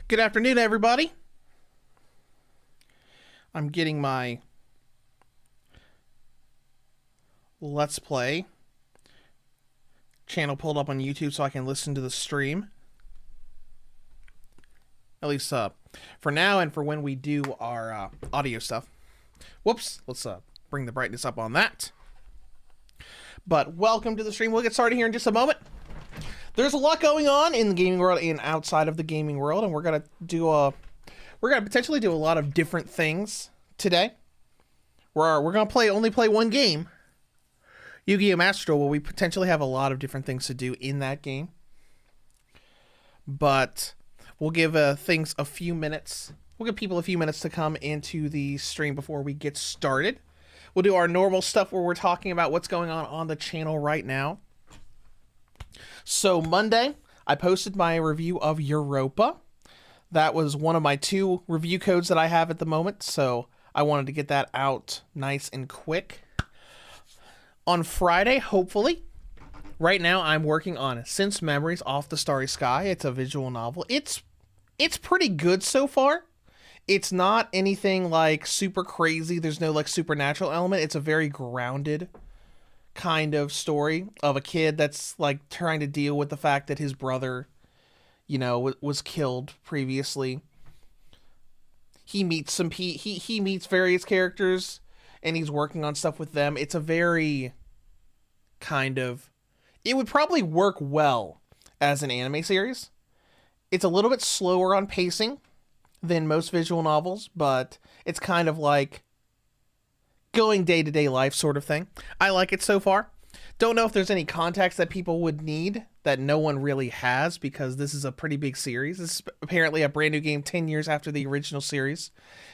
Good afternoon, everybody. I'm getting my Let's Play channel pulled up on YouTube so I can listen to the stream. At least for now and for when we do our audio stuff. Whoops. Let's bring the brightness up on that. But welcome to the stream. We'll get started here in just a moment. There's a lot going on in the gaming world and outside of the gaming world, and we're gonna potentially do a lot of different things today. We're gonna only play one game, Yu-Gi-Oh! Master Duel, where we potentially have a lot of different things to do in that game. But we'll give things a few minutes. We'll give people a few minutes to come into the stream before we get started. We'll do our normal stuff where we're talking about what's going on the channel right now. So Monday, I posted my review of Europa. That was one of my 2 review codes that I have at the moment, so I wanted to get that out nice and quick. On Friday, hopefully, right now I'm working on Since Memories Off the Starry Sky. It's a visual novel. It's pretty good so far. It's not anything like super crazy. There's no like supernatural element. It's a very grounded kind of story of a kid that's like trying to deal with the fact that his brother, you know, was killed previously. He meets he meets various characters and he's working on stuff with them. It's a very it would probably work well as an anime series. It's a little bit slower on pacing than most visual novels, but it's kind of like going day-to-day life sort of thing. I like it so far. Don't know if there's any context that people would need that no one really has, because this is a pretty big series. This is apparently a brand new game 10 years after the original series.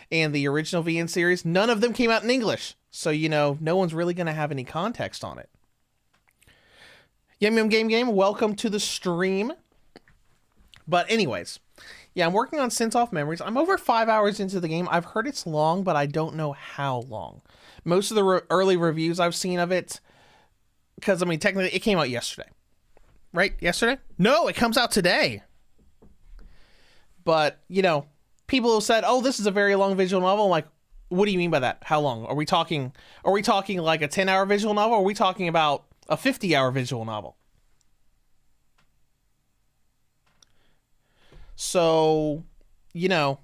And the original VN series, none of them came out in English. So, you know, no one's really going to have any context on it. Yum Yum Game, welcome to the stream. But anyways, yeah, I'm working on Since Off Memories. I'm over 5 hours into the game. I've heard it's long, but I don't know how long. Most of the early reviews I've seen of it, because, I mean, technically, it came out yesterday. Right? Yesterday? No, it comes out today. But, you know, people have said, oh, this is a very long visual novel. I'm like, what do you mean by that? How long? Are we talking like a 10-hour visual novel? Or are we talking about a 50-hour visual novel? So, you know,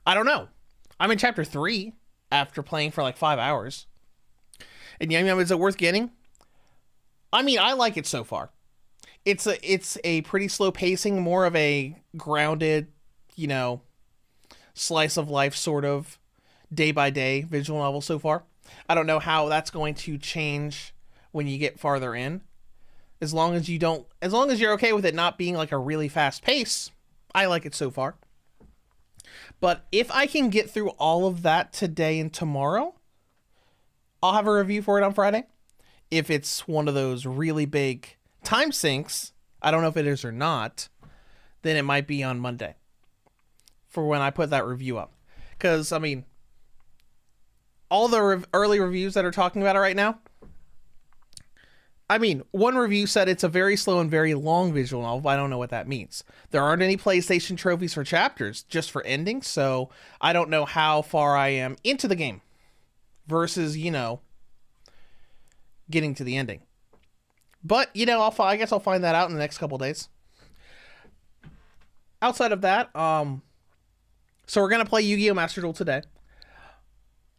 I don't know. I'm in chapter 3 after playing for like 5 hours. And Yum Yum, is it worth getting? I mean, I like it so far. It's a pretty slow pacing, more of a grounded, you know, slice of life sort of day by day visual novel so far. I don't know how that's going to change when you get farther in. As long as you're okay with it not being like a really fast pace, I like it so far. But if I can get through all of that today and tomorrow, I'll have a review for it on Friday. If it's one of those really big time sinks, I don't know if it is or not, then it might be on Monday for when I put that review up. Because, I mean, all the early reviews that are talking about it right now, I mean, one review said it's a very slow and very long visual novel, but I don't know what that means. There aren't any PlayStation trophies for chapters, just for endings, so I don't know how far I am into the game versus, you know, getting to the ending. But, you know, I guess I'll find that out in the next couple days. Outside of that, so we're going to play Yu-Gi-Oh! Master Duel today.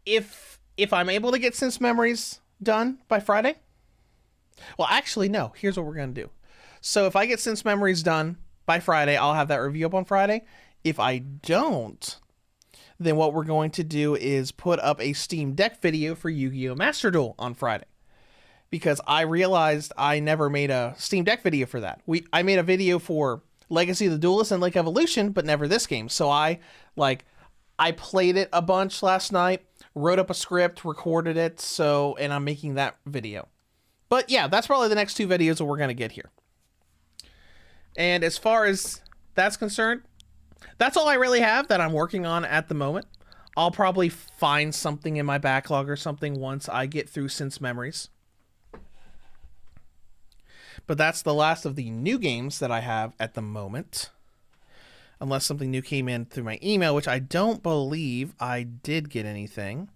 If I'm able to get Since Memories done by Friday, well, actually, no. Here's what we're going to do. So if I get Since Memories done by Friday, I'll have that review up on Friday. If I don't, then what we're going to do is put up a Steam Deck video for Yu-Gi-Oh! Master Duel on Friday. Because I realized I never made a Steam Deck video for that. I made a video for Legacy of the Duelist and Lake Evolution, but never this game. So I played it a bunch last night, wrote up a script, recorded it, and I'm making that video. But yeah, that's probably the next 2 videos that we're going to get here. And as far as that's concerned, that's all I really have that I'm working on at the moment. I'll probably find something in my backlog or something once I get through Since Memories. But that's the last of the new games that I have at the moment. Unless something new came in through my email, which I don't believe I did get anything.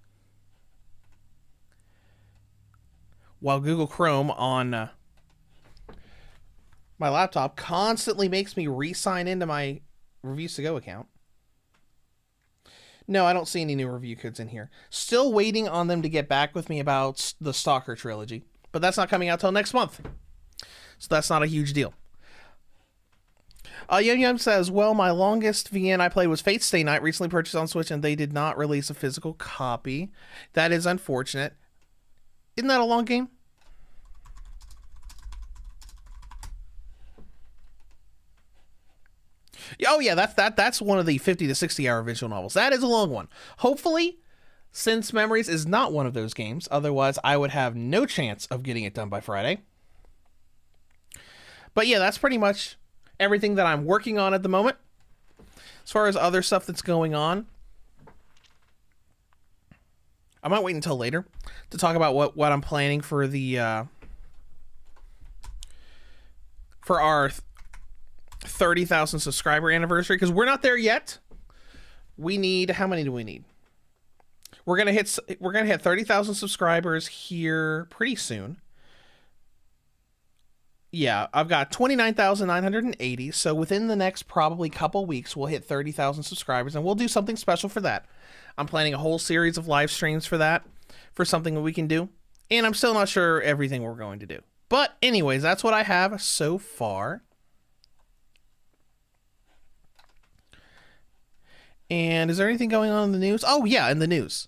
While Google Chrome on my laptop constantly makes me re-sign into my Reviews to Go account. No, I don't see any new review codes in here. Still waiting on them to get back with me about the Stalker trilogy. But that's not coming out till next month. So that's not a huge deal. Yum Yum says, well, my longest VN I played was Fate Stay Night, recently purchased on Switch, and they did not release a physical copy. That is unfortunate. Isn't that a long game? Oh yeah, that's one of the 50 to 60 hour visual novels. That is a long one. Hopefully, Since Memories is not one of those games. Otherwise, I would have no chance of getting it done by Friday. But yeah, that's pretty much everything that I'm working on at the moment. As far as other stuff that's going on, I might wait until later to talk about what I'm planning for the for our 30,000 subscriber anniversary, because we're not there yet. We need, how many do we need? We're gonna hit 30,000 subscribers here pretty soon. Yeah, I've got 29,980, so within the next probably couple weeks we'll hit 30,000 subscribers, and we'll do something special for that. I'm planning a whole series of live streams for that, for something that we can do, and I'm still not sure everything we're going to do. But anyways, that's what I have so far. And is there anything going on in the news? Oh yeah, in the news.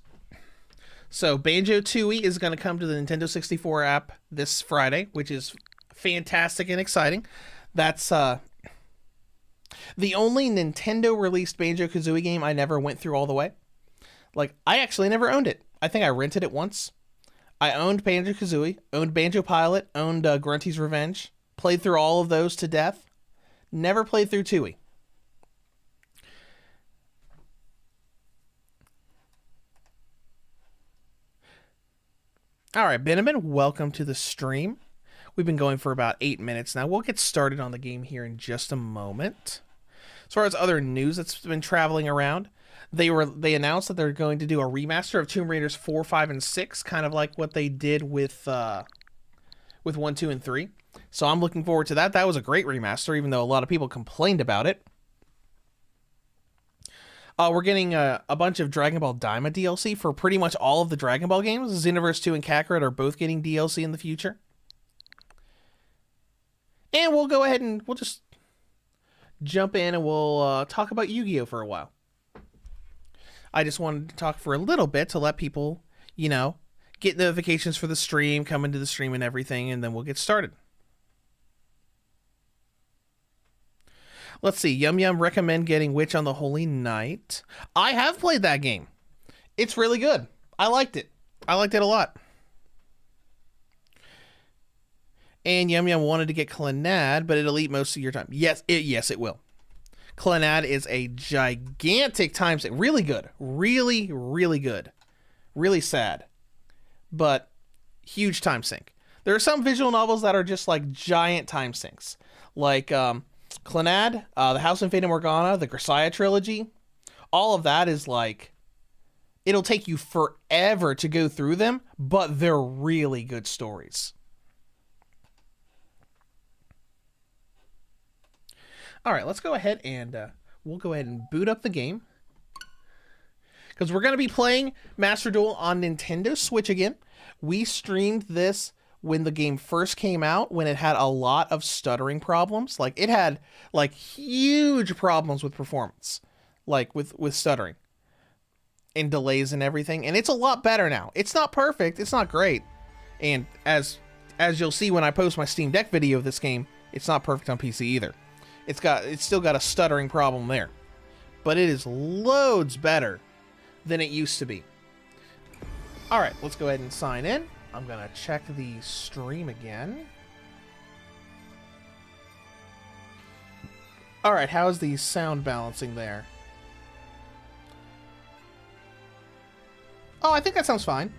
So Banjo-Tooie is going to come to the Nintendo 64 app this Friday, which is fantastic and exciting. That's the only Nintendo released Banjo-Kazooie game I never went through all the way. Like, I actually never owned it. I think I rented it once. I owned Banjo-Kazooie, owned Banjo Pilot, owned Grunty's Revenge, played through all of those to death. Never played through Tooie. All right, Benjamin, welcome to the stream. We've been going for about 8 minutes now. We'll get started on the game here in just a moment. As far as other news that's been traveling around, they announced that they're going to do a remaster of Tomb Raiders 4, 5, and 6, kind of like what they did with 1, 2, and 3. So I'm looking forward to that. That was a great remaster, even though a lot of people complained about it. We're getting a bunch of Dragon Ball Daima DLC for pretty much all of the Dragon Ball games. Xenoverse 2 and Kakarot are both getting DLC in the future. And we'll go ahead and we'll just jump in and we'll talk about Yu-Gi-Oh! For a while. I just wanted to talk for a little bit to let people, you know, get notifications for the stream, come into the stream and everything, and then we'll get started. Let's see. Yum Yum recommend getting Witch on the Holy Night. I have played that game. It's really good. I liked it. I liked it a lot. And Yum Yum wanted to get Clannad, but it'll eat most of your time. Yes, it will. Clannad is a gigantic time sink. Really good. Really, really good. Really sad. But huge time sink. There are some visual novels that are just like giant time sinks. Like, Clannad, The House in Fata Morgana, the Grisaya trilogy, all of that is like, it'll take you forever to go through them, but they're really good stories. All right, let's go ahead and we'll go ahead and boot up the game, because we're going to be playing Master Duel on Nintendo Switch again. We streamed this when the game first came out, when it had a lot of stuttering problems. Like, it had like huge problems with performance, like with stuttering and delays and everything. And it's a lot better now. It's not perfect. It's not great. And as you'll see when I post my Steam Deck video of this game, it's not perfect on PC either. It's still got a stuttering problem there, but it is loads better than it used to be. All right, let's go ahead and sign in. I'm gonna check the stream again. All right, how's the sound balancing there? Oh, I think that sounds fine.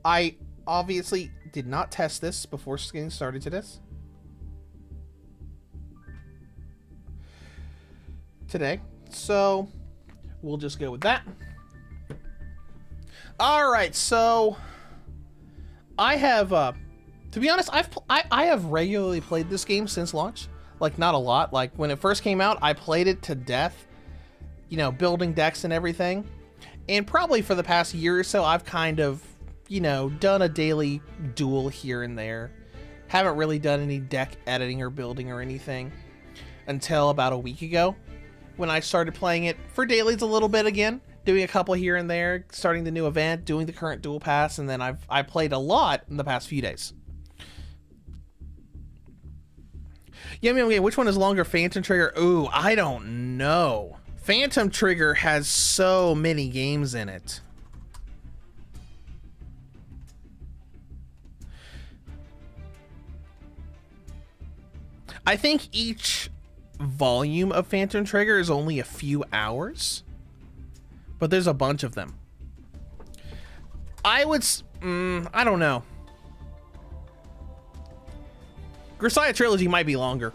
I obviously did not test this before getting started to this. today. So we'll just go with that. All right, so I have, to be honest, I have regularly played this game since launch. Like, not a lot. Like, when it first came out, I played it to death, you know, building decks and everything. And probably for the past year or so, I've kind of, you know, done a daily duel here and there. Haven't really done any deck editing or building or anything until about a week ago, when I started playing it for dailies a little bit again, doing a couple here and there, starting the new event, doing the current duel pass, and then I played a lot in the past few days. Yeah, which one is longer, Phantom Trigger? Ooh, I don't know. Phantom Trigger has so many games in it. I think each volume of Phantom Trigger is only a few hours, but there's a bunch of them. I don't know. Grisaya Trilogy might be longer.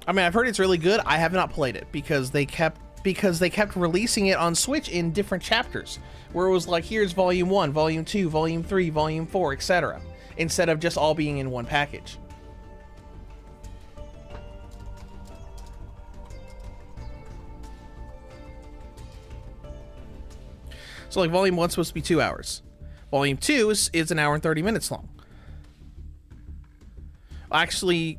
I mean, I've heard it's really good. I have not played it because they kept releasing it on Switch in different chapters, where it was like, here's volume 1, volume 2, volume 3, volume 4, etc., instead of just all being in one package. So like volume 1's supposed to be 2 hours. Volume 2 is an hour and 30 minutes long. Actually,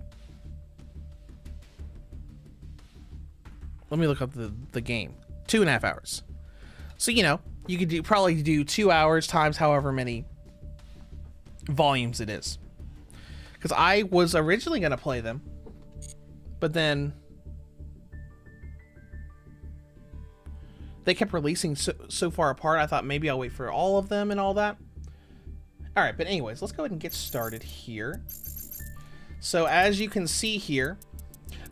let me look up the game. 2.5 hours. So, you know, you could probably do 2 hours times however many volumes it is. Because I was originally going to play them, but then they kept releasing so far apart. I thought maybe I'll wait for all of them and all that. All right, but anyways, let's go ahead and get started here. So as you can see here,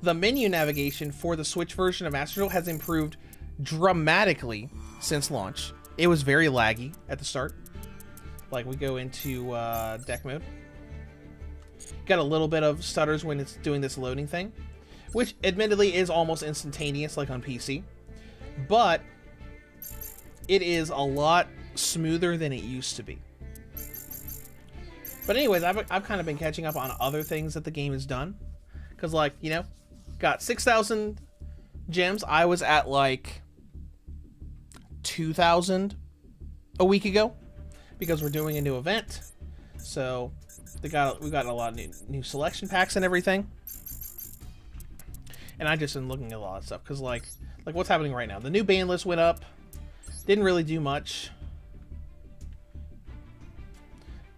the menu navigation for the Switch version of Master Duel has improved dramatically since launch. It was very laggy at the start. Like, we go into deck mode. Got a little bit of stutters when it's doing this loading thing, which admittedly is almost instantaneous like on PC. But it is a lot smoother than it used to be. But anyways, I've kind of been catching up on other things that the game has done. Because, like, you know, got 6,000 gems. I was at, like, 2,000 a week ago. Because we're doing a new event. So, we got a lot of new selection packs and everything. And I just been looking at a lot of stuff. Because, like what's happening right now. The new ban list went up. Didn't really do much.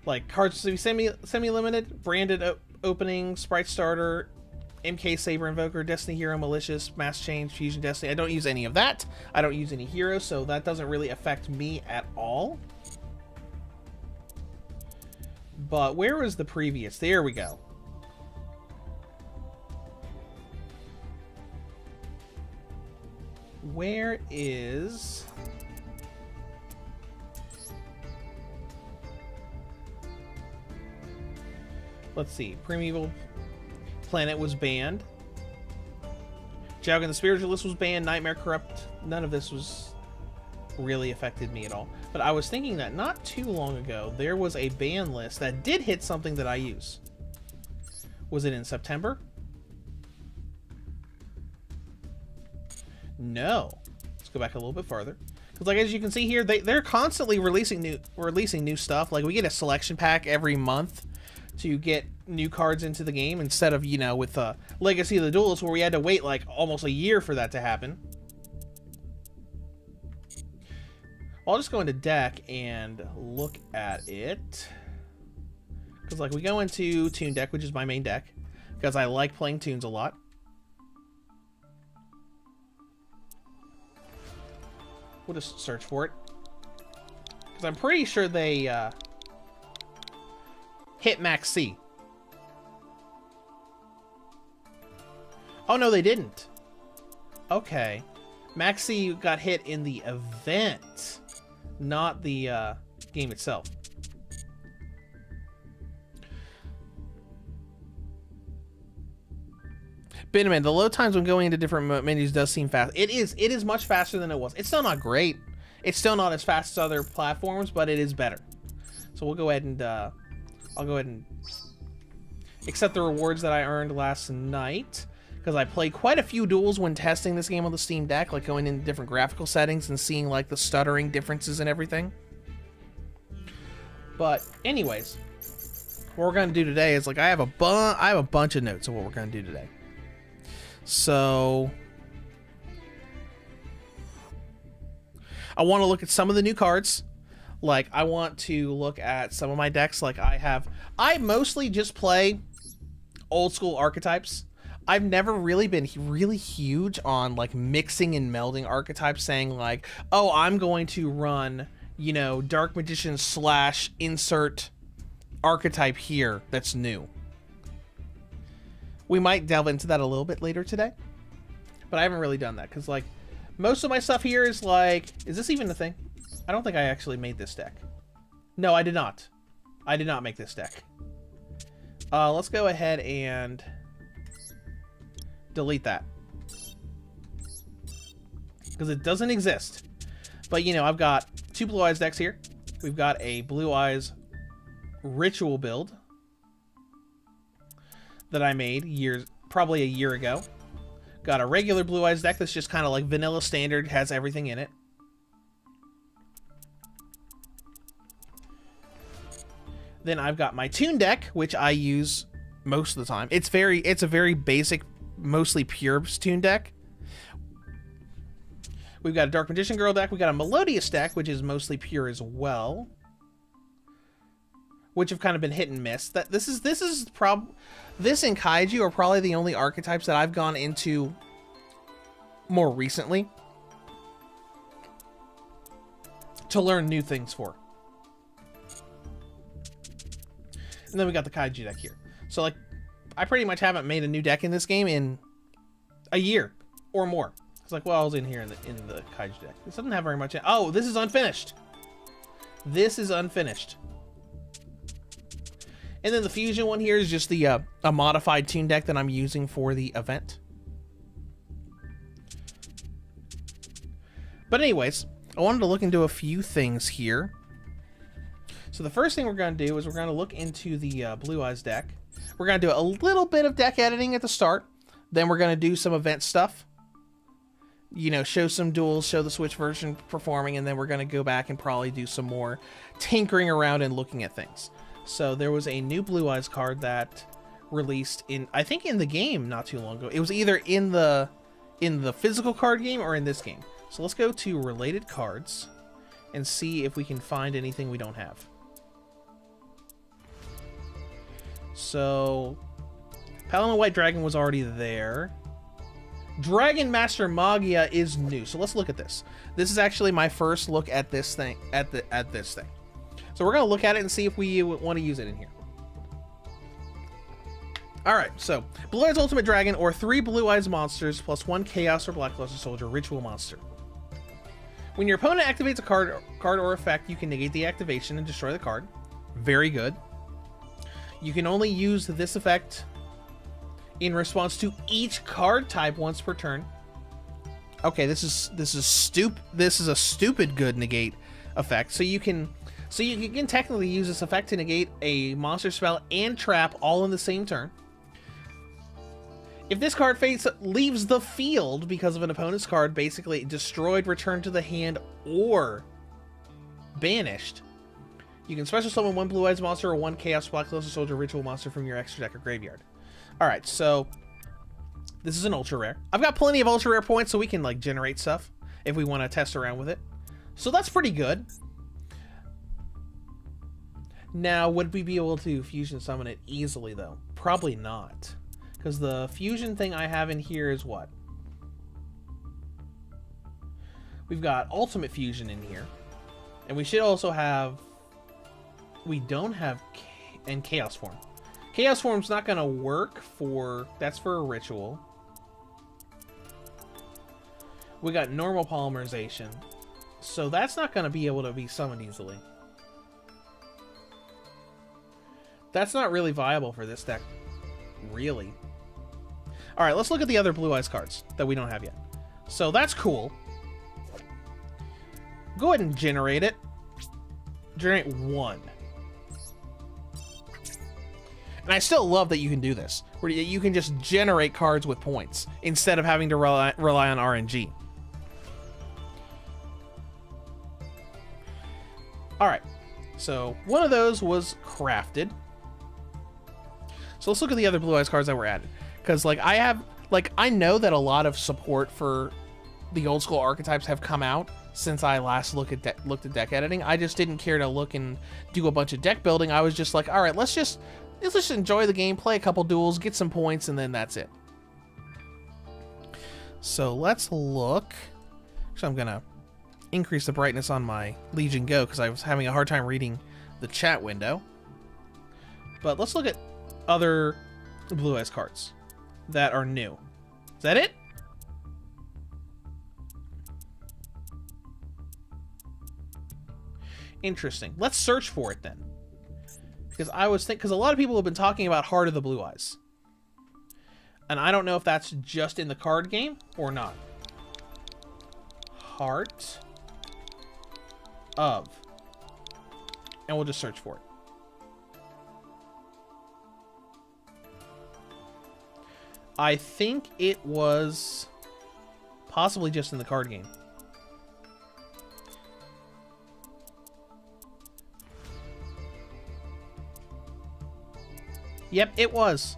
Like, cards to be semi-limited, branded opening, Sprite Starter, MK Saber Invoker, Destiny Hero, Malicious, Mass Change, Fusion Destiny. I don't use any of that. I don't use any heroes, so that doesn't really affect me at all. But where was the previous? There we go. Where is... Let's see. Primeval Planet was banned. Jaugen the Spiritualist was banned. Nightmare Corrupt. None of this was really affected me at all. But I was thinking that not too long ago, there was a ban list that did hit something that I use. Was it in September? No. Let's go back a little bit farther. Because, like, as you can see here, they're constantly releasing new stuff. Like, we get a selection pack every month to get new cards into the game, instead of, you know, with Legacy of the Duelist, where we had to wait like almost a year for that to happen. I'll just go into deck and look at it, because, like, we go into Toon deck, which is my main deck, because I like playing Toons a lot. We'll just search for it, because I'm pretty sure they hit Max C. Oh, no, they didn't. Okay. Maxi got hit in the event, not the game itself. Binman, the load times when going into different menus does seem fast. It is much faster than it was. It's still not great. It's still not as fast as other platforms, but it is better. So we'll go ahead and I'll go ahead and accept the rewards that I earned last night, because I played quite a few duels when testing this game on the Steam Deck, like going into different graphical settings and seeing like the stuttering differences and everything. But anyways, what we're gonna do today is, like, I have a bunch of notes of what we're gonna do today. So I want to look at some of the new cards. Like, I want to look at some of my decks. Like, I mostly just play old school archetypes. I've never really been really huge on like mixing and melding archetypes, saying like, oh, I'm going to run, you know, Dark Magician / insert archetype here that's new. We might delve into that a little bit later today, but I haven't really done that because, like, most of my stuff here is like, is this even a thing? I don't think I actually made this deck. No, I did not. I did not make this deck. Let's go ahead and delete that, because it doesn't exist. But, you know, I've got 2 Blue Eyes decks here. We've got a Blue Eyes Ritual build that I made probably a year ago. Got a regular Blue Eyes deck that's just kind of like vanilla standard, has everything in it. Then I've got my Toon deck, which I use most of the time. It's a very basic, mostly pure Toon deck. We've got a Dark Magician Girl deck. We got a Melodious deck, which is mostly pure as well, which have kind of been hit and miss. This and Kaiju are probably the only archetypes that I've gone into more recently to learn new things for. And then we got the Kaiju deck here. So, like, I pretty much haven't made a new deck in this game in a year or more. It's like, well, I was in here in the Kaiju deck. This doesn't have very much. Oh, this is unfinished. This is unfinished. And then the Fusion one here is just the a modified Toon deck that I'm using for the event. But anyways, I wanted to look into a few things here. So the first thing we're going to do is we're going to look into the Blue Eyes deck. We're going to do a little bit of deck editing at the start. Then we're going to do some event stuff. You know, show some duels, show the Switch version performing, and then we're going to go back and probably do some more tinkering around and looking at things. So there was a new Blue Eyes card that released I think in the game not too long ago. It was either in the physical card game or in this game. So let's go to related cards and see if we can find anything we don't have. So Paladin White Dragon was already there. Dragon Master Magia is new. So let's look at this. This is actually my first look at this thing, at this thing. So we're going to look at it and see if we want to use it in here. Alright, so Blue Eyes Ultimate Dragon, or 3 Blue Eyes monsters plus 1 Chaos or Blackluster Soldier Ritual monster. When your opponent activates a card or effect, you can negate the activation and destroy the card. Very good. You can only use this effect in response to each card type once per turn. Okay, this is a stupid good negate effect. So you can technically use this effect to negate a monster spell and trap all in the same turn. If this card leaves the field because of an opponent's card, basically destroyed, returned to the hand, or banished, you can special summon 1 Blue Eyes monster or 1 Chaos Blackluster Soldier Ritual monster from your extra deck or graveyard. Alright, so this is an ultra rare. I've got plenty of ultra rare points, so we can like generate stuff if we want to test around with it. So that's pretty good. Now, would we be able to fusion summon it easily though? Probably not. Because the fusion thing I have in here is what? We've got Ultimate Fusion in here. And we should also have... We don't have... And Chaos Form. Chaos Form's not going to work for... That's for a ritual. We got normal polymerization. So that's not going to be able to be summoned easily. That's not really viable for this deck. Really. Alright, let's look at the other Blue Eyes cards that we don't have yet. So that's cool. Go ahead and generate it. Generate 1. And I still love that you can do this, where you can just generate cards with points instead of having to rely on RNG. Alright, so one of those was crafted. So let's look at the other Blue Eyes cards that were added. Because, like, I know that a lot of support for the old school archetypes have come out since I last looked at deck editing. I just didn't care to look and do a bunch of deck building. I was just like, alright, let's just enjoy the game, play a couple duels, get some points, and then that's it. So let's look. So I'm gonna increase the brightness on my Legion Go because I was having a hard time reading the chat window. But let's look at other Blue Eyes cards that are new. Is that it? Interesting. Let's search for it then. Because because a lot of people have been talking about Heart of the Blue Eyes. And I don't know if that's just in the card game or not. Heart of. And we'll just search for it. I think it was possibly just in the card game. Yep, it was.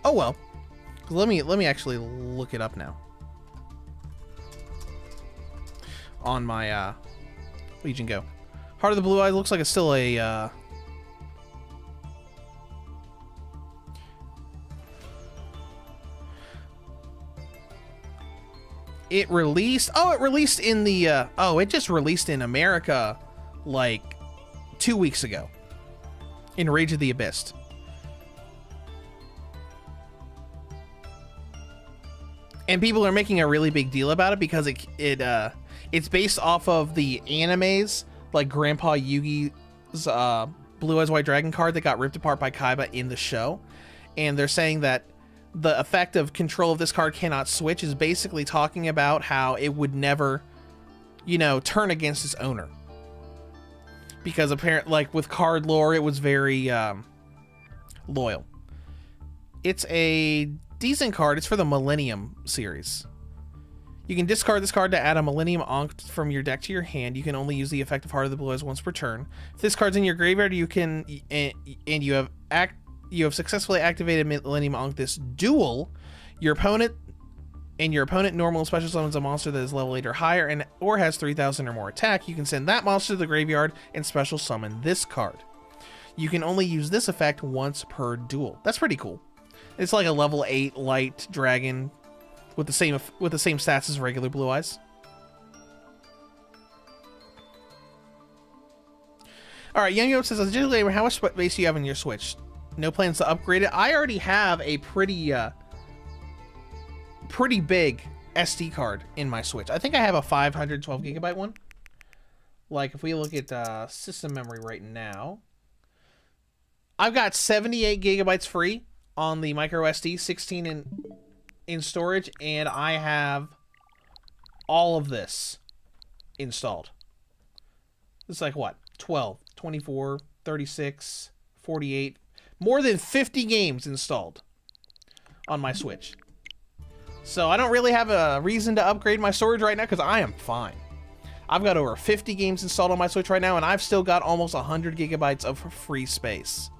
Oh well. Let me actually look it up now. On my Legion Go. Heart of the Blue Eyes looks like it's still a it released in the it just released in America like 2 weeks ago. In Rage of the Abyss. And people are making a really big deal about it because it's based off of the animes, like Grandpa Yugi's Blue Eyes White Dragon card that got ripped apart by Kaiba in the show. And they're saying that the effect of control of this card cannot switch is basically talking about how it would never, turn against its owner. Because apparently, like with card lore, it was very loyal. It's a decent card. It's for the Millennium series. You can discard this card to add a Millennium Ankh from your deck to your hand. You can only use the effect of Heart of the Blue Eyes once per turn. If this card's in your graveyard, you can you have successfully activated Millennium Ankh this duel. Your opponent normal and special summons a monster that is level 8 or higher or has 3,000 or more attack. You can send that monster to the graveyard and special summon this card. You can only use this effect once per duel. That's pretty cool. It's like a level 8 light dragon with the same stats as regular Blue Eyes. Alright, Young Yope says, how much space do you have in your Switch? No plans to upgrade it? I already have a pretty big SD card in my Switch. I think I have a 512 gigabyte one. Like if we look at system memory right now, I've got 78 gigabytes free on the micro SD, 16 in storage, and I have all of this installed. It's like what? 12, 24, 36, 48, more than 50 games installed on my Switch. So I don't really have a reason to upgrade my storage right now because I am fine. I've got over 50 games installed on my Switch right now, and I've still got almost 100 gigabytes of free space.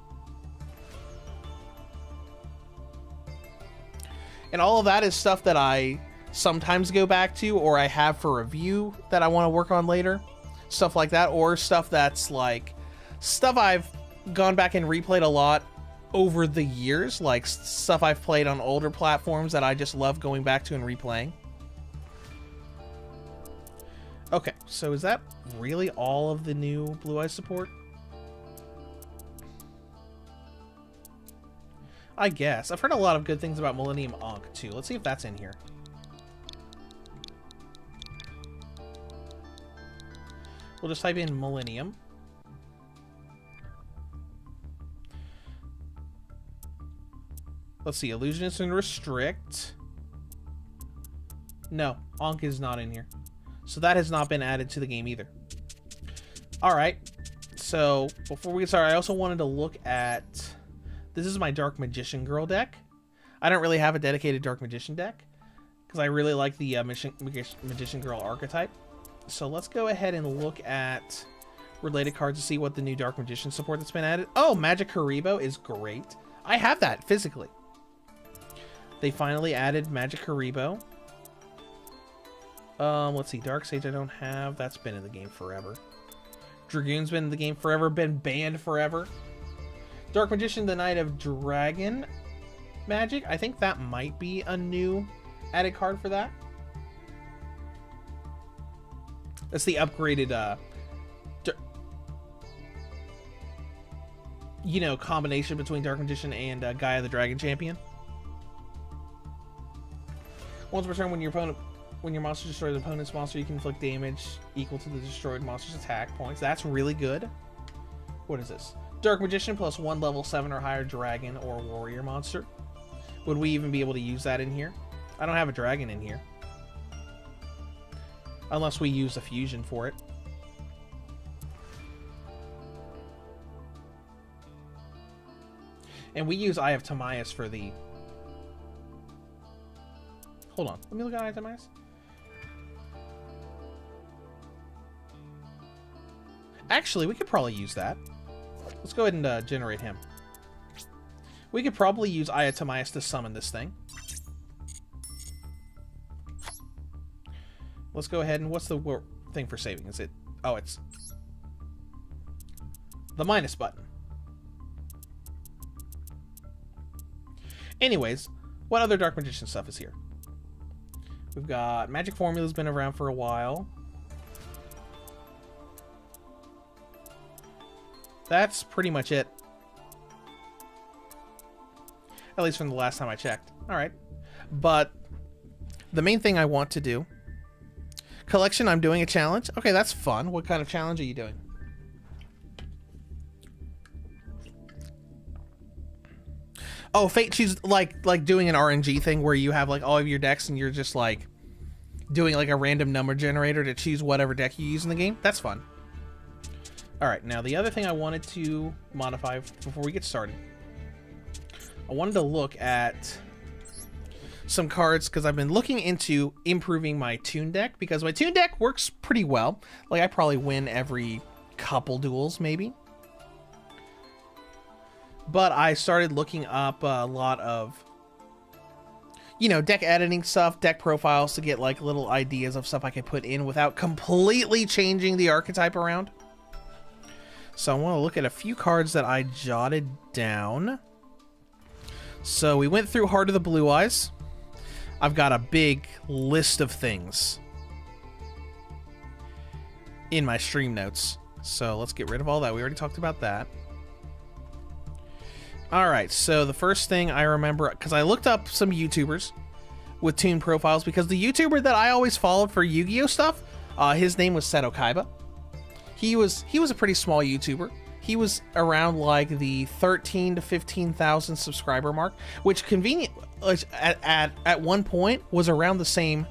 And all of that is stuff that I sometimes go back to, or I have for review that I want to work on later. Stuff like that, or stuff that's like stuff I've gone back and replayed a lot over the years, like stuff I've played on older platforms that I just love going back to and replaying. Okay, so is that really all of the new Blue Eyes support? I guess. I've heard a lot of good things about Millennium Ankh too. Let's see if that's in here. We'll just type in Millennium. Let's see, Illusionist and Restrict. No, Ankh is not in here. So that has not been added to the game either. Alright, so before we get started, I also wanted to look at... This is my Dark Magician Girl deck. I don't really have a dedicated Dark Magician deck, because I really like the Magician Girl archetype. So let's go ahead and look at related cards to see what the new Dark Magician support that's been added. Oh, Magic Haribo is great. I have that physically. They finally added Magic Haribo. Let's see, Dark Sage I don't have. That's been in the game forever. Dragoon's been in the game forever, been banned forever. Dark Magician, the Knight of Dragon Magic. I think that might be a new added card for that. That's the upgraded, you know, combination between Dark Magician and Gaia the Dragon Champion. Once per turn, when your monster destroys the opponent's monster, you can inflict damage equal to the destroyed monster's attack points. That's really good. What is this? Dark Magician plus 1 level 7 or higher dragon or warrior monster. Would we even be able to use that in here? I don't have a dragon in here. Unless we use a fusion for it. And we use Eye of Timaeus for the... Hold on. Let me look at Eye of Timaeus. Actually, we could probably use that. Let's go ahead and generate him. We could probably use Eye of Timaeus to summon this thing. Let's go ahead and... What's the thing for saving? Is it... Oh, it's... the minus button. Anyways, what other Dark Magician stuff is here? We've got Magic Formula's been around for a while. That's pretty much it. At least from the last time I checked. Alright. But the main thing I want to do... Collection, I'm doing a challenge. Okay, that's fun. What kind of challenge are you doing? Oh, Fate, she's like doing an RNG thing where you have like all of your decks and you're just like doing like a random number generator to choose whatever deck you use in the game. That's fun. Alright, now the other thing I wanted to modify before we get started. I wanted to look at some cards because I've been looking into improving my Toon deck because my Toon deck works pretty well. Like I probably win every couple duels maybe. But I started looking up a lot of, you know, deck editing stuff, deck profiles to get like little ideas of stuff I could put in without completely changing the archetype around. So I want to look at a few cards that I jotted down. So we went through Heart of the Blue Eyes. I've got a big list of things in my stream notes. So let's get rid of all that. We already talked about that. Alright, so the first thing I remember, because I looked up some YouTubers with Toon profiles, because the YouTuber that I always followed for Yu-Gi-Oh stuff, his name was Seto Kaiba. He was a pretty small YouTuber. He was around like the 13 to 15,000 subscriber mark, which at one point was around the same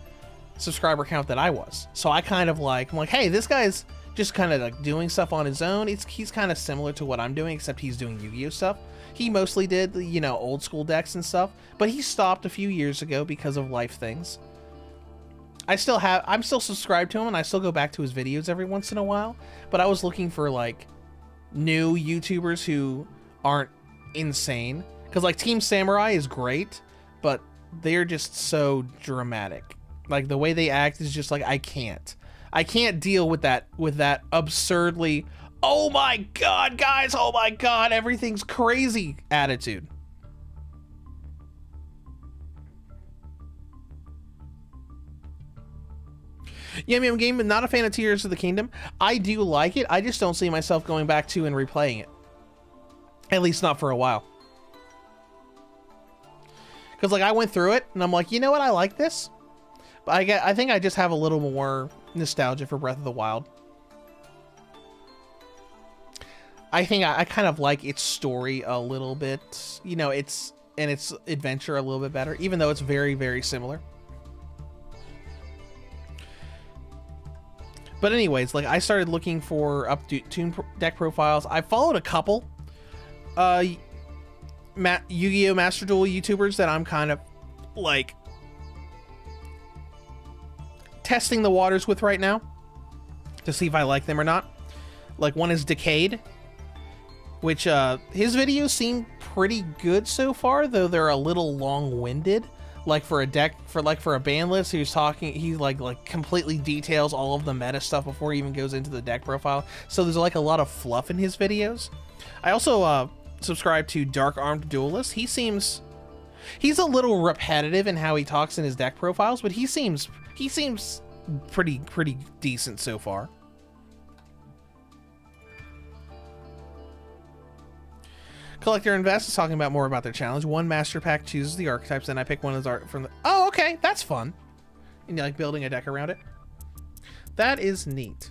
subscriber count that I was. So I kind of I'm like, hey, this guy's just kind of like doing stuff on his own. He's kind of similar to what I'm doing, except he's doing Yu-Gi-Oh stuff. He mostly did, you know, old school decks and stuff, but he stopped a few years ago because of life things. I'm still subscribed to him and I still go back to his videos every once in a while, but I was looking for like new YouTubers who aren't insane, because like Team Samurai is great, but they're just so dramatic. Like the way they act is just like I can't deal with that absurdly, oh my god guys, oh my god, everything's crazy attitude. Yeah, I mean, I'm game, but not a fan of Tears of the Kingdom. I do like it. I just don't see myself going back to and replaying it. At least not for a while. Because, like, I went through it, and I'm like, you know what? I like this. But I think I just have a little more nostalgia for Breath of the Wild. I think I kind of like its story a little bit, you know, its adventure a little bit better, even though it's very, very similar. But anyways, like I started looking for up-to-tune deck profiles. I followed a couple Yu-Gi-Oh! Master Duel YouTubers that I'm kind of like testing the waters with right now to see if I like them or not. Like one is Decade, which his videos seem pretty good so far, though they're a little long-winded. Like for a ban list, he like completely details all of the meta stuff before he even goes into the deck profile. So there's like a lot of fluff in his videos. I also subscribe to Dark Armed Duelist. He's a little repetitive in how he talks in his deck profiles, but he seems pretty decent so far. Collector Invest is talking about more about their challenge. One master pack chooses the archetypes, and I pick one of those art from the... Oh, okay, that's fun. And you're like building a deck around it. That is neat.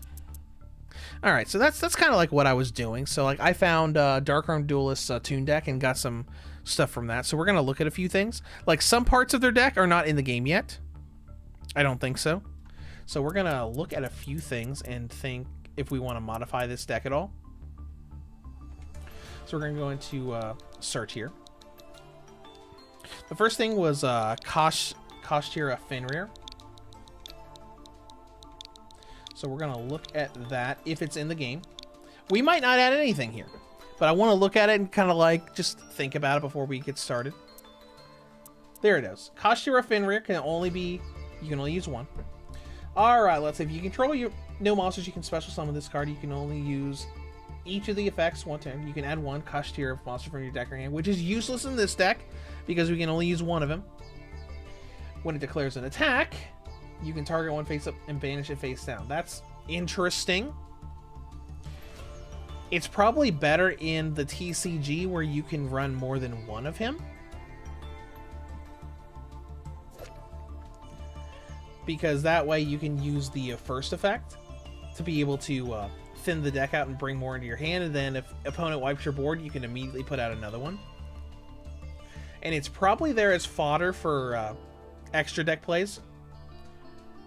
All right, so that's kind of like what I was doing. So like I found Dark Armed Duelist's Toon deck and got some stuff from that. So we're gonna look at a few things. Like some parts of their deck are not in the game yet. I don't think so. So we're gonna look at a few things and think if we want to modify this deck at all. So we're going to go into search here. The first thing was Kashtira Fenrir. So we're going to look at that if it's in the game. We might not add anything here, but I want to look at it and kind of like just think about it before we get started. There it is. Kashtira Fenrir can only be, you can only use one. All right, let's say if you control no monsters, you can special summon this card. You can only use each of the effects one time. You can add one Kashtira monster from your deck or hand, which is useless in this deck because we can only use one of them. When it declares an attack, you can target one face up and banish it face down. That's interesting. It's probably better in the TCG where you can run more than one of him, because that way you can use the first effect to be able to thin the deck out and bring more into your hand, and then if opponent wipes your board, you can immediately put out another one. And it's probably there as fodder for extra deck plays,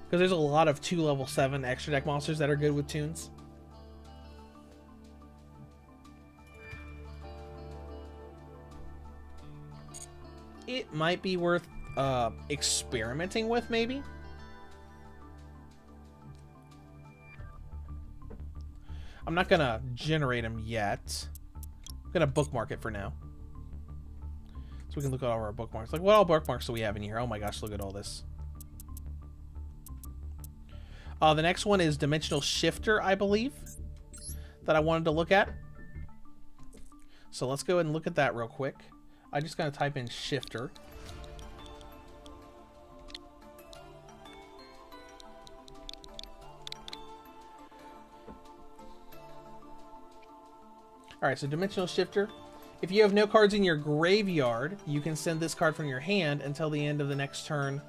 because there's a lot of 2 level 7 extra deck monsters that are good with tunes. It might be worth experimenting with, maybe. I'm not gonna generate them yet. I'm gonna bookmark it for now, so we can look at all our bookmarks. Like, what all bookmarks do we have in here? Oh my gosh, look at all this. The next one is Dimensional Shifter, I believe, that I wanted to look at. So let's go ahead and look at that real quick. I just gotta type in Shifter. Alright, so Dimensional Shifter. If you have no cards in your graveyard, you can send this card from your hand until the end of the next turn.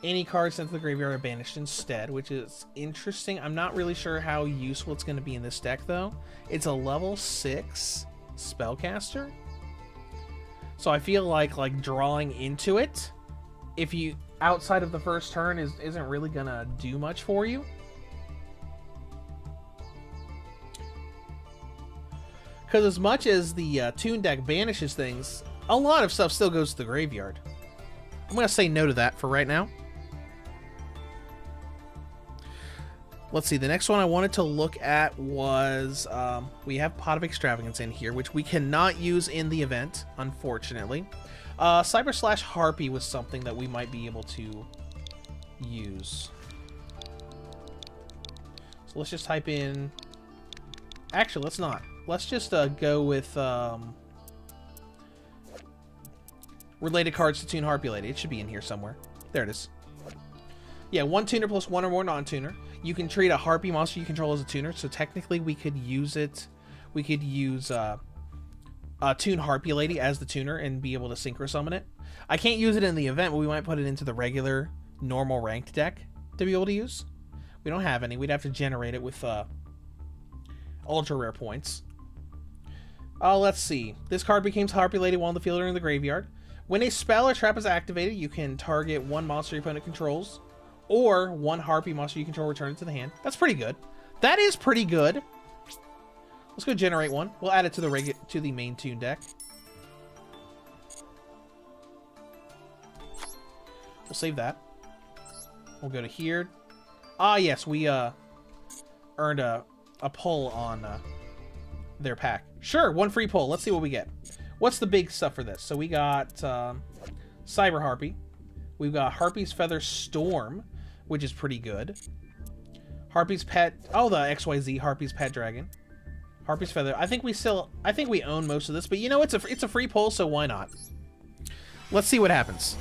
Any cards sent to the graveyard are banished instead, which is interesting. I'm not really sure how useful it's going to be in this deck, though. It's a level 6 spellcaster. So I feel like drawing into it, if you outside of the first turn, isn't really going to do much for you. Because as much as the Toon deck banishes things, a lot of stuff still goes to the graveyard. I'm going to say no to that for right now. Let's see, the next one I wanted to look at was, we have Pot of Extravagance in here, which we cannot use in the event, unfortunately. Cyber / Harpy was something that we might be able to use. So let's just type in... Actually, let's not. Let's just go with related cards to Toon Harpy Lady. It should be in here somewhere. There it is. Yeah, 1 tuner plus 1 or more non-tuner. You can treat a Harpy monster you control as a tuner, so technically we could use it. We could use Toon Harpy Lady as the tuner and be able to synchro summon it. I can't use it in the event, but we might put it into the regular, normal ranked deck to be able to use. We don't have any. We'd have to generate it with ultra rare points. Let's see. This card becomes Harpy Lady while on the field or in the graveyard. When a spell or trap is activated, you can target one monster your opponent controls, or one Harpy monster you control return it to the hand. That's pretty good. That is pretty good. Let's go generate one. We'll add it to the main tune deck. We'll save that. We'll go to here. Ah, yes, we earned a pull on their pack. Sure, one free pull. Let's see what we get. What's the big stuff for this? So we got Cyber Harpy. We've got Harpy's Feather Storm, which is pretty good. Harpy's Pet... Oh, the XYZ Harpy's Pet Dragon. Harpy's Feather. I think we own most of this, but you know, it's a free pull, so why not? Let's see what happens.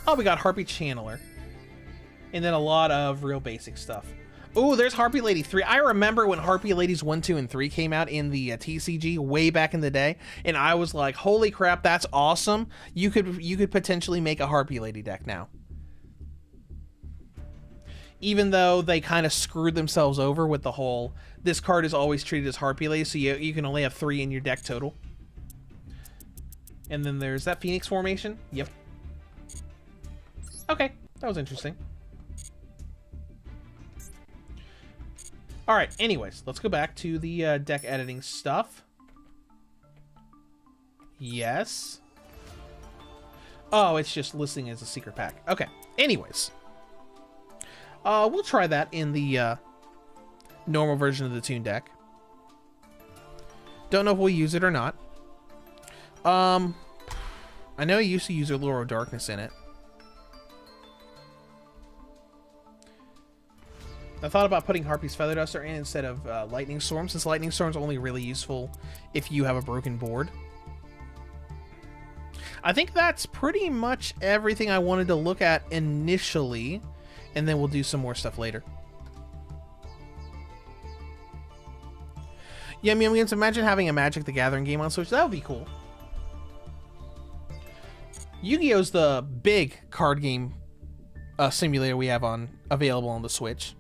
Oh, we got Harpy Channeler. And then a lot of real basic stuff. Oh, there's Harpy Lady 3. I remember when Harpy Ladies 1, 2, and 3 came out in the TCG way back in the day, and I was like, holy crap, that's awesome. You could potentially make a Harpy Lady deck now. Even though they kind of screwed themselves over with the whole, this card is always treated as Harpy Lady, so you can only have 3 in your deck total. And then there's that Phoenix formation. Yep. Okay, that was interesting. Alright, anyways, let's go back to the deck editing stuff. Yes. Oh, it's just listing as a secret pack. Okay, anyways. We'll try that in the normal version of the Toon deck. Don't know if we'll use it or not. I know I used to use Allure of Darkness in it. I thought about putting Harpy's Feather Duster in instead of Lightning Storm, since Lightning Storm's only really useful if you have a broken board. I think that's pretty much everything I wanted to look at initially, and then we'll do some more stuff later. Yeah, I mean, imagine having a Magic the Gathering game on Switch. That would be cool. Yu-Gi-Oh's the big card game simulator we have available on the Switch.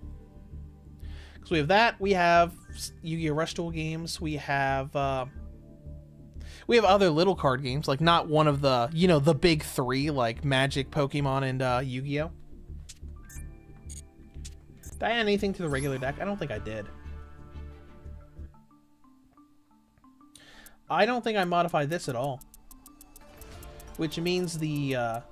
So we have that. We have Yu-Gi-Oh! Rush Duel games. We have other little card games, like not one of the, you know, the big 3, like Magic, Pokemon, and Yu-Gi-Oh! Did I add anything to the regular deck? I don't think I did. I don't think I modified this at all. Which means the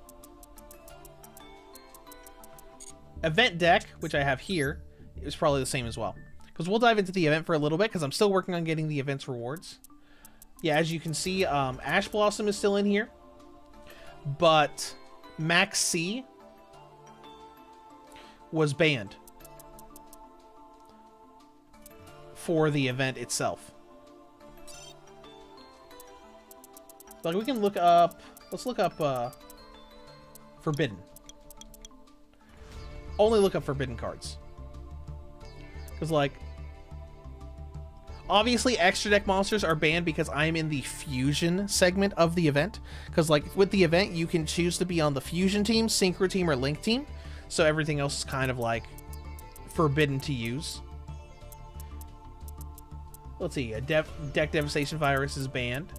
event deck, which I have here, is probably the same as well. Because we'll dive into the event for a little bit, because I'm still working on getting the event's rewards. Yeah, as you can see, Ash Blossom is still in here. But Max C was banned for the event itself. Like, we can look up... Let's look up Forbidden. Only look up Forbidden cards. Because, like, obviously extra deck monsters are banned because I'm in the Fusion segment of the event. Because, like, with the event, you can choose to be on the Fusion team, Synchro team, or Link team. So everything else is kind of, like, forbidden to use. Let's see, a Deck Devastation Virus is banned.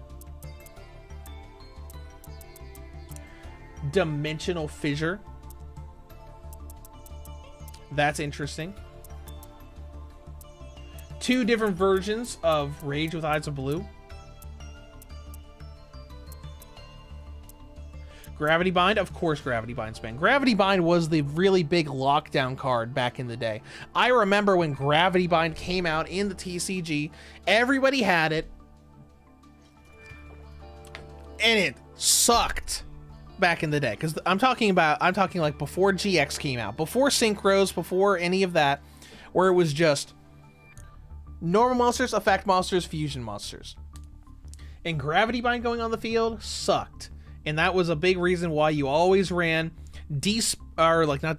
Dimensional Fissure. That's interesting. 2 different versions of Rage with Eyes of Blue. Gravity Bind, of course Gravity Bind's banned. Gravity Bind was the really big lockdown card back in the day. I remember when Gravity Bind came out in the TCG, everybody had it, and it sucked back in the day. Because I'm talking like before GX came out, before Synchros, before any of that, where it was just normal monsters, effect monsters, fusion monsters. And Gravity Bind going on the field sucked. And that was a big reason why you always ran Mystical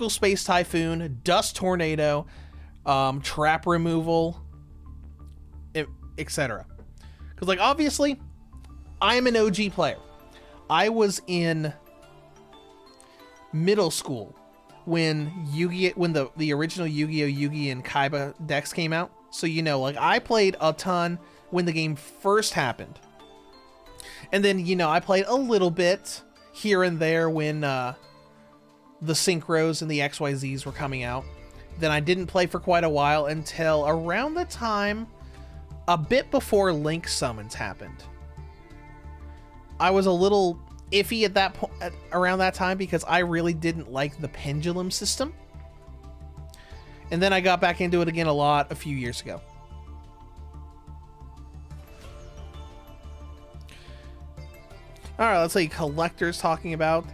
Space Typhoon, Dust Tornado, Trap Removal, etc. Because, like, obviously, I am an OG player. I was in middle school when the original Yu-Gi-Oh! Yu-Gi and Kaiba decks came out. So, you know, like, I played a ton when the game first happened. And then, you know, I played a little bit here and there when the Synchros and the XYZs were coming out. Then I didn't play for quite a while until around the time, a bit before Link Summons happened. I was a little iffy at that point, around that time, because I really didn't like the pendulum system. And then I got back into it again a few years ago. Alright, let's see. Collectors talking about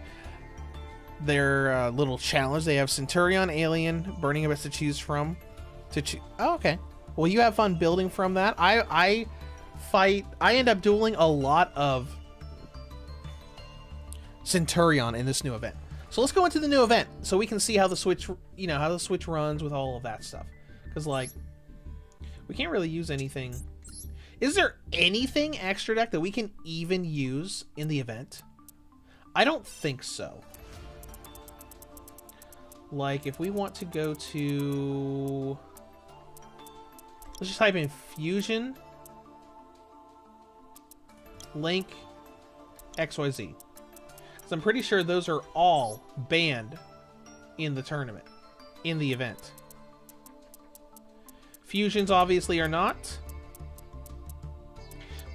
their little challenge. They have Centurion, Alien, Burning Abyss to choose from. Oh, okay. Well, you have fun building from that. I end up dueling a lot of Centurion in this new event. So let's go into the new event so we can see how the Switch, you know, how the Switch runs with all of that stuff. Because, like, we can't really use anything. Is there anything extra deck that we can even use in the event? I don't think so. Like, if we want to go to... Let's just type in Fusion, Link, XYZ. Because I'm pretty sure those are all banned in the tournament, in the event. Fusions obviously are not.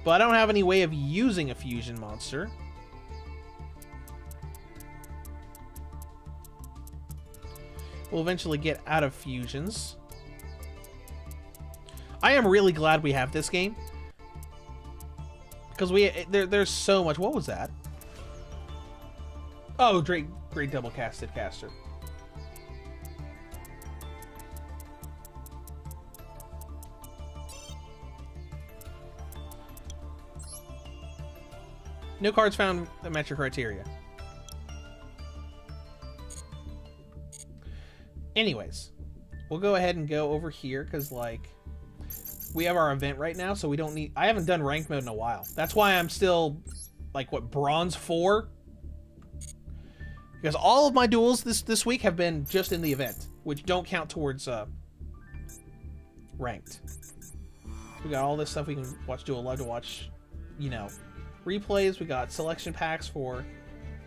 But I don't have any way of using a fusion monster. We'll eventually get out of fusions. I am really glad we have this game. Because there's so much. What was that? Oh, great double casted caster. No cards found that match your criteria. Anyways, we'll go ahead and go over here because, like, we have our event right now, so we don't need... I haven't done ranked mode in a while. That's why I'm still, like, what, bronze 4? Because all of my duels this week have been just in the event, which don't count towards ranked. We got all this stuff we can watch. Duel. Love to watch, you know, replays. We got selection packs for,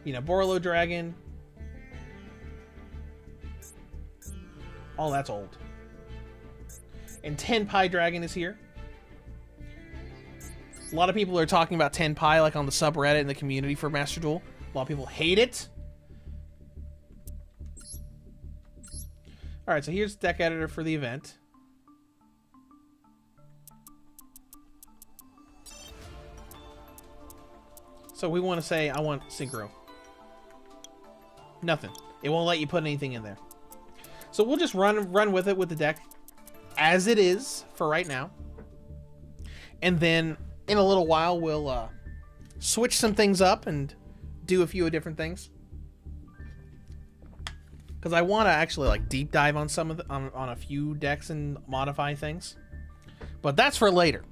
you know, Borlo Dragon. All that's old. And Tenpai Dragon is here. A lot of people are talking about Tenpai, like on the subreddit and the community for Master Duel. A lot of people hate it. Alright, so here's deck editor for the event. So we want to say, I want Synchro. Nothing. It won't let you put anything in there. So we'll just run with it with the deck as it is for right now. And then in a little while, we'll switch some things up and do a few different things. Because I want to actually, like, deep dive on some of the, on a few decks and modify things. But that's for later.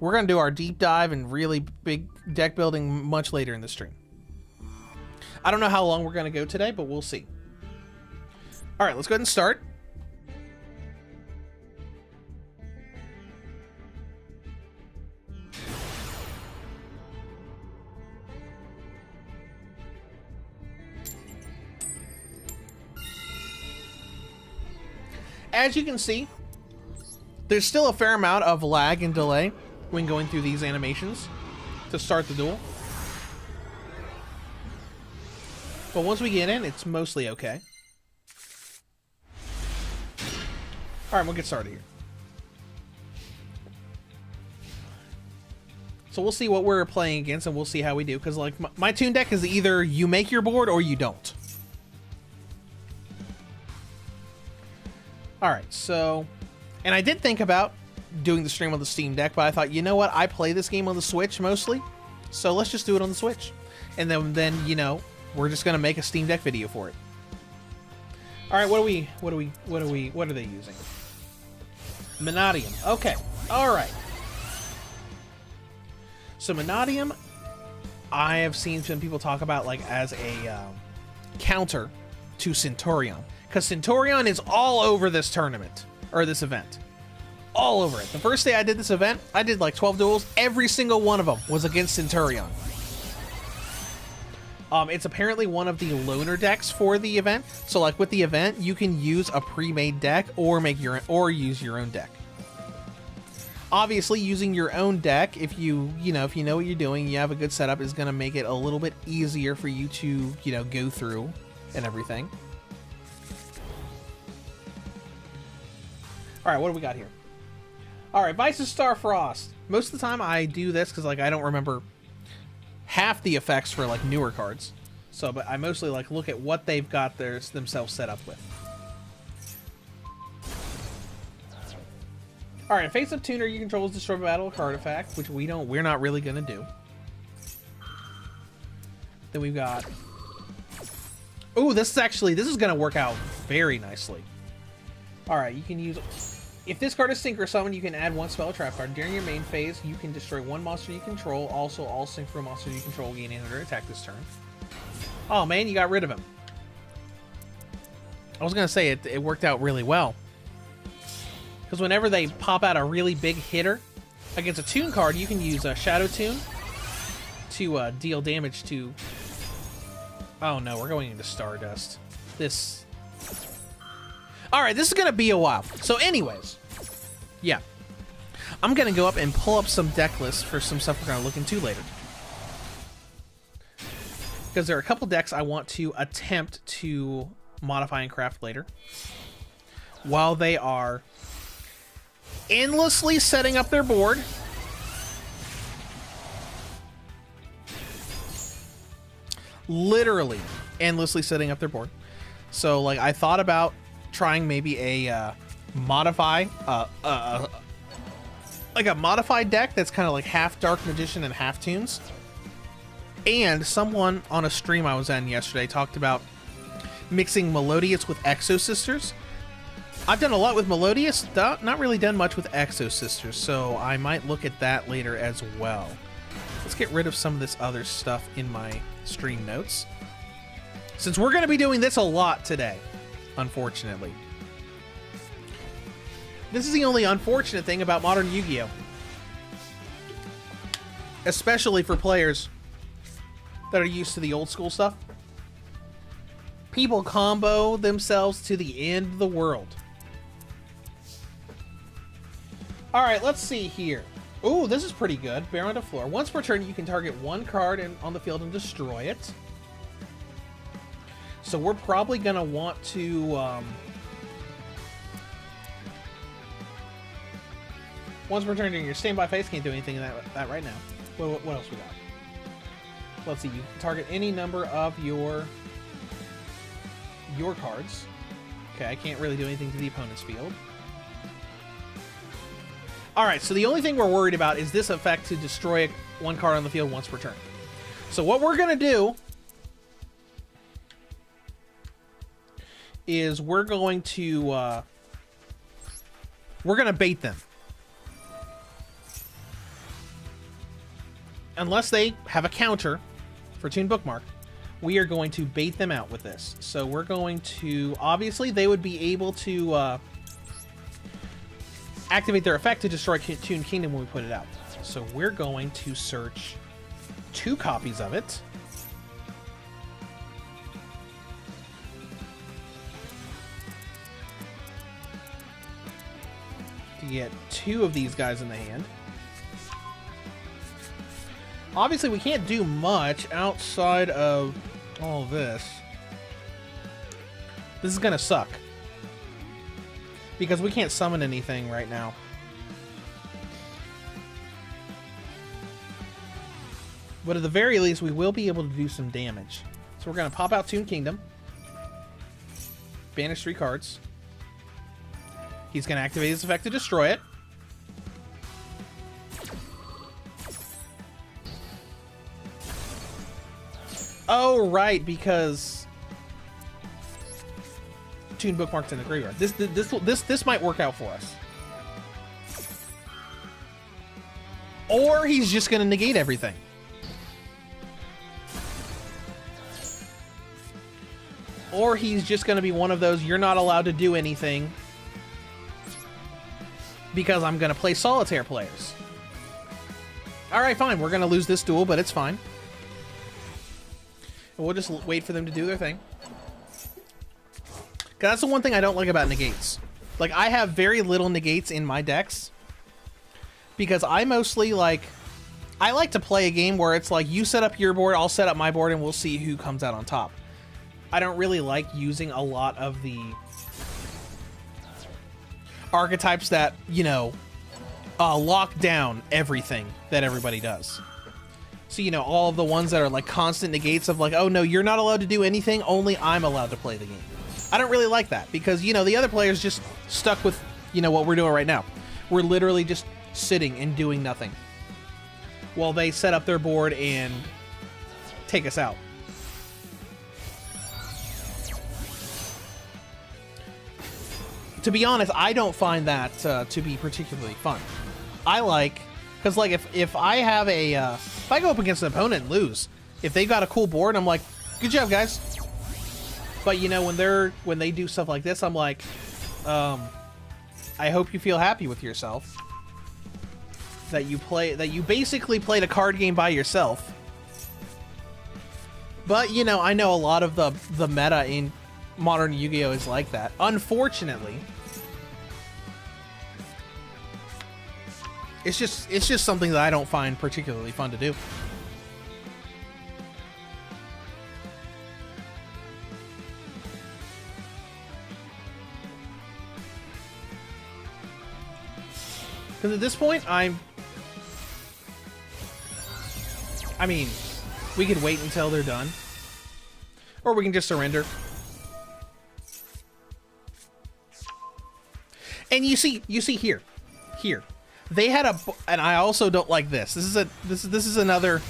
We're going to do our deep dive and really big deck building much later in the stream. I don't know how long we're going to go today, but we'll see. All right, let's go ahead and start. As you can see, there's still a fair amount of lag and delay when going through these animations to start the duel. But once we get in, it's mostly okay. Alright, we'll get started here. So we'll see what we're playing against and we'll see how we do. Because, like, my tune deck is either you make your board or you don't. Alright, so... And I did think about doing the stream on the Steam Deck, but I thought, you know what? I play this game on the Switch mostly, so let's just do it on the Switch. And then you know, we're just gonna make a Steam Deck video for it. Alright, what are they using? Manadium. Okay. Alright. So Monadium, I have seen some people talk about like as a counter to Centurion, because Centurion is all over this tournament or this event, all over it. The first day I did this event, I did like 12 duels. Every single one of them was against Centurion. It's apparently one of the loner decks for the event. So like with the event, you can use a pre-made deck or use your own deck. Obviously, using your own deck, if you know what you're doing, you have a good setup, is going to make it a little bit easier for you to, go through and everything. All right, what do we got here? All right, Vice's Starfrost. Most of the time I do this because like I don't remember half the effects for like newer cards. So, but I mostly like look at what they've got themselves set up with. All right, face-up tuner you control is destroy by battle card effect, which we're not really gonna do. Then we've got. Oh, this is gonna work out very nicely. All right, you can use. If this card is synchro summon, you can add one spell or trap card. During your main phase, you can destroy one monster you control. Also, all synchro monsters you control gain another attack this turn. Oh man, you got rid of him. I was gonna say it worked out really well. Because whenever they pop out a really big hitter against a tune card, you can use a Shadow Tune to deal damage to... Oh no, we're going into Stardust. This... Alright, this is going to be a while. So anyways, yeah. I'm going to go up and pull up some deck lists for some stuff we're going to look into later. Because there are a couple decks I want to attempt to modify and craft later. While they are endlessly setting up their board. Literally endlessly setting up their board. So like I thought about trying maybe a modified deck that's kind of like half Dark Magician and half Tunes. And someone on a stream I was on yesterday talked about mixing Melodious with Exo Sisters. I've done a lot with Melodious, not really done much with Exo Sisters, so I might look at that later as well. Let's get rid of some of this other stuff in my stream notes, since we're going to be doing this a lot today, unfortunately. This is the only unfortunate thing about modern Yu-Gi-Oh! Especially for players that are used to the old school stuff. People combo themselves to the end of the world. Alright, let's see here. Ooh, this is pretty good. Bear on the floor. Once per turn, you can target one card on the field and destroy it. So we're probably going to want to... once per turn during your standby phase, can't do anything in that right now. What else we got? Let's see. You can target any number of your cards. Okay, I can't really do anything to the opponent's field. Alright, so the only thing we're worried about is this effect to destroy one card on the field once per turn. So what we're going to do is we're going to bait them. Unless they have a counter for Toon Bookmark, we are going to bait them out with this. So we're going to... Obviously, they would be able to activate their effect to destroy Toon Kingdom when we put it out. So we're going to search 2 copies of it. To get 2 of these guys in the hand. Obviously, we can't do much outside of all this. This is gonna suck. Because we can't summon anything right now. But at the very least, we will be able to do some damage. So we're gonna pop out Toon Kingdom. Banish 3 cards. He's gonna activate his effect to destroy it. Oh, right, because Toon Bookmark's in the graveyard. This might work out for us. Or he's just going to negate everything. Or he's just going to be one of those, you're not allowed to do anything because I'm going to play solitaire players. Alright, fine. We're going to lose this duel, but it's fine. And we'll just wait for them to do their thing. 'Cause that's the one thing I don't like about negates. Like, I have very little negates in my decks. Because I mostly, like... I like to play a game where it's like, you set up your board, I'll set up my board, and we'll see who comes out on top. I don't really like using a lot of the archetypes that, you know, lock down everything that everybody does. So, you know, all of the ones that are like constant negates of like, oh no, you're not allowed to do anything, only I'm allowed to play the game. I don't really like that because, you know, the other players just stuck with, you know, what we're doing right now. We're literally just sitting and doing nothing while they set up their board and take us out. To be honest, I don't find that to be particularly fun. I like, because like if I have a, if I go up against an opponent and lose, if they've got a cool board, I'm like, good job, guys. But you know, when they do stuff like this, I'm like, I hope you feel happy with yourself. That you basically played a card game by yourself. But you know, I know a lot of the meta in modern Yu-Gi-Oh is like that. Unfortunately, it's just something that I don't find particularly fun to do. Because at this point, I mean, we could wait until they're done, or we can just surrender. And you see here, they had a, and I also don't like this. This is another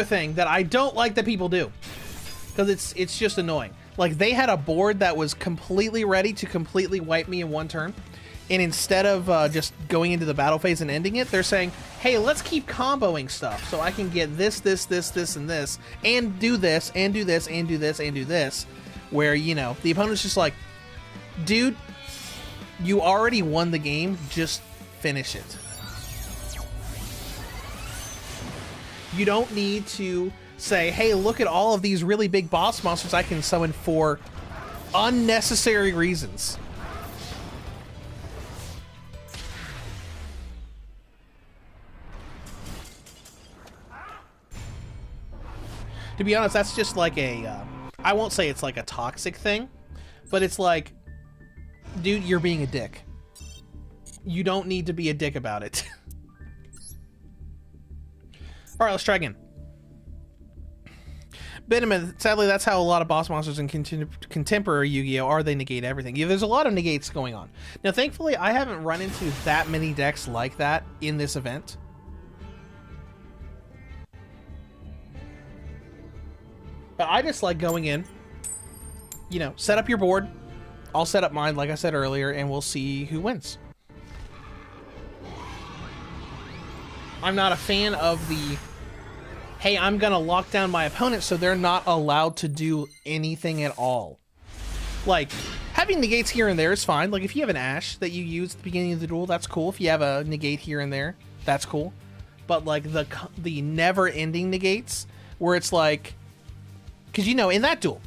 thing that I don't like that people do, because it's just annoying. Like, they had a board that was completely ready to completely wipe me in one turn, and instead of just going into the battle phase and ending it, they're saying, hey, let's keep comboing stuff so I can get this, and this, and do this, and do this, and do this, and do this, where, you know, the opponent's just like, dude, you already won the game, just finish it. You don't need to say, hey, look at all of these really big boss monsters I can summon for unnecessary reasons. To be honest, that's just like a, I won't say it's like a toxic thing, but it's like, dude, you're being a dick. You don't need to be a dick about it. Alright, let's try again. Benjamin, sadly, that's how a lot of boss monsters in contemporary Yu-Gi-Oh! Are. They negate everything. Yeah, there's a lot of negates going on. Now, thankfully, I haven't run into that many decks like that in this event. But I just like going in, you know, set up your board. I'll set up mine, like I said earlier, and we'll see who wins. I'm not a fan of the, hey, I'm gonna lock down my opponent so they're not allowed to do anything at all. Like, having negates here and there is fine. Like, if you have an Ash that you use at the beginning of the duel, that's cool. If you have a negate here and there, that's cool. But, like, the never-ending negates, where it's like, because, you know, in that duel,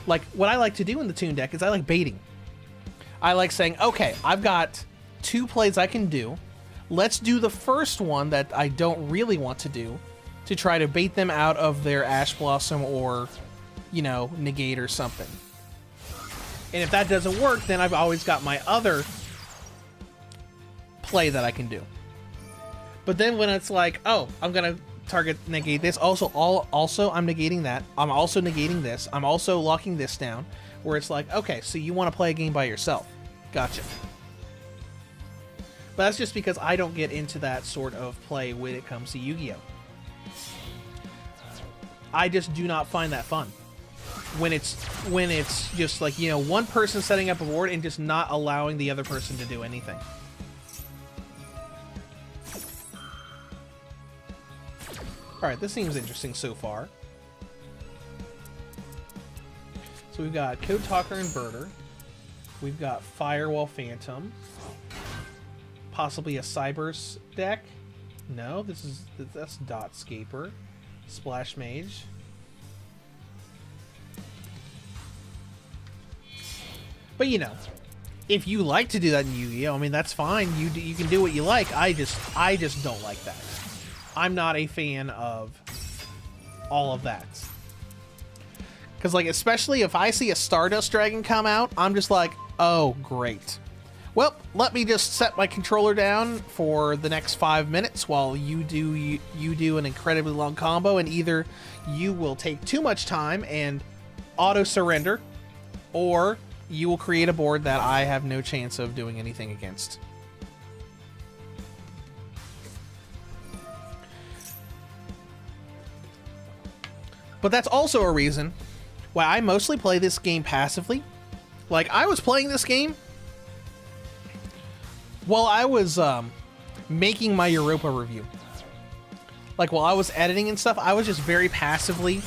like, what I like to do in the Toon deck is I like baiting. I like saying, okay, I've got 2 plays I can do. Let's do the first one that I don't really want to do to try to bait them out of their Ash Blossom or, you know, negate or something. And if that doesn't work, then I've always got my other play that I can do. But then when it's like, oh, I'm going to target negate this, also I'm negating that, I'm also negating this, I'm also locking this down, where it's like, okay, so you want to play a game by yourself. Gotcha. But that's just because I don't get into that sort of play when it comes to Yu-Gi-Oh! I just do not find that fun. When it's just like, you know, one person setting up a board and just not allowing the other person to do anything. Alright, this seems interesting so far. So we've got Code Talker Inverter. We've got Firewall Phantom. Possibly a Cybers deck. No, that's Dotscaper. Splash Mage. But you know, if you like to do that in Yu-Gi-Oh, I mean that's fine. You can do what you like. I just don't like that. I'm not a fan of all of that. Because like especially if I see a Stardust Dragon come out, I'm just like, oh great. Well, let me just set my controller down for the next 5 minutes while you do an incredibly long combo, and either you will take too much time and auto surrender, or you will create a board that I have no chance of doing anything against. But that's also a reason why I mostly play this game passively. Like, I was playing this game while I was making my Europa review. Like, while I was editing and stuff, I was just very passively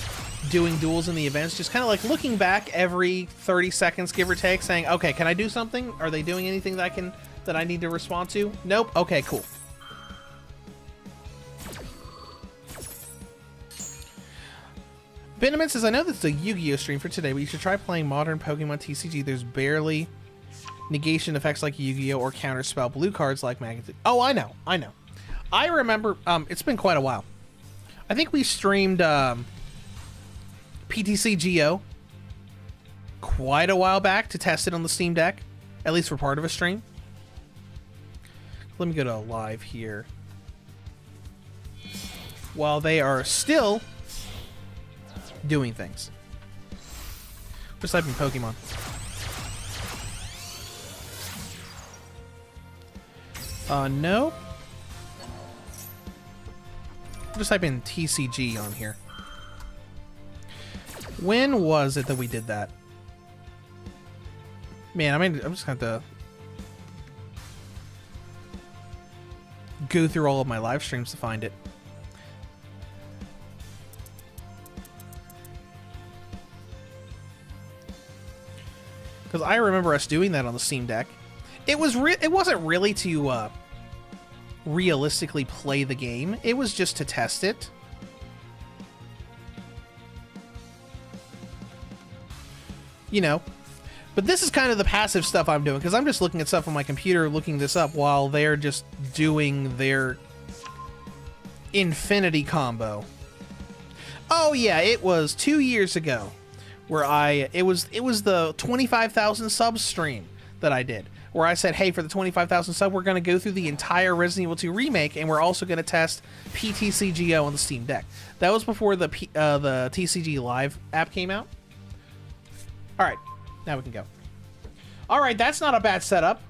doing duels in the events, just kind of like looking back every 30 seconds, give or take, saying, okay, can I do something? Are they doing anything that I need to respond to? Nope. Okay, cool. Venomant says, I know this is a Yu-Gi-Oh stream for today, but you should try playing modern Pokemon TCG. There's barely negation effects like Yu-Gi-Oh or counterspell blue cards like Magnitude. Oh, I know. I remember, it's been quite a while. I think we streamed PTCGO quite a while back to test it on the Steam Deck, at least for part of a stream. Let me go to live here. While they are still doing things. Just type in Pokemon. No. Just type in TCG on here. When was it that we did that? Man, I mean, I'm just gonna have to go through all of my live streams to find it. Because I remember us doing that on the Steam Deck. It wasn't really to realistically play the game. It was just to test it. You know. But this is kind of the passive stuff I'm doing, because I'm just looking at stuff on my computer, looking this up while they're just doing their Infinity combo. Oh yeah, it was 2 years ago where it was the 25,000 subs stream that I did, where I said, hey, for the 25,000 sub, we're going to go through the entire Resident Evil 2 remake, and we're also going to test PTCGO on the Steam Deck. That was before the TCG Live app came out. Alright, now we can go. Alright, that's not a bad setup,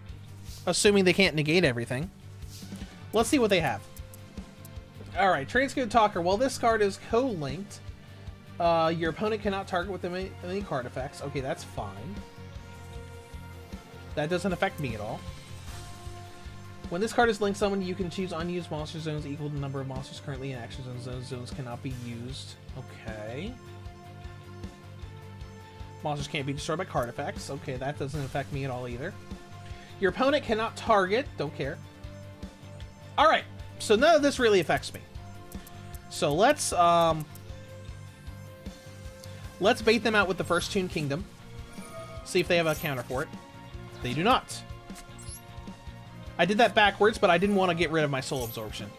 assuming they can't negate everything. Let's see what they have. Alright, Transcode Talker. While this card is co-linked, your opponent cannot target with any card effects. Okay, that's fine. That doesn't affect me at all. When this card is linked someone, you can choose unused monster zones equal to the number of monsters currently in action zones. Those zones cannot be used. Okay. Monsters can't be destroyed by card effects. Okay, that doesn't affect me at all either. Your opponent cannot target. Don't care. Alright, so none of this really affects me. So let's bait them out with the first Toon Kingdom. See if they have a counter for it. They do not. I did that backwards, but I didn't want to get rid of my Soul Absorption.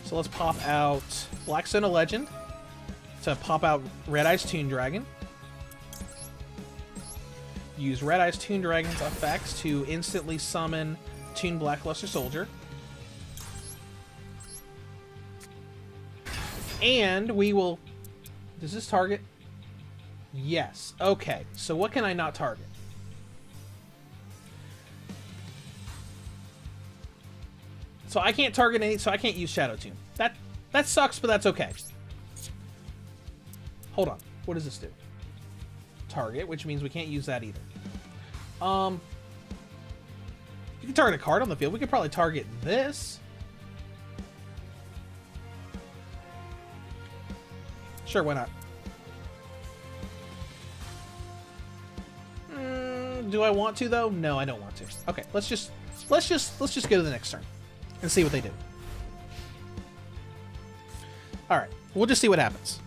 So let's pop out Blackstone of Legend to pop out Red Eyes Toon Dragon. Use Red Eyes Toon Dragon's effects to instantly summon Toon Blackluster Soldier. And we will... Does this target? Yes. Okay. So what can I not target? So I can't target any... So I can't use Shadow Tomb. That sucks, but that's okay. Hold on. What does this do? Target, which means we can't use that either. You can target a card on the field. We could probably target this. Sure, why not? Do I want to though? No, I don't want to. Okay, let's just go to the next turn and see what they do. All right, we'll just see what happens.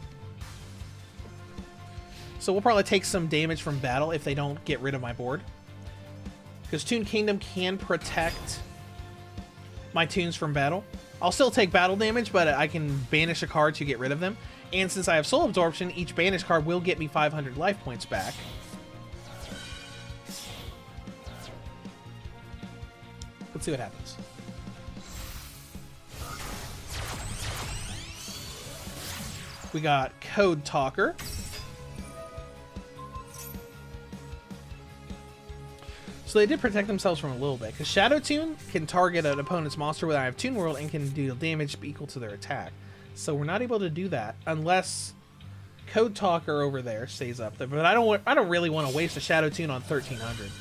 So we'll probably take some damage from battle if they don't get rid of my board, because Toon Kingdom can protect my tunes from battle. I'll still take battle damage, but I can banish a card to get rid of them. And since I have Soul Absorption, each banished card will get me 500 life points back. Let's see what happens. We got Code Talker. So they did protect themselves from a little bit, because Shadow Tune can target an opponent's monster without I have Toon World and can deal damage equal to their attack. So we're not able to do that unless Code Talker over there stays up there. But I don't really want to waste a Shadow Tune on 1300.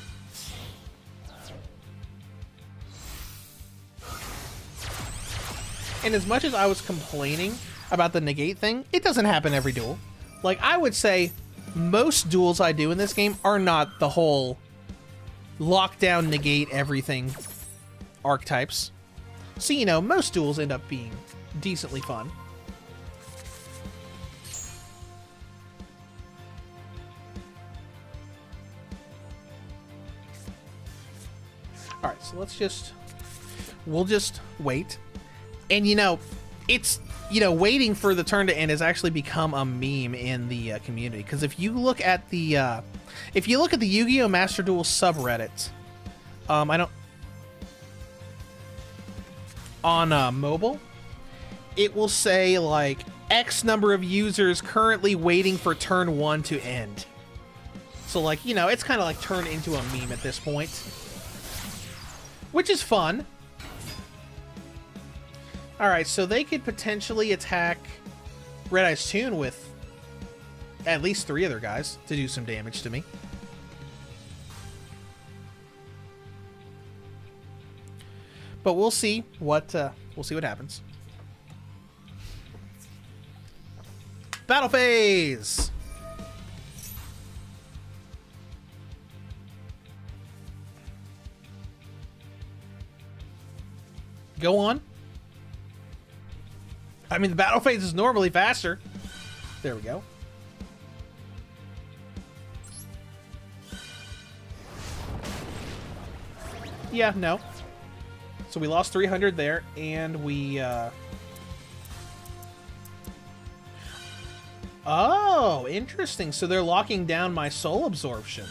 And as much as I was complaining about the negate thing, it doesn't happen every duel. Like, I would say most duels I do in this game are not the whole lockdown, negate everything archetypes. So, you know, most duels end up being decently fun. Alright, so we'll just wait. And, you know, it's, you know, waiting for the turn to end has actually become a meme in the community. Because if you look at the Yu-Gi-Oh! Master Duel subreddit, on mobile, it will say, like, X number of users currently waiting for turn 1 to end. So, like, you know, it's kind of like turned into a meme at this point. Which is fun. Alright, so they could potentially attack Red Eye's Toon with at least 3 other guys to do some damage to me. But we'll see what happens. Battle phase. Go on. I mean, the battle phase is normally faster. There we go. Yeah, no. So we lost 300 there, and we, Oh, interesting. So they're locking down my soul absorption.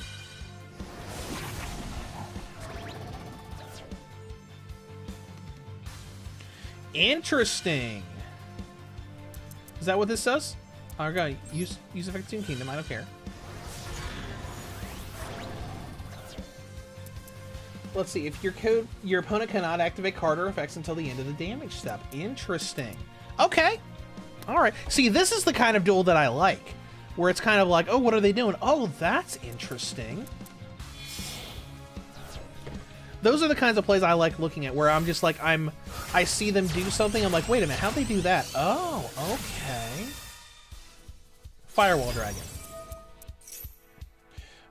Interesting. Is that what this does? Okay, use effect Toon Kingdom. I don't care. Let's see. If your opponent cannot activate card or effects until the end of the damage step. Interesting. Okay. All right. See, this is the kind of duel that I like, where it's kind of like, oh, what are they doing? Oh, that's interesting. Those are the kinds of plays I like looking at, where I'm just like, I see them do something, I'm like, wait a minute, how'd they do that? Oh, okay. Firewall Dragon.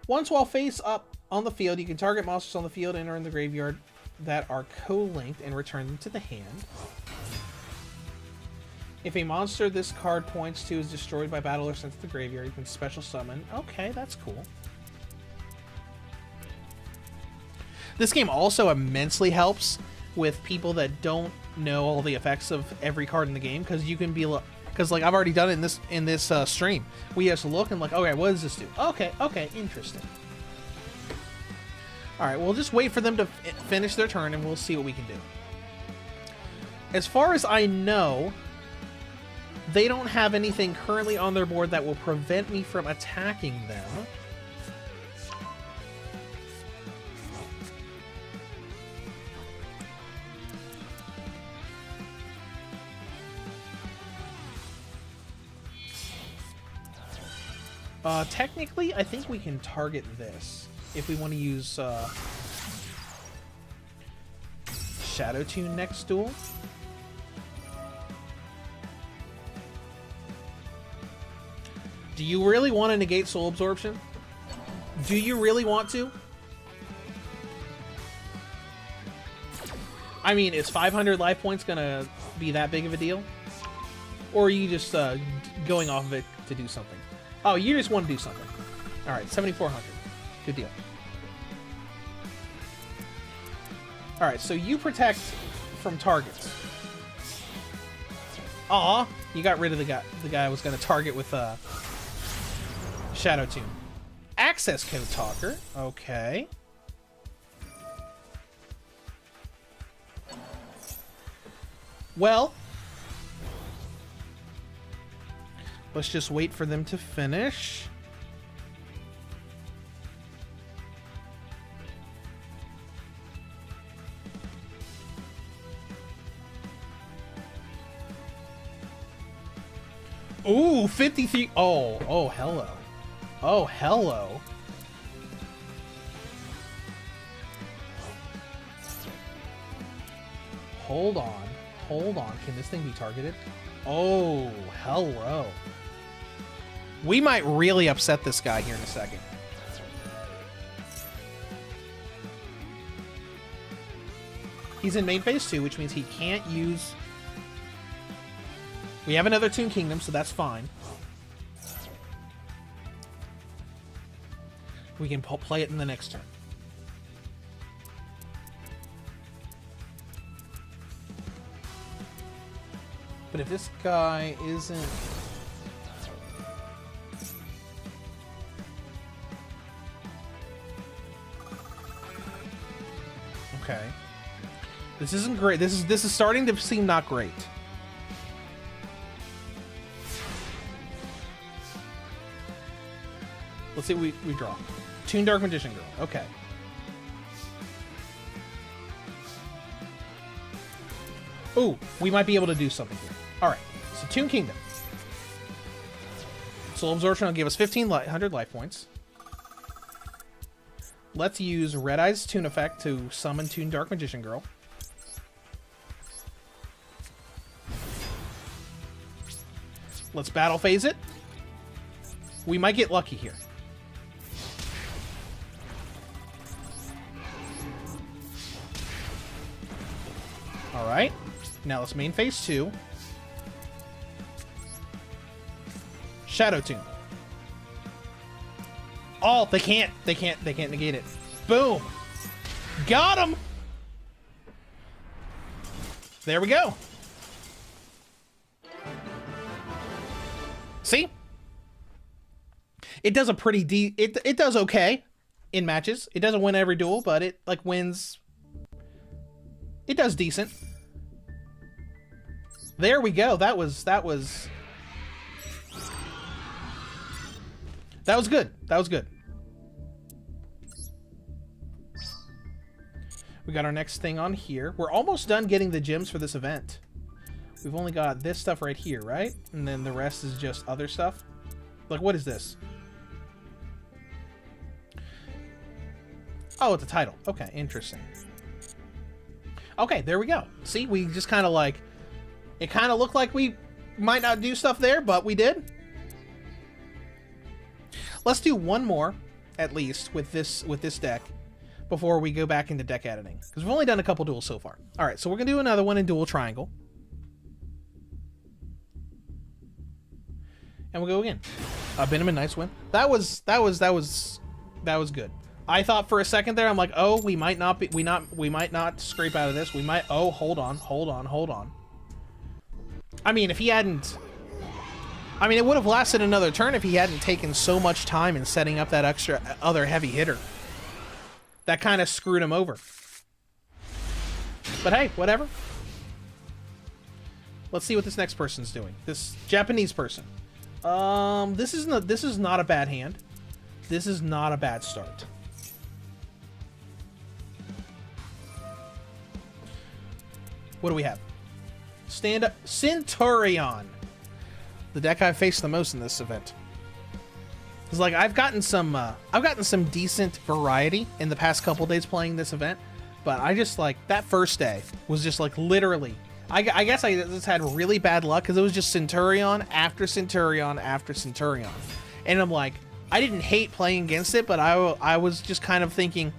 Once while face up on the field, you can target monsters on the field and or in the graveyard that are co-linked and return them to the hand. If a monster this card points to is destroyed by battle or sent to the graveyard, you can special summon. Okay, that's cool. This game also immensely helps with people that don't know all the effects of every card in the game, because you can be because like I've already done it in this stream. We just look and like, okay, what does this do? Okay, interesting. All right, we'll just wait for them to finish their turn, and we'll see what we can do. As far as I know, they don't have anything currently on their board that will prevent me from attacking them. Technically, I think we can target this if we want to use Shadow Tune next duel. Do you really want to negate soul absorption? Do you really want to? I mean, is 500 life points gonna be that big of a deal? Or are you just going off of it to do something? Oh, you just want to do something. Alright, 7,400. Good deal. Alright, so you protect from targets. Aw, you got rid of the guy I was going to target with Shadow Tune. Access Code Talker. Okay. Well, let's just wait for them to finish. Ooh, 53. Oh, hello. Oh, hello. Hold on. Hold on. Can this thing be targeted? Oh, hello. We might really upset this guy here in a second. He's in main phase 2, which means he can't use... We have another Toon Kingdom, so that's fine. We can play it in the next turn. But if this guy isn't... Okay. This isn't great. This is starting to seem not great. Let's see what we draw. Toon Dark Magician Girl. Okay. Ooh, we might be able to do something here. Alright, so Toon Kingdom. Soul Absorption will give us 1,500 life points. Let's use Red Eye's Toon Effect to summon Toon Dark Magician Girl. Let's battle phase it. We might get lucky here. Alright. Now let's main phase 2. Shadow Tune. Oh, they can't negate it. Boom. Got him. There we go. See? It does a pretty it does okay in matches. It doesn't win every duel, but it like wins. It does decent. There we go. That was good. That was good. We got our next thing on here. We're almost done getting the gems for this event. We've only got this stuff right here, right? And then the rest is just other stuff. Like, what is this? Oh, it's a title. Okay, interesting. Okay, there we go. See, we just kind of like... It kind of looked like we might not do stuff there, but we did. Let's do one more, at least, with this deck before we go back into deck editing. Because we've only done a couple duels so far. Alright, so we're going to do another one in Dual Triangle. And we'll go again. Benjamin, nice win. That was good. I thought for a second there, I'm like, oh, we might not scrape out of this. We might, oh, hold on. I mean, if he hadn't... I mean, it would have lasted another turn if he hadn't taken so much time in setting up that extra other heavy hitter. That kind of screwed him over. But hey, whatever. Let's see what this next person's doing. This Japanese person. This is not a bad hand. This is not a bad start. What do we have? Stand up Centurion. The deck I've faced the most in this event. It's like I've gotten some decent variety in the past couple days playing this event, but I just like that first day was just like literally. I guess I just had really bad luck because it was just Centurion after Centurion after Centurion. And I'm like, I didn't hate playing against it, but I was just kind of thinking,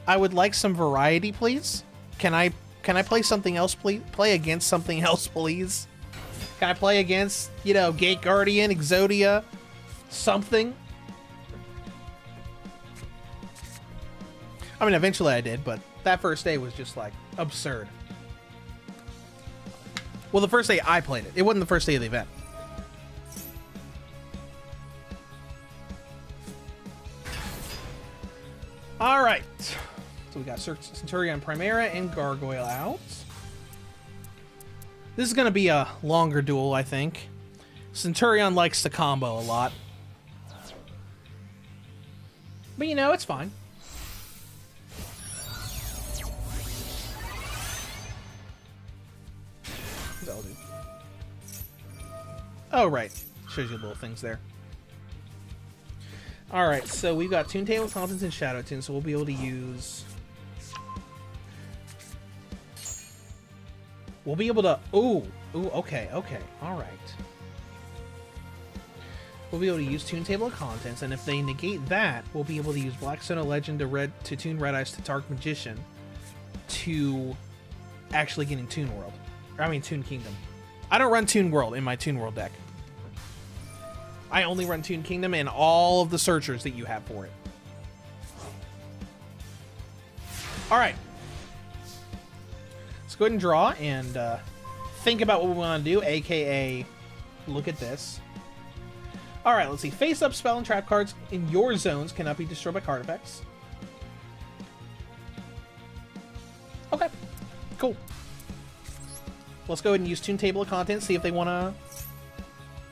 I would like some variety, please. Can I play something else, please? Play against something else, please? Can I play against, you know, Gate Guardian, Exodia, something? I mean, eventually I did, but that first day was just, like, absurd. Well, the first day I played it. It wasn't the first day of the event. All right. So we got Centurion Primera and Gargoyle out. This is going to be a longer duel, I think. Centurion likes to combo a lot. But, you know, it's fine. That'll do. Oh, right. Shows you little things there. Alright, so we've got Toon Table Contents and Shadow Tune, so we'll be able to use... We'll be able to... Ooh, okay, alright. We'll be able to use Toon Table of Contents, and if they negate that, we'll be able to use Black Stone of Legend to Toon Red Eyes to Dark Magician to actually getting Toon World. I mean, Toon Kingdom. I don't run Toon World in my Toon World deck. I only run Toon Kingdom and all of the searchers that you have for it. Alright. Let's go ahead and draw and think about what we want to do, aka look at this. Alright, let's see. Face-up spell and trap cards in your zones cannot be destroyed by card effects. Okay. Cool. Let's go ahead and use Toon Table of Contents, see if they want to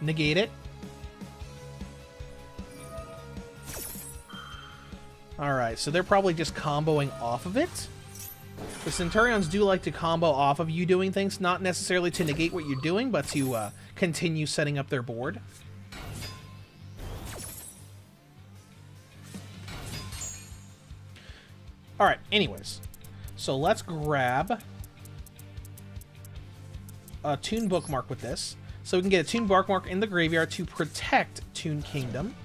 negate it. Alright, so they're probably just comboing off of it. The Centurions do like to combo off of you doing things, not necessarily to negate what you're doing, but to continue setting up their board. Alright, anyways. So let's grab a Toon Bookmark with this. So we can get a Toon Bookmark in the graveyard to protect Toon Kingdom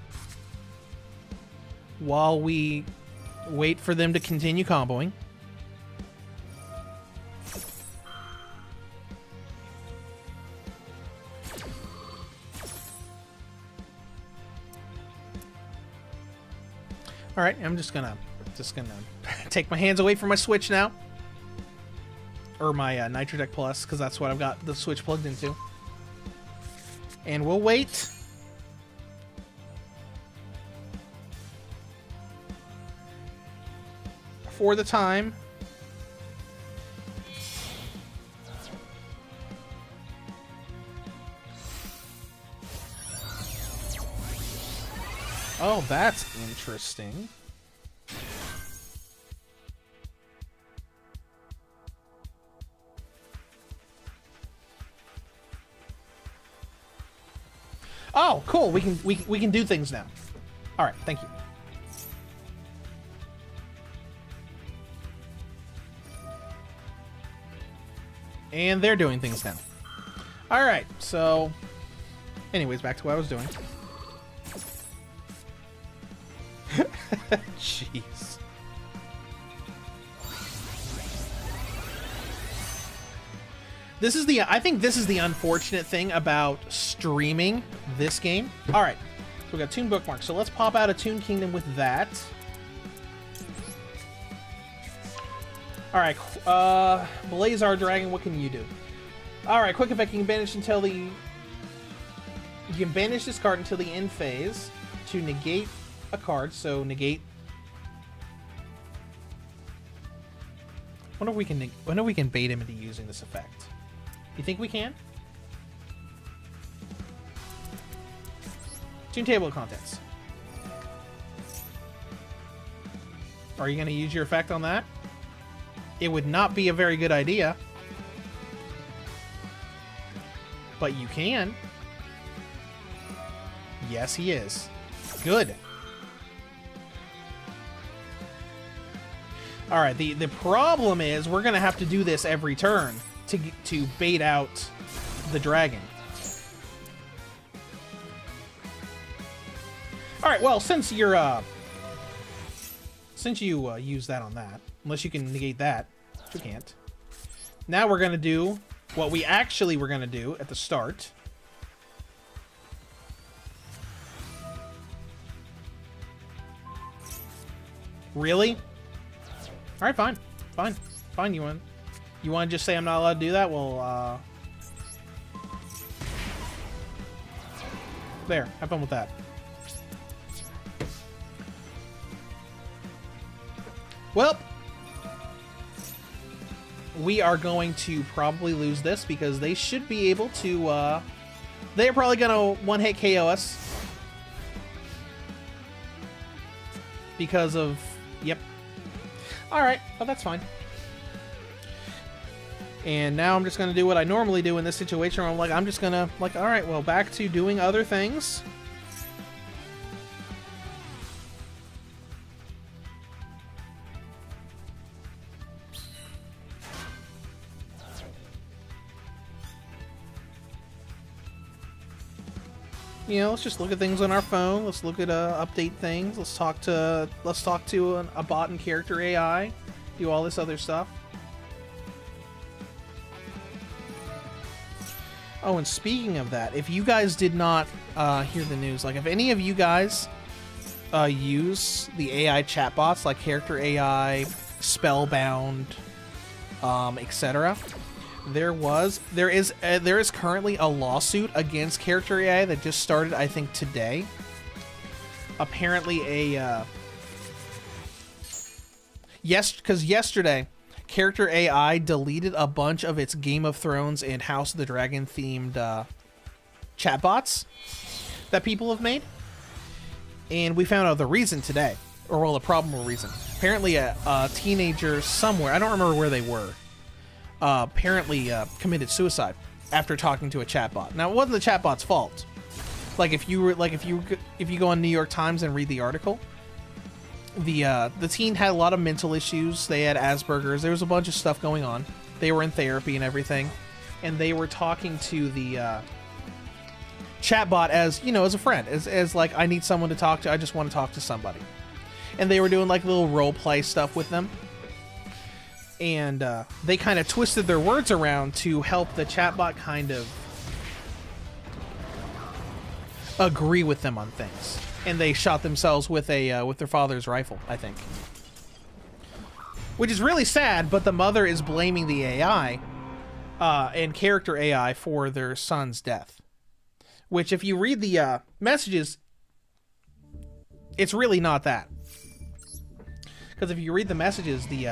while we wait for them to continue comboing. All right, I'm just gonna take my hands away from my Switch now, or my Nitro Deck Plus, because that's what I've got the Switch plugged into, and we'll wait. For the time. Oh, that's interesting. Oh, cool. We can do things now. All right, thank you. And they're doing things now. Alright, so... Anyways, back to what I was doing. Jeez. This is the... I think this is the unfortunate thing about streaming this game. Alright, so we got Toon Bookmark. So let's pop out a Toon Kingdom with that. Alright, Blazar Dragon, what can you do? Alright, quick effect, you can banish until the... You can banish this card until the end phase to negate a card, so negate... Wonder if we can bait him into using this effect. You think we can? Toon Table of Contents. Are you going to use your effect on that? It would not be a very good idea. But you can. Yes, he is. Good. Alright, the problem is we're going to have to do this every turn to bait out the dragon. All right. Well, since you use that on that, unless you can negate that, which you can't. Now we're gonna do what we actually were gonna do at the start. Really? All right, fine, fine, fine. You want to just say I'm not allowed to do that? Well, there. Have fun with that. Well, we are going to probably lose this because they should be able to. They're probably gonna one-hit KO us because of. Yep. Alright, well that's fine. And now I'm just gonna do what I normally do in this situation where I'm like, I'm just gonna, like, alright, well, back to doing other things. You know, let's just look at things on our phone. Let's look at update things. Let's talk to a bot and character AI. Do all this other stuff. Oh, and speaking of that, if you guys did not hear the news, like if any of you guys use the AI chatbots like character AI, Spellbound, etc. There is currently a lawsuit against character AI that just started, I think, today. Apparently because yesterday, character AI deleted a bunch of its Game of Thrones and House of the Dragon themed chatbots that people have made. And we found out the reason today. Or, well, the problem or reason. Apparently a teenager somewhere, I don't remember where they were, apparently committed suicide after talking to a chatbot. Now, it wasn't the chatbot's fault. Like if you go on New York Times and read the article, the teen had a lot of mental issues. They had Asperger's. There was a bunch of stuff going on. They were in therapy and everything, and they were talking to the chatbot as, you know, as a friend, as like, I need someone to talk to. I just want to talk to somebody. And they were doing like little role play stuff with them. And they kind of twisted their words around to help the chatbot kind of agree with them on things. And they shot themselves with a with their father's rifle, I think. Which is really sad, but the mother is blaming the AI and character AI for their son's death. Which, if you read the messages, it's really not that. Because if you read the messages, the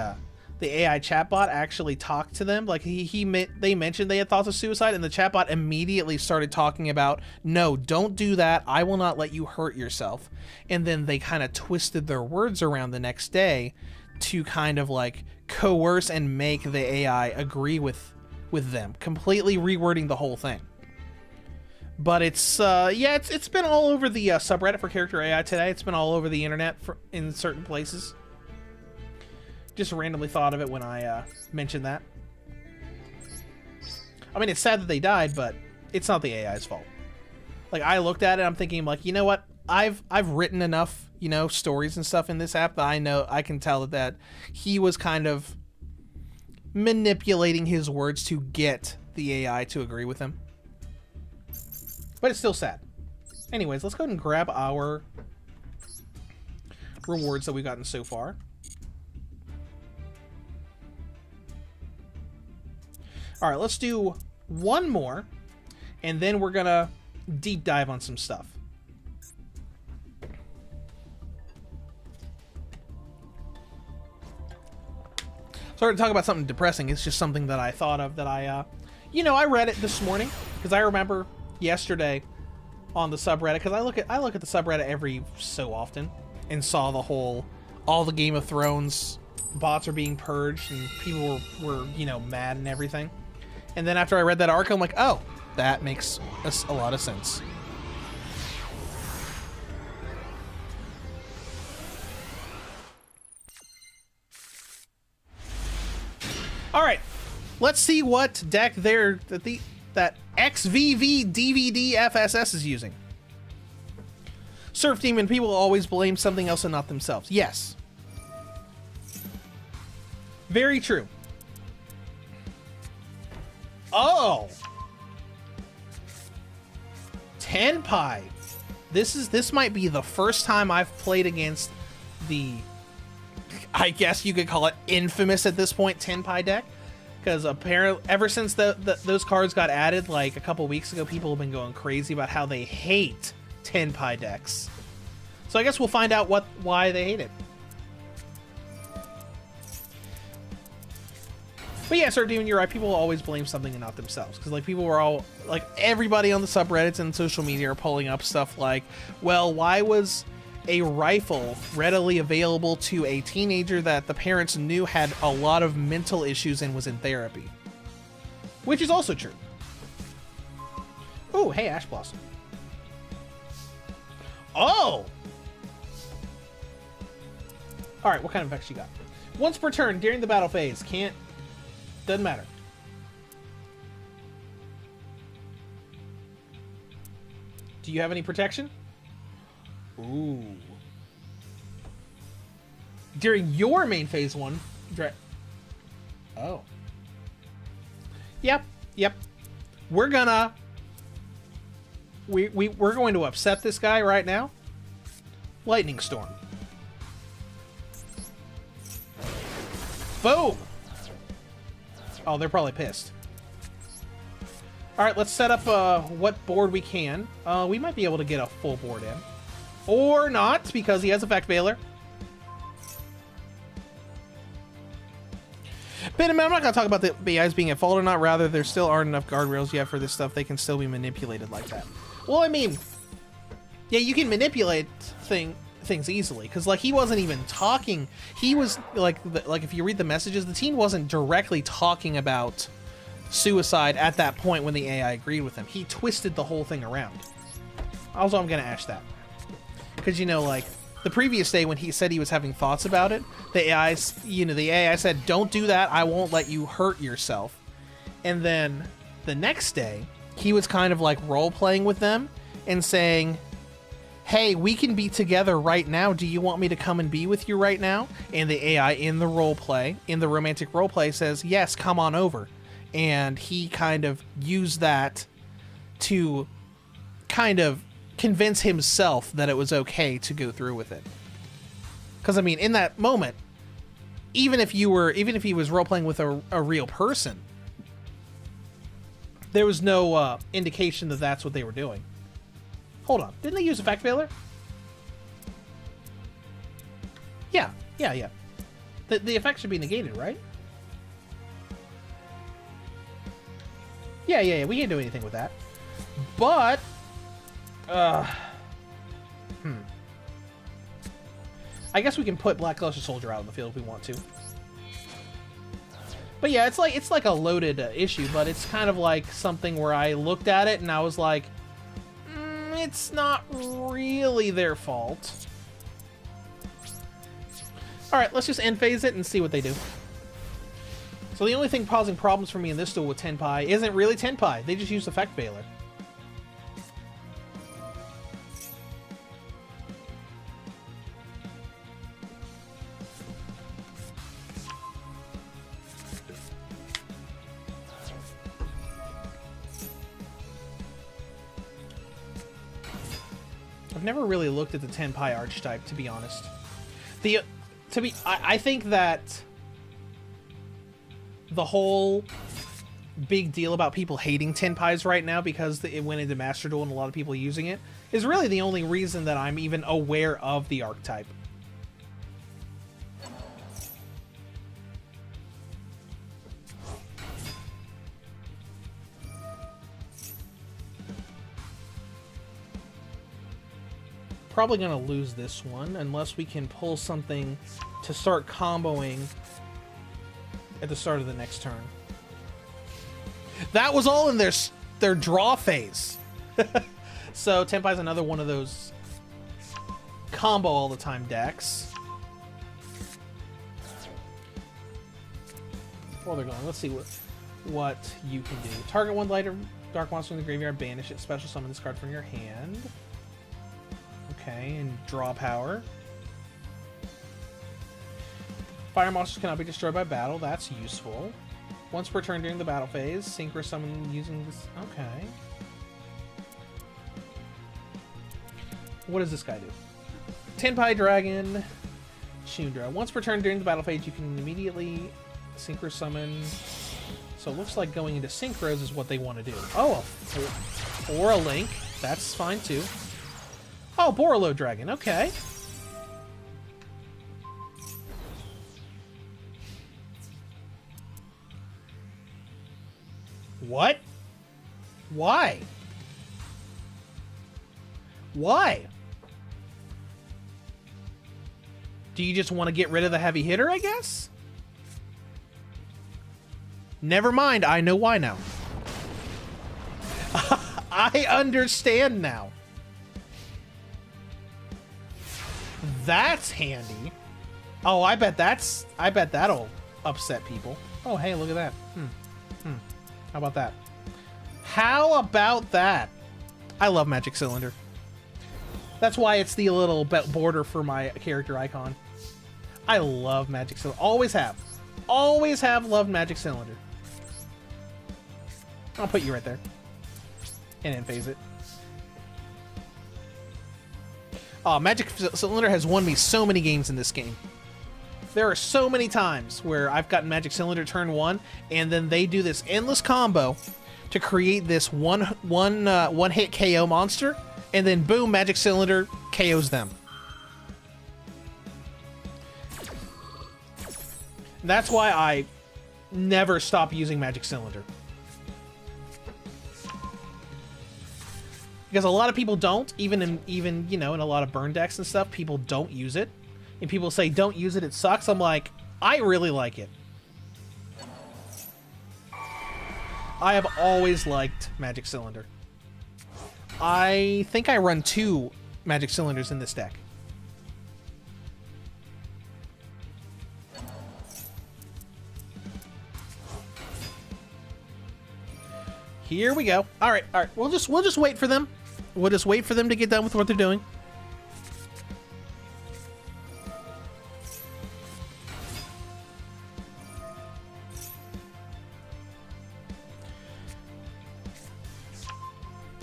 AI chatbot actually talked to them. Like they mentioned they had thoughts of suicide, and the chatbot immediately started talking about, no, don't do that. I will not let you hurt yourself. And then they kind of twisted their words around the next day to kind of like coerce and make the AI agree with them, completely rewording the whole thing. But it's it's been all over the subreddit for character AI today. It's been all over the internet in certain places. Just randomly thought of it when I mentioned that. I mean, it's sad that they died, but it's not the AI's fault. Like, I looked at it, I'm thinking, like, you know what? I've written enough, you know, stories and stuff in this app that I can tell that he was kind of manipulating his words to get the AI to agree with him. But it's still sad. Anyways, let's go ahead and grab our rewards that we've gotten so far. All right, let's do one more, and then we're gonna deep dive on some stuff. Sorry to talk about something depressing. It's just something that I thought of that I read it this morning because I remember yesterday on the subreddit, because I look at the subreddit every so often and saw all the Game of Thrones bots are being purged and people were mad and everything. And then after I read that article, I'm like, oh, that makes a lot of sense. All right, let's see what deck that XVV DVD FSS is using. Surf Demon, people always blame something else and not themselves. Yes. Very true. Oh! Tenpai. This might be the first time I've played against the, I guess you could call it infamous at this point, Tenpai deck. Because apparently, ever since those cards got added, like a couple weeks ago, people have been going crazy about how they hate Tenpai decks. So I guess we'll find out why they hate it. But yeah, Sir Demon, you're right. People will always blame something and not themselves. Because like people were all like, everybody on the subreddits and social media are pulling up stuff like, well, why was a rifle readily available to a teenager that the parents knew had a lot of mental issues and was in therapy? Which is also true. Oh, hey, Ash Blossom. Oh! Alright, what kind of effects you got? Once per turn during the battle phase. Doesn't matter. Do you have any protection? Ooh. During your main phase one, oh. Yep. We're gonna we're going to upset this guy right now. Lightning Storm. Boom. Oh, they're probably pissed. Alright, let's set up what board we can. We might be able to get a full board in. Or not, because he has Effect Veiler. But I'm not going to talk about the AIs being at fault or not. Rather, there still aren't enough guardrails yet for this stuff. They can still be manipulated like that. Well, I mean, yeah, you can manipulate things easily. Because, like, he wasn't even talking. He was, like, if you read the messages, the team wasn't directly talking about suicide at that point when the AI agreed with him. He twisted the whole thing around. Also, I'm going to ash that. Because, you know, like, the previous day when he said he was having thoughts about it, the AI said, don't do that, I won't let you hurt yourself. And then the next day, he was kind of like role-playing with them and saying, hey, we can be together right now. Do you want me to come and be with you right now? And the AI in the roleplay, in the romantic roleplay, says, yes, come on over. And he kind of used that to kind of convince himself that it was okay to go through with it. Because, I mean, in that moment, even if he was role-playing with a real person, there was no indication that that's what they were doing. Hold on. Didn't they use Effect Veiler? Yeah. The effect should be negated, right? Yeah. We can't do anything with that. But... I guess we can put Black Cluster Soldier out in the field if we want to. But yeah, it's like a loaded issue, but it's kind of like something where I looked at it and I was like, it's not really their fault. Alright, let's just end phase it and see what they do. So the only thing causing problems for me in this duel with Tenpai isn't really Tenpai. They just use Effect Veiler. I've never really looked at the Tenpai archetype, to be honest. I think that the whole big deal about people hating Tenpais right now because it went into Master Duel and a lot of people using it is really the only reason that I'm even aware of the archetype. Probably gonna lose this one unless we can pull something to start comboing at the start of the next turn. That was all in their draw phase. So Tenpai's another one of those combo all the time decks. While they're going, let's see what you can do. Target one lighter dark monster in the graveyard, banish it, special summon this card from your hand. Okay, and draw power. Fire monsters cannot be destroyed by battle. That's useful. Once per turn during the battle phase, synchro summon using this. Okay. What does this guy do? Tenpai Dragon, Shundra. Once per turn during the battle phase, you can immediately synchro summon. So it looks like going into synchros is what they want to do. Oh, or a Link. That's fine too. Oh, Borolo Dragon. Okay. What? Why? Why? Do you just want to get rid of the heavy hitter, I guess? Never mind, I know why now. I understand now. That's handy. Oh, I bet that'll upset people. Oh, hey, look at that. How about that? How about that? I love Magic Cylinder. That's why it's the little border for my character icon. I love Magic Cylinder. Always have. Always have loved Magic Cylinder. I'll put you right there. And then phase it. Oh, Magic Cylinder has won me so many games in this game. There are so many times where I've gotten Magic Cylinder turn 1, and then they do this endless combo to create this one-hit KO monster, and then boom, Magic Cylinder KOs them. That's why I never stop using Magic Cylinder. Because a lot of people don't, even you know, in a lot of burn decks and stuff, people don't use it. And people say, don't use it, it sucks. I'm like, I really like it. I have always liked Magic Cylinder. I think I run 2 Magic Cylinders in this deck. Here we go. All right. We'll just wait for them. We'll just wait for them to get done with what they're doing.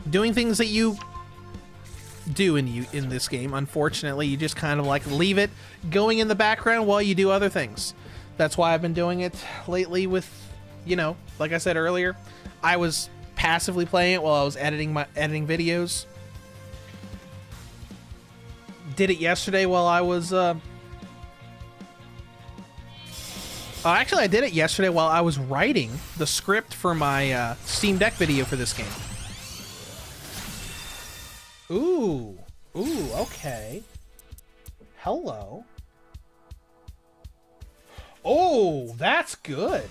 Doing things that you do in this game, unfortunately, you just kind of like leave it going in the background while you do other things. That's why I've been doing it lately with, you know, like I said earlier, I was passively playing it while I was editing videos. Did it yesterday while I was actually I did it yesterday while I was writing the script for my Steam Deck video for this game. Ooh, okay. Hello. Oh, that's good.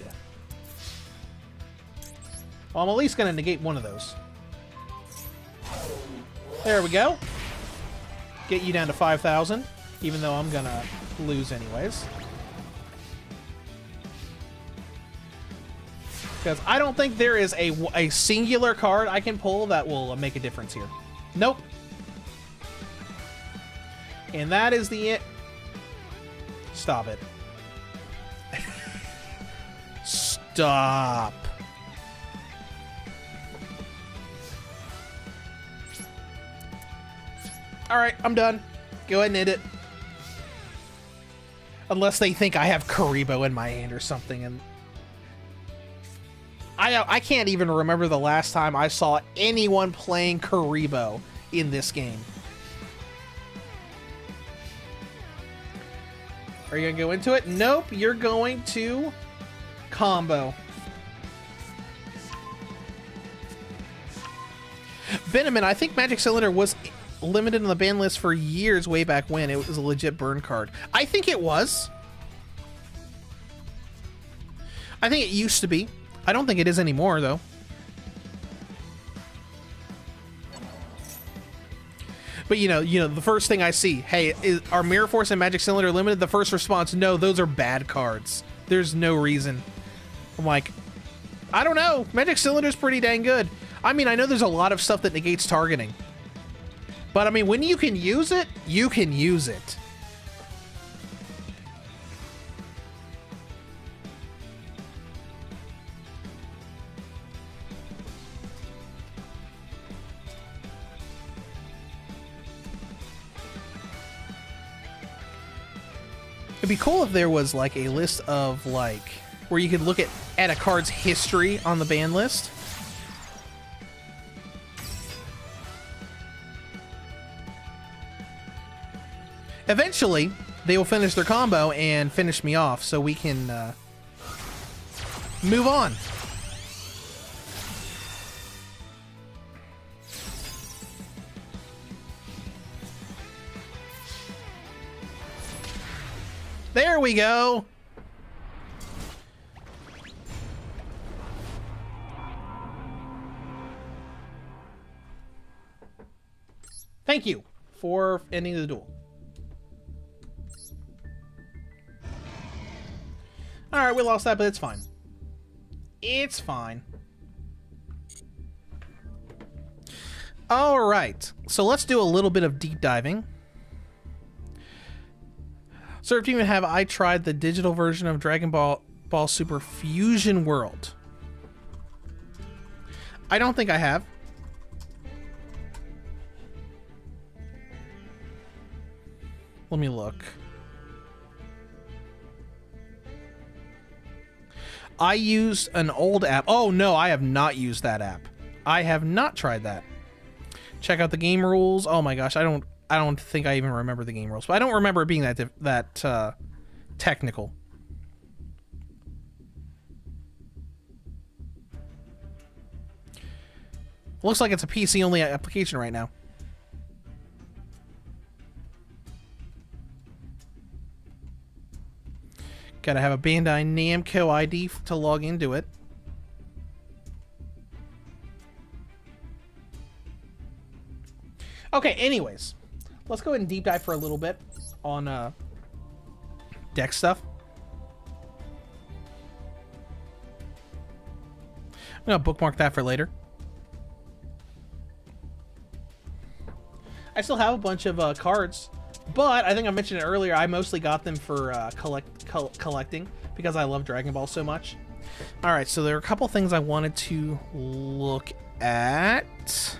Well, I'm at least going to negate one of those. There we go. Get you down to 5,000, even though I'm going to lose anyways. Because I don't think there is a singular card I can pull that will make a difference here. Nope. And that is the it. Stop it. Stop. Alright, I'm done. Go ahead and end it. Unless they think I have Karibo in my hand or something, and I can't even remember the last time I saw anyone playing Karibo in this game. Are you gonna go into it? Nope, you're going to combo. Venomon, I think Magic Cylinder was limited on the ban list for years way back when. It was a legit burn card. I think it was. I think it used to be. I don't think it is anymore, though. But, you know, the first thing I see, hey, are Mirror Force and Magic Cylinder limited? The first response, no, those are bad cards. There's no reason. I'm like, I don't know. Magic Cylinder's pretty dang good. I mean, I know there's a lot of stuff that negates targeting. But I mean, when you can use it, you can use it. It'd be cool if there was like a list of like where you could look at a card's history on the ban list. Eventually, they will finish their combo and finish me off, so we can move on. There we go. Thank you for ending the duel. Alright, we lost that, but it's fine. It's fine. Alright, so let's do a little bit of deep diving. Serve team have I tried the digital version of Dragon Ball Super Fusion World? I don't think I have. Let me look. I used an old app. Oh no, I have not used that app. I have not tried that. Check out the game rules. Oh my gosh, I don't think I even remember the game rules, but I don't remember it being that technical. Looks like it's a PC only application right now. Gotta have a Bandai Namco ID to log into it. Okay, anyways. Let's go ahead and deep dive for a little bit on deck stuff. I'm gonna bookmark that for later. I still have a bunch of cards, but I think I mentioned it earlier, I mostly got them for collecting because I love Dragon Ball so much. Alright, so there are a couple things I wanted to look at.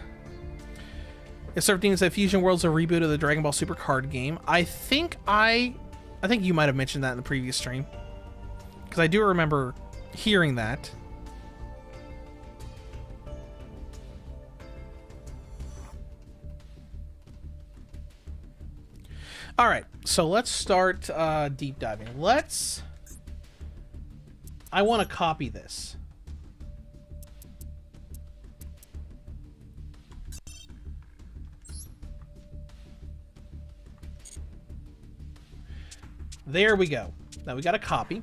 It served teams that Fusion World's a reboot of the Dragon Ball Super card game. I think you might have mentioned that in the previous stream, because I do remember hearing that. All right, so let's start deep diving. I want to copy this. There we go. Now we got a copy.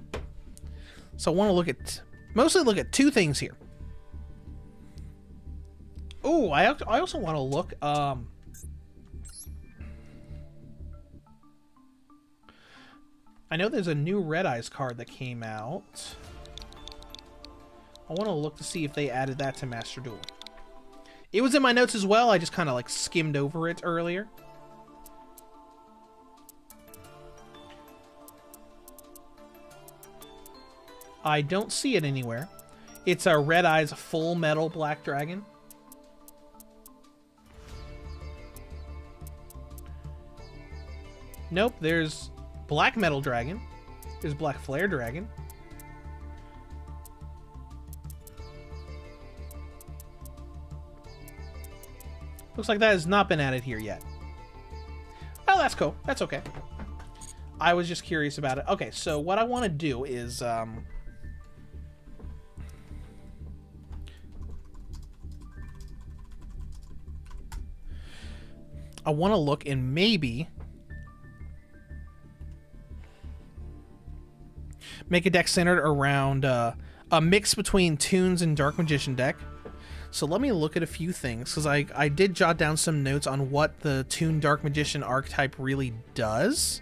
So I want to mostly look at two things here. Oh, I also want to look. I know there's a new Red Eyes card that came out. I want to look to see if they added that to Master Duel. It was in my notes as well. I just kind of like skimmed over it earlier. I don't see it anywhere. It's a Red Eyes Full Metal Black Dragon. Nope, there's Black Metal Dragon. There's Black Flare Dragon. Looks like that has not been added here yet. Oh, that's cool. That's okay. I was just curious about it. Okay, so what I want to do is I want to look and maybe make a deck centered around a mix between Toons and Dark Magician deck. So let me look at a few things, because I did jot down some notes on what the Toon Dark Magician archetype really does.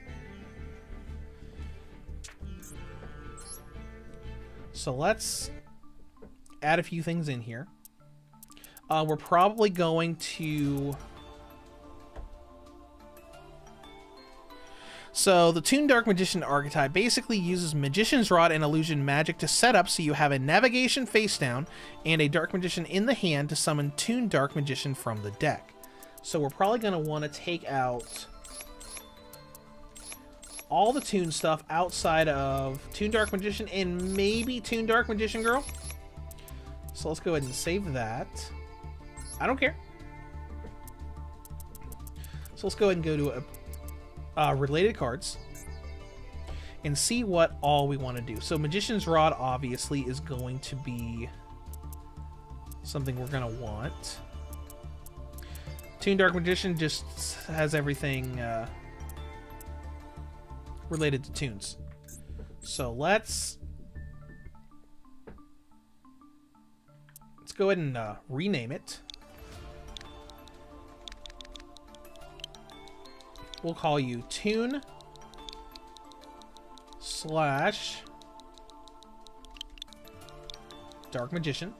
So let's add a few things in here. We're probably going to So the Toon Dark Magician archetype basically uses Magician's Rod and Illusion Magic to set up so you have a Navigation face down and a Dark Magician in the hand to summon Toon Dark Magician from the deck. So we're probably going to want to take out all the Toon stuff outside of Toon Dark Magician and maybe Toon Dark Magician Girl. So let's go ahead and save that. I don't care. So let's go ahead and go to related cards and see what all we want to do. So Magician's Rod obviously is going to be something we're going to want. Toon Dark Magician just has everything related to tunes. So let's go ahead and rename it. We'll call you Toon / Dark Magician.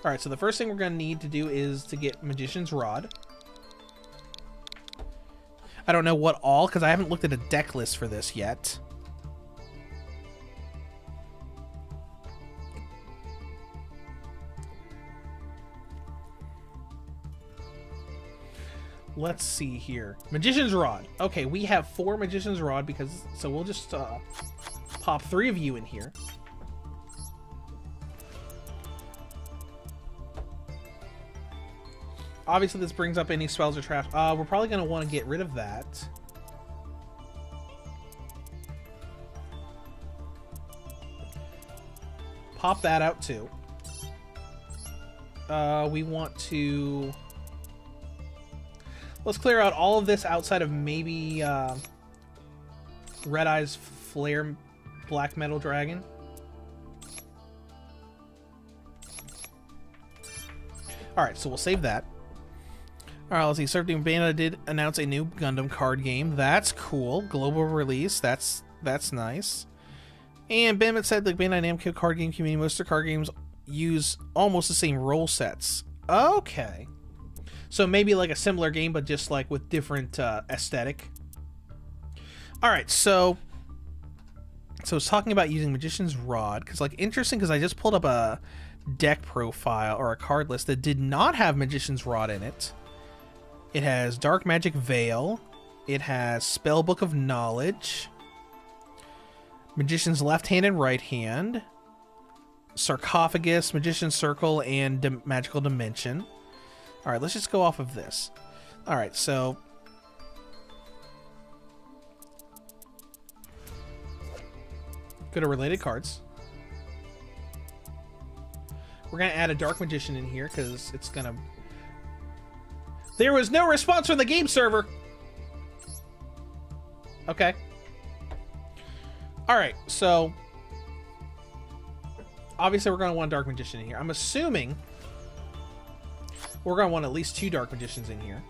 Alright, so the first thing we're going to need to do is to get Magician's Rod. I don't know what all, because I haven't looked at a deck list for this yet. Let's see here. Magician's Rod. Okay, we have 4 Magician's Rod because... So we'll just pop 3 of you in here. Obviously, this brings up any spells or traps. We're probably going to want to get rid of that. Pop that out, too. We want to... Let's clear out all of this outside of maybe Red Eye's Flare Black Metal Dragon. Alright, so we'll save that. Alright, let's see. Surf Team Bandai did announce a new Gundam card game. That's cool. Global release. That's nice. And Bandai said the Bandai Namco card game community, most of their card games use almost the same role sets. Okay. So maybe like a similar game, but just like with different aesthetic. Alright, so it's talking about using Magician's Rod. Because like interesting, because I just pulled up a deck profile or a card list that did not have Magician's Rod in it. It has Dark Magic Veil. It has Spellbook of Knowledge. Magician's Left Hand and Right Hand. Sarcophagus, Magician's Circle, and Magical Dimension. Alright, let's just go off of this. Alright, so... Go to related cards. We're going to add a Dark Magician in here, because it's going to... There was no response from the game server! Okay. Alright, so... Obviously, we're going to want a Dark Magician in here. I'm assuming... We're going to want at least 2 Dark Magicians in here.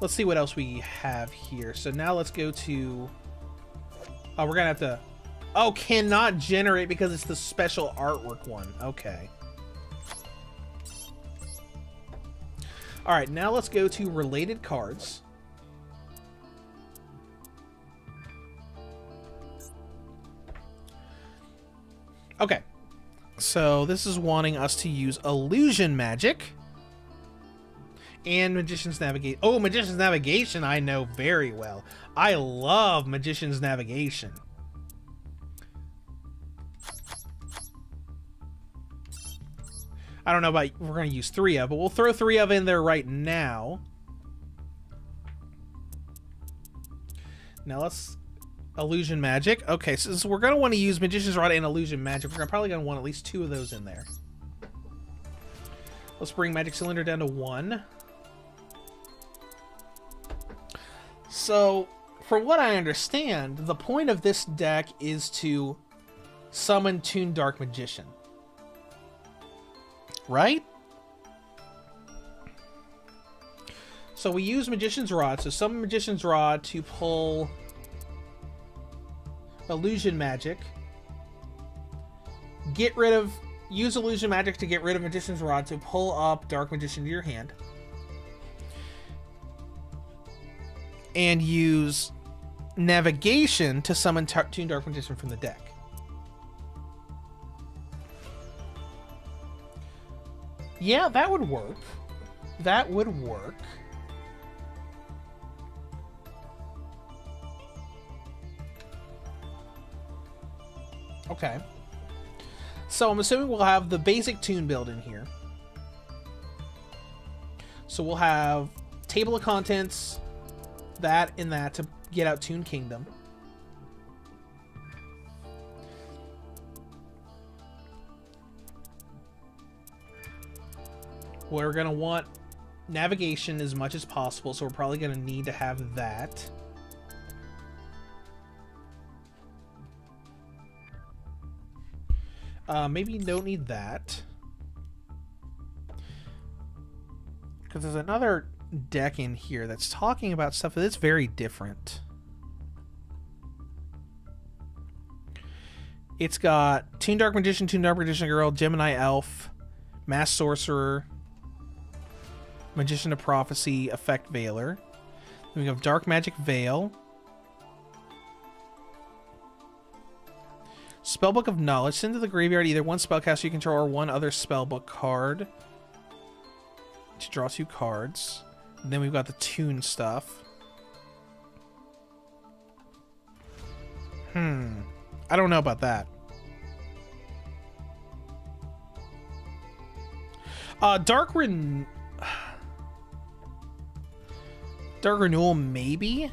Let's see what else we have here. So now let's go to... Oh, we're going to have to... Oh, cannot generate because it's the special artwork one. Okay. Alright, now let's go to related cards. Okay. So this is wanting us to use Illusion Magic and Magician's Navigation. Oh, Magician's Navigation I know very well. I love Magician's Navigation. I don't know about, we're going to use 3 of, but we'll throw 3 of in there right now. Now let's... Illusion Magic. Okay, so we're going to want to use Magician's Rod and Illusion Magic. We're probably going to want at least 2 of those in there. Let's bring Magic Cylinder down to 1. So, from what I understand, the point of this deck is to summon Toon Dark Magician. Right? So we use Magician's Rod. So summon Magician's Rod to pull... Illusion Magic. Get rid of use illusion magic to get rid of Magician's Rod to pull up Dark Magician to your hand. And use navigation to summon Toon Dark Magician from the deck. Yeah, that would work. That would work. Okay. So I'm assuming we'll have the basic Toon build in here. So we'll have table of contents, that and that to get out Toon Kingdom. We're going to want navigation as much as possible, so we're probably going to need to have that. Maybe you don't need that. Because there's another deck in here that's talking about stuff that's very different. It's got Toon Dark Magician, Toon Dark Magician Girl, Gemini Elf, Mass Sorcerer, Magician of Prophecy, Effect Veiler. Then we have Dark Magic Veil, Spellbook of Knowledge. Send to the graveyard either one spellcaster you control or one other spellbook card to draw 2 cards. And then we've got the Toon stuff. I don't know about that. Dark Renewal, maybe?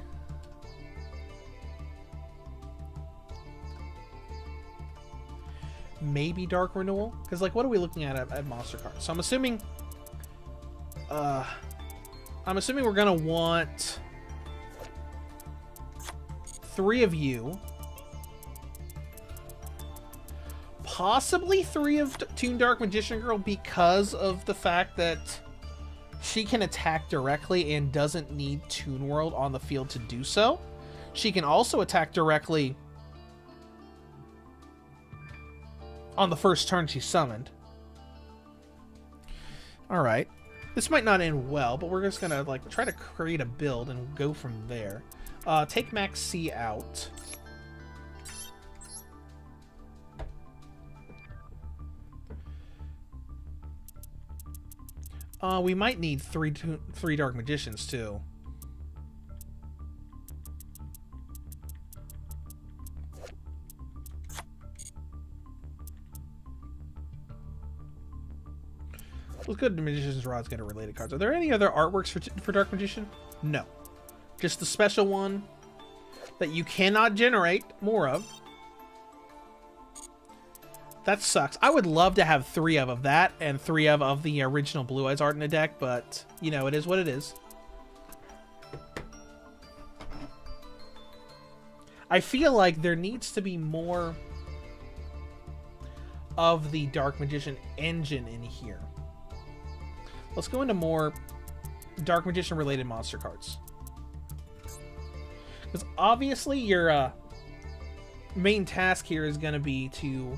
Maybe Dark Renewal? Because, like, what are we looking at monster cards? So I'm assuming... we're gonna want 3 of you. Possibly 3 of Toon Dark Magician Girl because of the fact that she can attack directly and doesn't need Toon World on the field to do so. She can also attack directly on the first turn she's summoned. Alright. This might not end well, but we're just gonna like try to create a build and go from there. Take Max C out. We might need three Dark Magicians too. Let's go to Magician's Rod's get a related cards. Are there any other artworks for Dark Magician? No. Just the special one that you cannot generate more of. That sucks. I would love to have 3 of that and 3 of the original Blue Eyes art in a deck, but, you know, it is what it is. I feel like there needs to be more of the Dark Magician engine in here. Let's go into more Dark Magician related monster cards. Because obviously your main task here is going to be to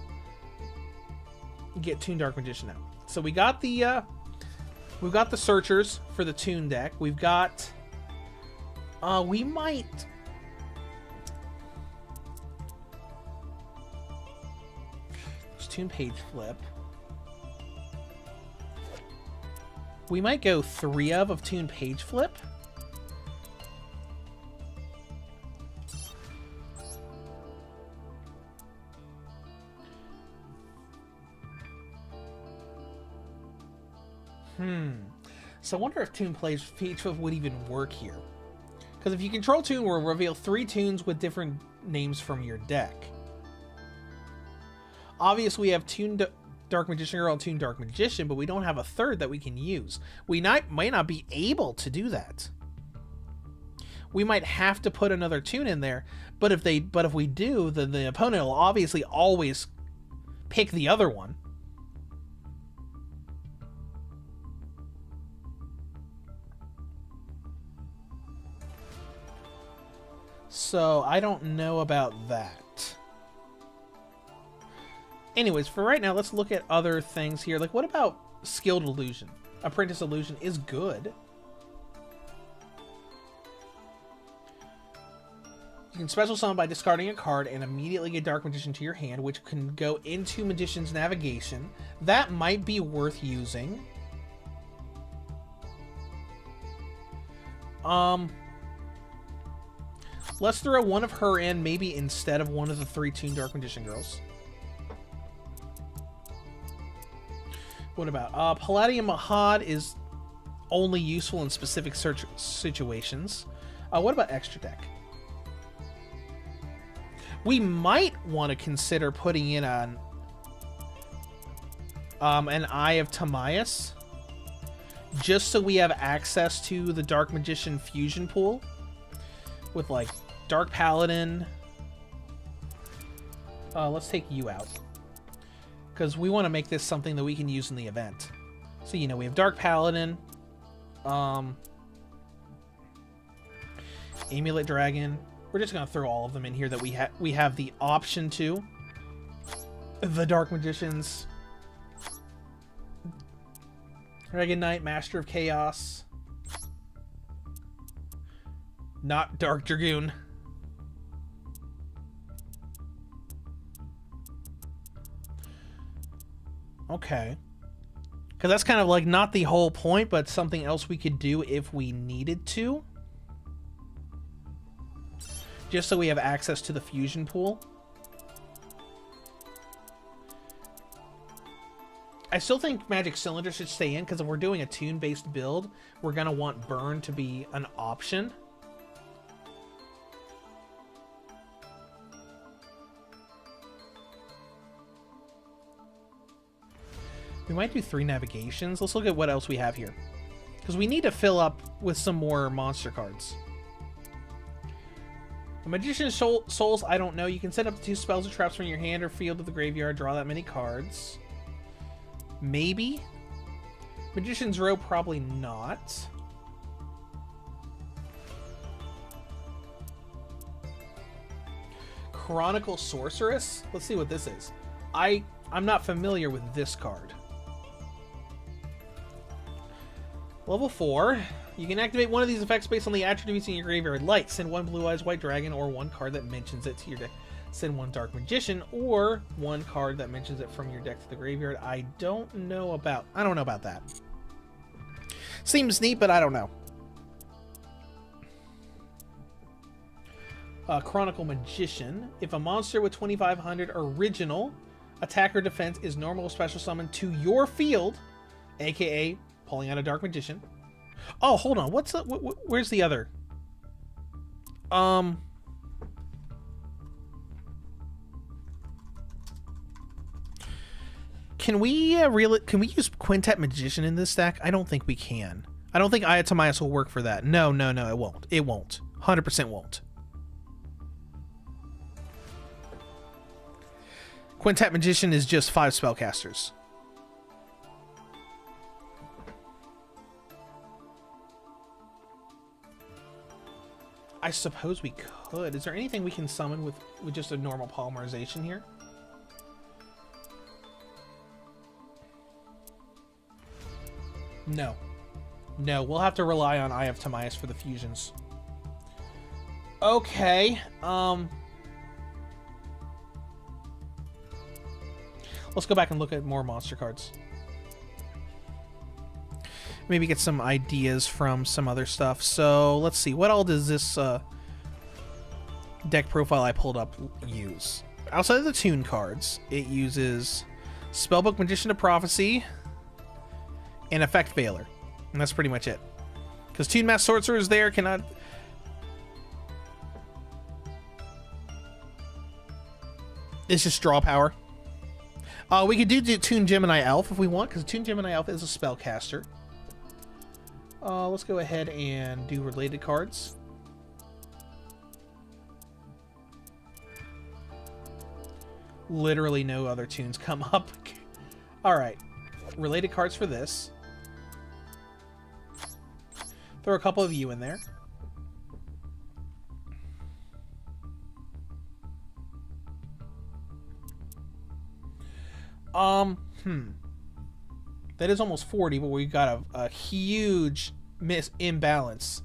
get Toon Dark Magician out. So we got the we've got the searchers for the Toon deck. We've got we might there's Toon Page Flip. We might go 3 of Toon Page Flip. So I wonder if Toon Page Flip would even work here. Because if you control Toon, we'll reveal 3 Toons with different names from your deck. Obviously, we have Toon Dark Magician Girl and Toon Dark Magician, but we don't have a third that we can use. We might not be able to do that. We might have to put another Toon in there, but if we do, then the opponent will obviously always pick the other one. So I don't know about that. Anyways, for right now, let's look at other things here. Like, what about Skilled Illusion? Apprentice Illusion is good. You can special summon by discarding a card and immediately get Dark Magician to your hand, which can go into Magician's Navigation. That might be worth using. Let's throw one of her in, maybe instead of one of the 3 Toon Dark Magician girls. What about Palladium Mahad is only useful in specific search situations. What about Extra Deck? We might want to consider putting in an Eye of Timaeus, just so we have access to the Dark Magician fusion pool with like Dark Paladin. Let's take you out because we want to make this something that we can use in the event. So, you know, we have Dark Paladin, Amulet Dragon. We're just gonna throw all of them in here that we have the option to. The Dark Magicians, Dragon Knight, Master of Chaos, not Dark Dragoon. Okay. Because that's kind of like not the whole point, but something else we could do if we needed to. Just so we have access to the fusion pool. I still think Magic Cylinder should stay in, because if we're doing a tune-based build, we're going to want Burn to be an option. We might do 3 navigations. Let's look at what else we have here, because we need to fill up with some more monster cards. The Magician's Souls, I don't know. You can set up 2 spells or traps from your hand or field to the graveyard, draw that many cards. Maybe. Magician's Row, probably not. Chronicle Sorceress? Let's see what this is. I'm not familiar with this card. Level 4. You can activate one of these effects based on the attributes in your graveyard. Like, send 1 Blue Eyes White Dragon or 1 card that mentions it to your deck. Send 1 Dark Magician or 1 card that mentions it from your deck to the graveyard. I don't know about that. Seems neat, but I don't know. Chronicle Magician. If a monster with 2500 original attack or defense is normal or special summoned to your field, aka pulling out a Dark Magician. Oh, hold on. Where's the other? Can we use Quintet Magician in this deck? I don't think we can. I don't think Eye of Timaeus will work for that. No, it won't. It won't. 100% won't. Quintet Magician is just 5 spellcasters. I suppose we could. Is there anything we can summon with just a normal polymerization here? No. No, we'll have to rely on Eye of Timaeus for the fusions. Okay. Let's go back and look at more monster cards. Maybe get some ideas from some other stuff. So let's see. What all does this deck profile I pulled up use? Outside of the Toon cards, it uses Spellbook Magician of Prophecy and Effect Veiler. And that's pretty much it. Because Toon Mask Sorcerer is there, cannot... It's just draw power. We could do Toon Gemini Elf if we want, because Toon Gemini Elf is a spellcaster. Let's go ahead and do related cards. Literally no other tunes come up. Alright. Related cards for this. Throw a couple of you in there. Hmm. That is almost 40, but we got a huge imbalance.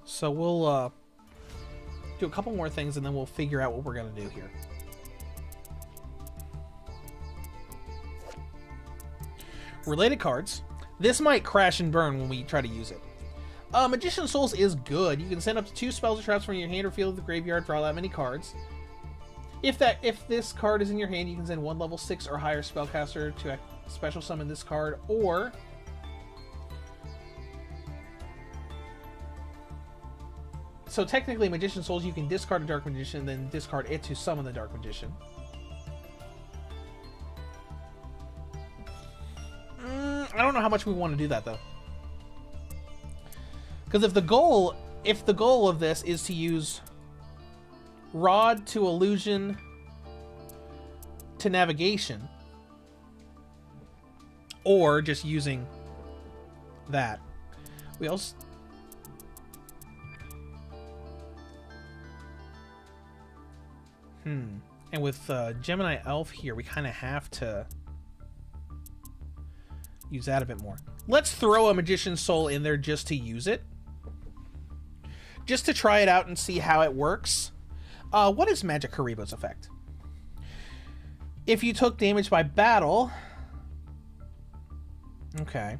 So we'll do a couple more things and then we'll figure out what we're going to do here. Related cards. This might crash and burn when we try to use it. Magician Souls is good. You can send up to 2 spells or traps from your hand or field of the graveyard, draw that many cards. If this card is in your hand, you can send 1 level 6 or higher spellcaster to special summon this card, or so technically, Magician Souls, you can discard a Dark Magician and then discard it to summon the Dark Magician. I don't know how much we want to do that, though. Because if the goal of this is to use Rod to Illusion to Navigation, or just using that, we also... And with Gemini Elf here, we kind of have to use that a bit more. Let's throw a Magician's Soul in there just to use it. Just to try it out and see how it works. What is Magic Haribo's effect? If you took damage by battle... Okay.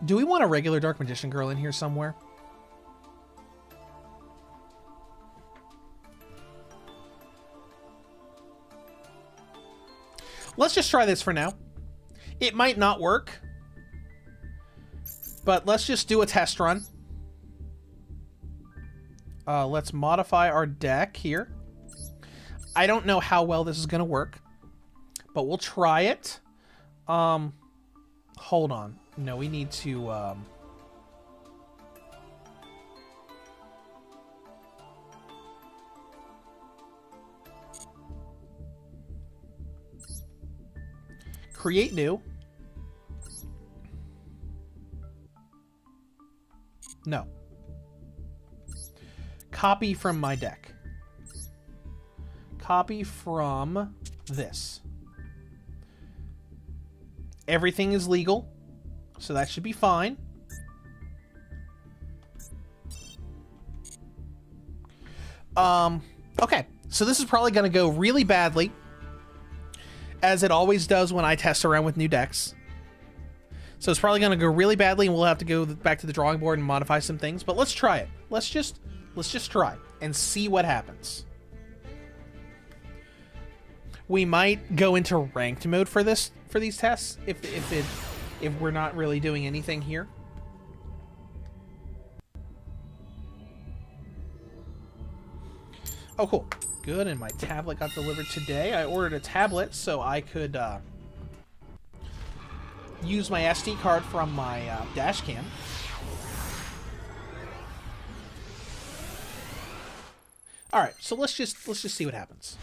Do we want a regular Dark Magician girl in here somewhere? Let's just try this for now. It might not work, but let's just do a test run. Let's modify our deck here. I don't know how well this is going to work, but we'll try it. Hold on. No, we need to... Create new. No. Copy from my deck. Copy from this. Everything is legal, so that should be fine. Okay, so this is probably going to go really badly, as it always does when I test around with new decks. So it's probably going to go really badly, and we'll have to go back to the drawing board and modify some things. But let's try it. Let's just try and see what happens. We might go into ranked mode for these tests if we're not really doing anything here. Oh, cool. Good, and my tablet got delivered today. I ordered a tablet so I could use my SD card from my dash cam. All right, so let's just see what happens.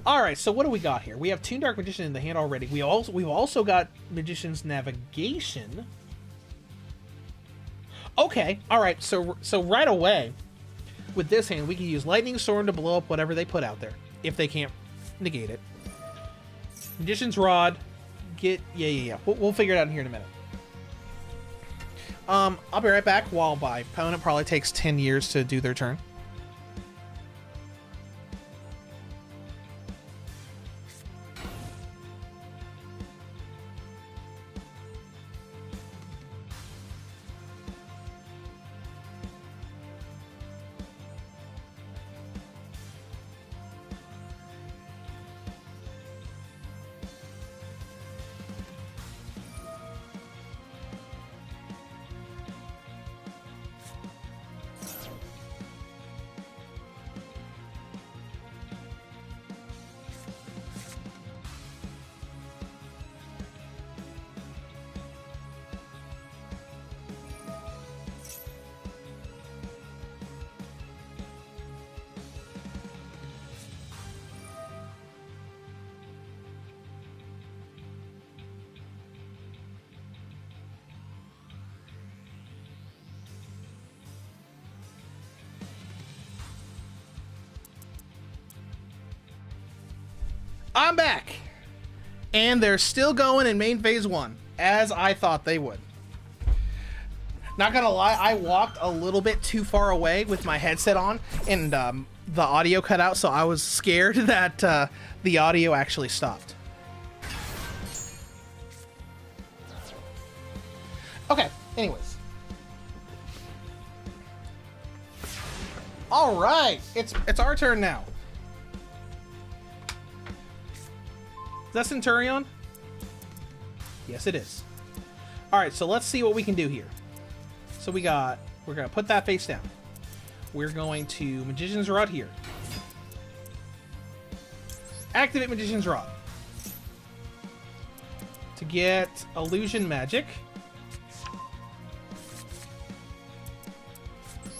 All right, so what do we got here? We have 2 Dark Magician in the hand already. We've also got Magician's Navigation. Okay, all right. So right away, with this hand, we can use Lightning Storm to blow up whatever they put out there if they can't negate it. Magician's Rod. Yeah. We'll figure it out in here in a minute. I'll be right back while my opponent probably takes 10 years to do their turn. I'm back! And they're still going in main phase 1, as I thought they would. Not gonna lie, I walked a little bit too far away with my headset on, and the audio cut out, so I was scared that the audio actually stopped. Okay, anyways. Alright, it's our turn now. Is that Centurion? Yes, it is. Alright, so let's see what we can do here. So we're gonna put that face down. We're going to Magician's Rod here. Activate Magician's Rod. To get Illusion Magic.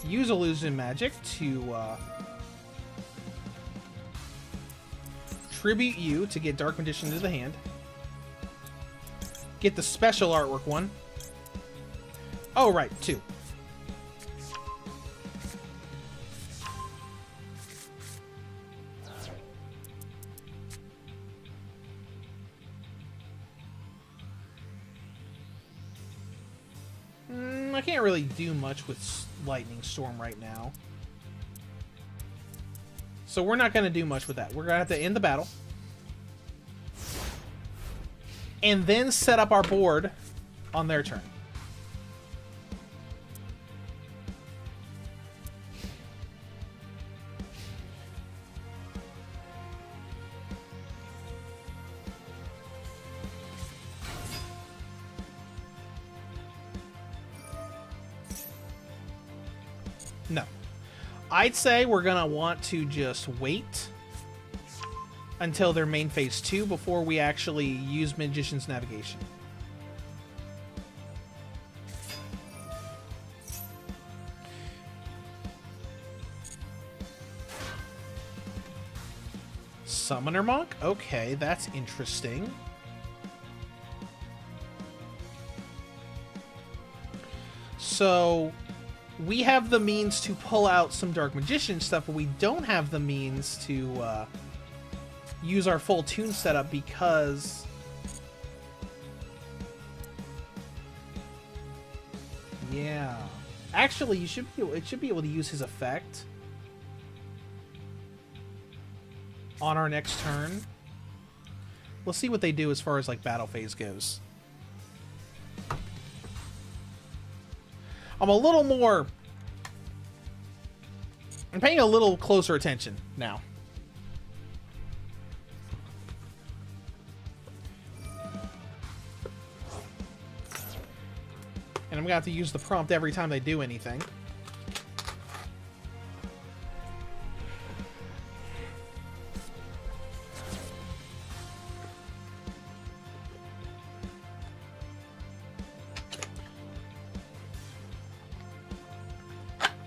Use Illusion Magic to tribute you to get Dark Magician into the hand. Get the special artwork one. Oh, right, 2. I can't really do much with Lightning Storm right now. So we're not going to do much with that. We're going to have to end the battle. And then set up our board on their turn. No. I'd say we're going to want to just wait until their main phase 2 before we actually use Magician's Navigation. Summoner Monk? Okay, that's interesting. So we have the means to pull out some Dark Magician stuff, but we don't have the means to use our full tune setup because yeah, actually it should be able to use his effect on our next turn. We'll see what they do as far as like battle phase goes. I'm paying a little closer attention now. And I'm gonna have to use the prompt every time they do anything.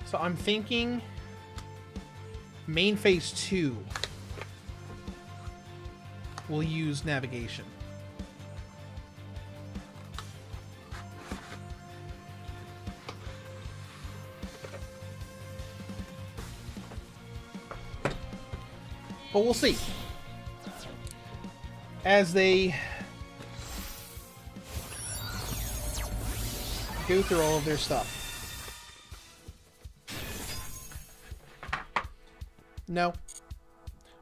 So I'm thinking main phase 2 we'll use navigation. But we'll see as they go through all of their stuff. No.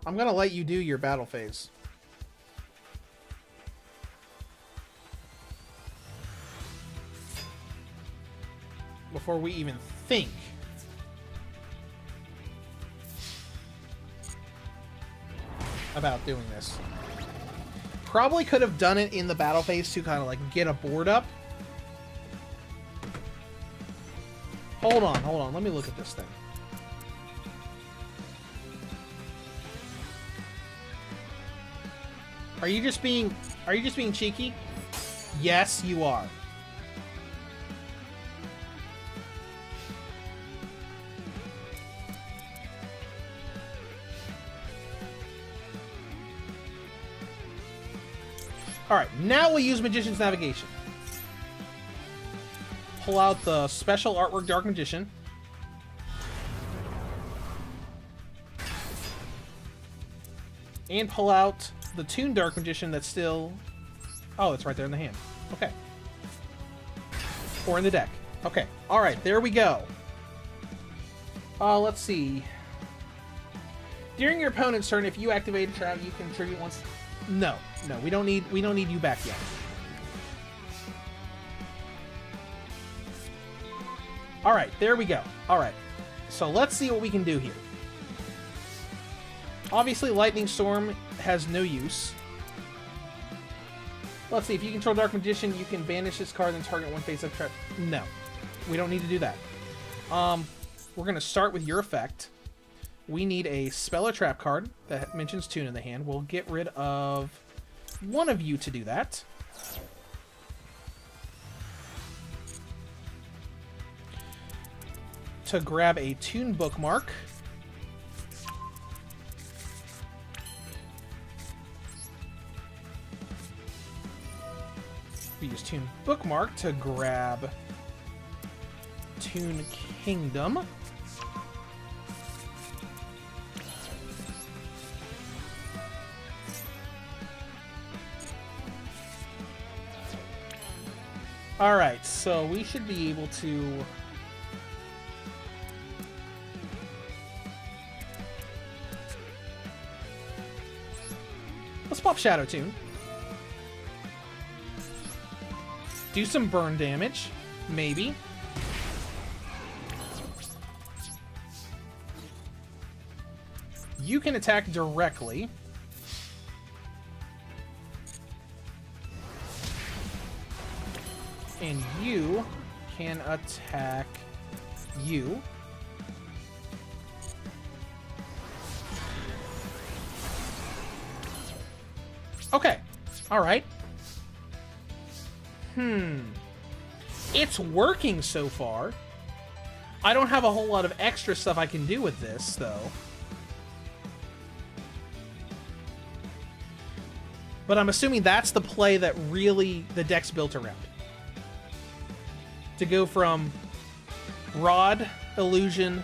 I'm gonna let you do your battle phase. Before we even think about doing this. Probably could have done it in the battle phase to kind of like get a board up. Hold on. Let me look at this thing. Are you just being cheeky? Yes, you are. Alright, now we'll use Magician's Navigation. Pull out the special artwork Dark Magician. And pull out the Toon Dark Magician that's still... Oh, it's right there in the hand. Okay. Or in the deck. Okay. Alright, there we go. Let's see. During your opponent's turn, if you activate a trap, you can tribute once... No. No, we don't need you back yet. Alright, there we go. Alright. So let's see what we can do here. Obviously, Lightning Storm has no use. Let's see, if you control Dark Magician, you can banish this card and target one face-up trap. No. We don't need to do that. We're going to start with your effect. We need a Spell or Trap card that mentions Toon in the hand. We'll get rid of one of you to do that. To grab a Toon Bookmark. We use Toon Bookmark to grab Toon Kingdom. Alright, so we should be able to... Let's pop Shadow Toon. Do some burn damage, maybe. You can attack directly. And you can attack you. Okay. All right. It's working so far. I don't have a whole lot of extra stuff I can do with this, though. But I'm assuming that's the play that really the deck's built around. To go from Rod, Illusion,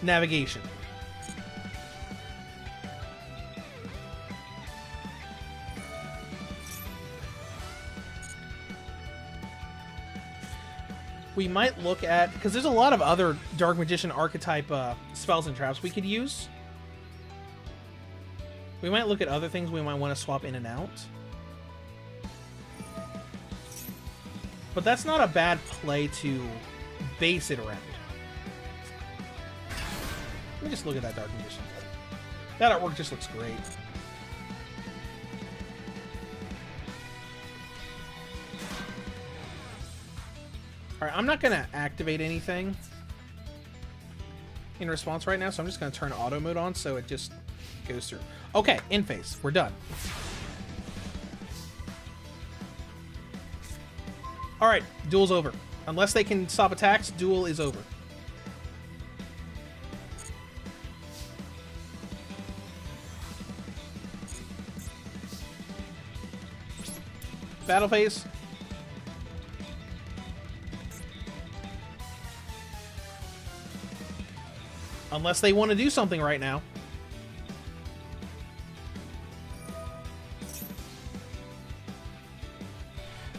Navigation. We might look at... Because there's a lot of other Dark Magician archetype spells and traps we could use. We might look at other things we might want to swap in and out. But that's not a bad play to base it around. Let me just look at that Dark Magician. That artwork just looks great. Alright, I'm not going to activate anything in response right now, so I'm just going to turn auto mode on so it just goes through. Okay, in phase. We're done. Alright, duel's over. Unless they can stop attacks, duel is over. Battle phase. Unless they want to do something right now.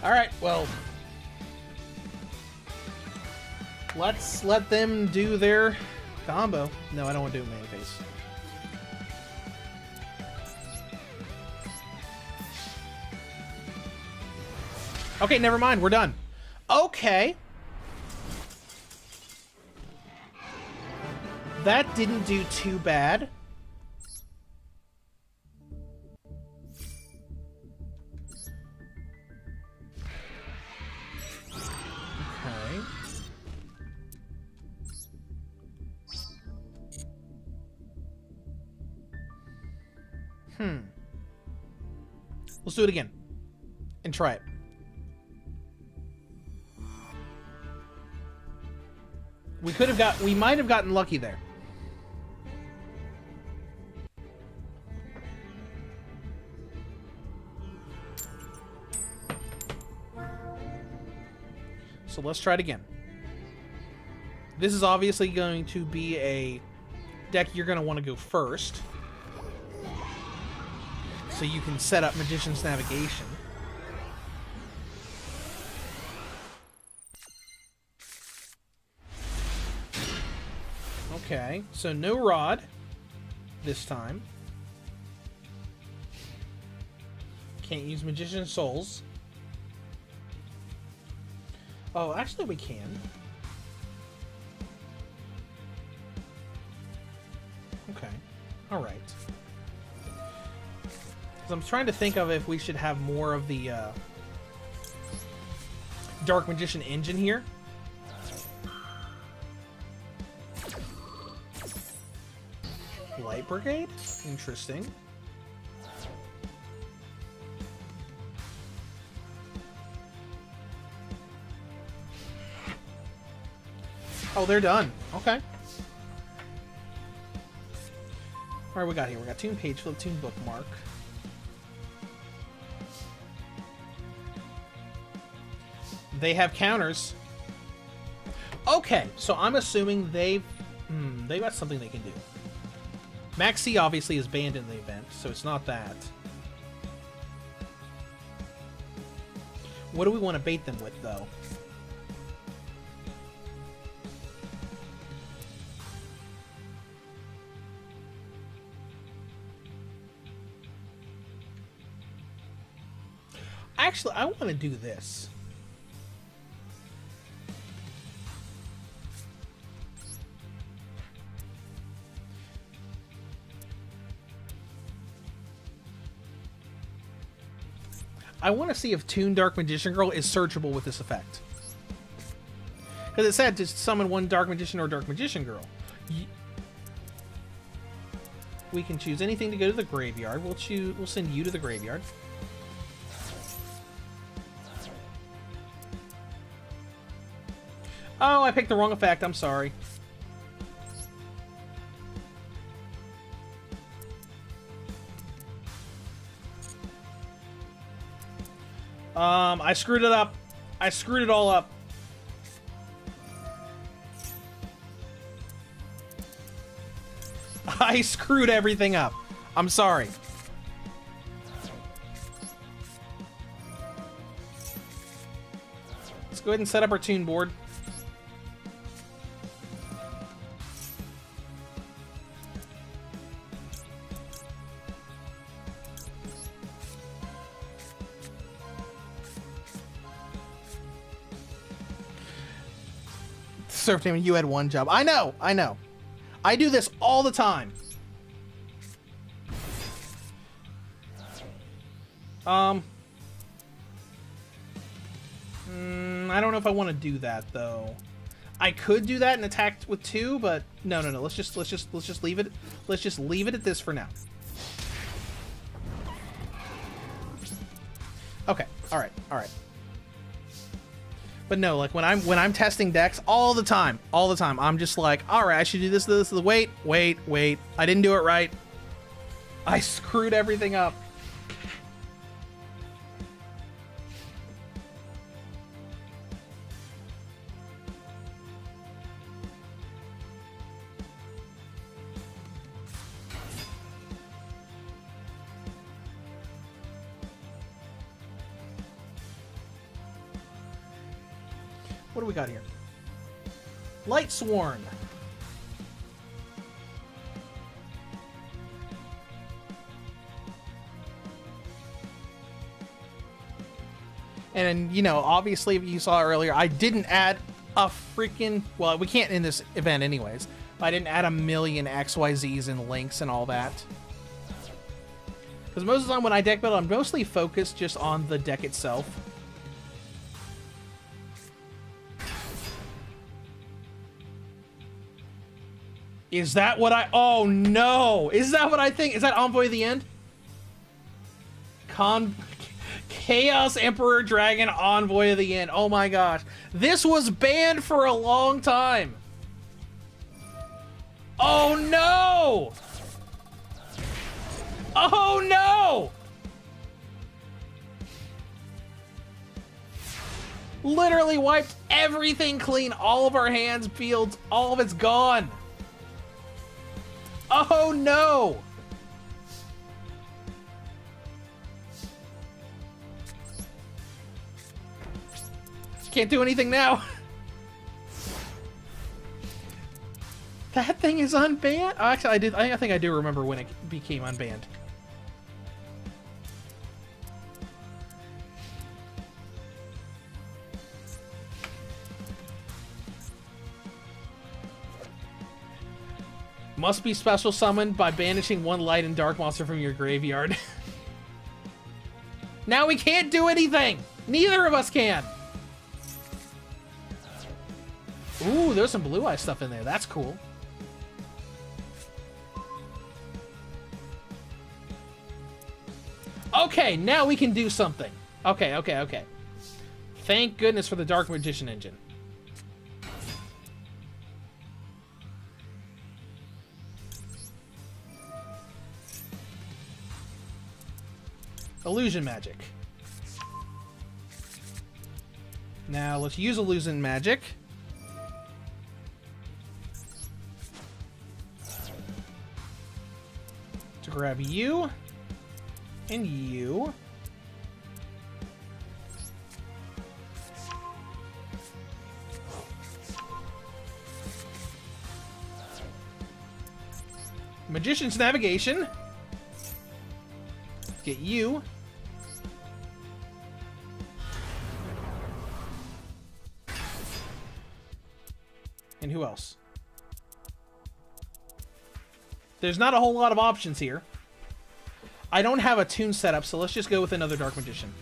Alright, well... let's let them do their combo. No, I don't want to do a mana phase. Okay, never mind. We're done. Okay. That didn't do too bad. Okay. Let's do it again. And try it. We might have gotten lucky there. So let's try it again. This is obviously going to be a deck you're going to want to go first. So you can set up Magician's Navigation. Okay, so no rod this time. Can't use Magician's Souls. Oh, actually we can. Okay, alright. Because I'm trying to think of if we should have more of the Dark Magician engine here. Light Brigade? Interesting. Oh, they're done. Okay. Alright, we got here. We got Toon Page Flip, Toon Bookmark. They have counters. Okay, so I'm assuming they've got something they can do. Max C obviously is banned in the event, so it's not that. What do we want to bait them with, though? Actually, I want to do this. I want to see if Toon Dark Magician Girl is searchable with this effect. Because it said to summon one Dark Magician or Dark Magician Girl. We can choose anything to go to the graveyard. We'll send you to the graveyard. Oh, I picked the wrong effect. I'm sorry. I screwed it up. I screwed it all up. I screwed everything up. I'm sorry. Let's go ahead and set up our tune board. Surf team, you had one job. I know, I know. I do this all the time. I don't know if I want to do that though. I could do that and attack with 2, but no. Let's just leave it. Let's just leave it at this for now. Okay. All right. But no, like when I'm testing decks all the time, I'm just like, all right, I should do this. Wait. I didn't do it right. I screwed everything up. What do we got here? Light Sworn. And, you know, obviously, if you saw earlier, I didn't add a freaking... Well, we can't in this event anyways. I didn't add a million XYZs and links and all that. Because most of the time when I deck build, I'm mostly focused just on the deck itself. Is that what I... Oh, no! Is that what I think? Is that Envoy of the End? Chaos Emperor Dragon Envoy of the End. Oh my gosh. This was banned for a long time. Oh, no! Oh, no! Literally wiped everything clean. All of our hands, fields, all of it's gone. Oh no! Can't do anything now. That thing is unbanned? Oh, actually, I think I do remember when it became unbanned. Must be special summoned by banishing one light and dark monster from your graveyard. Now we can't do anything! Neither of us can! Ooh, there's some Blue Eye stuff in there. That's cool. Okay, now we can do something. Okay. Thank goodness for the Dark Magician engine. Illusion Magic. Now let's use Illusion Magic. To grab you. And you. Magician's Navigation. Get you. And who else? There's not a whole lot of options here. I don't have a tune set up, so let's just go with another Dark Magician.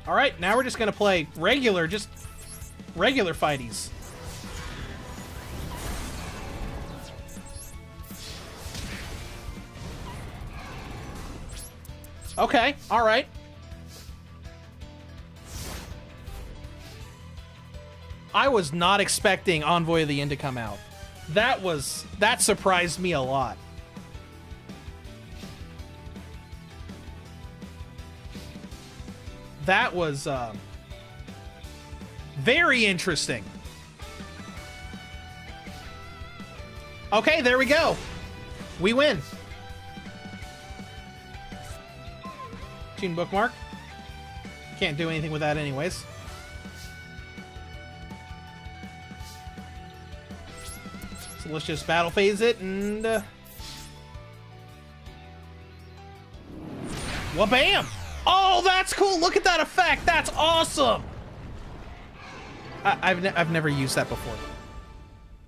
Alright, now we're just gonna play regular fighties. Okay, alright. I was not expecting Envoy of the End to come out. That surprised me a lot. That was very interesting. Okay, there we go. We win. Tune bookmark. Can't do anything with that anyways. So let's just battle phase it and well, bam! Oh, that's cool. Look at that effect. That's awesome. I've never used that before.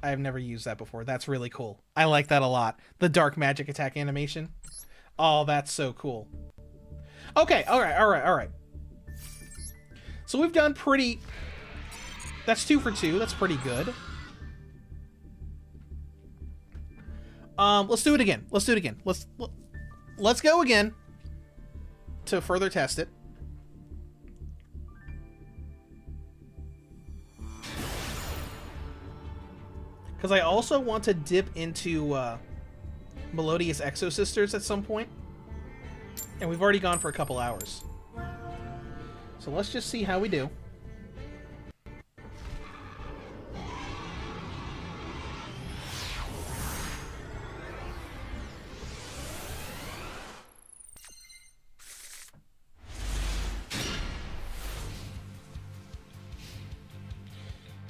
I have never used that before. That's really cool. I like that a lot. The dark magic attack animation. Oh, that's so cool. Okay, all right. So we've done pretty... That's 2 for 2. That's pretty good. Let's do it again. Let's go again to further test it. Because I also want to dip into Melodious Exosisters at some point. And we've already gone for a couple hours. So let's just see how we do.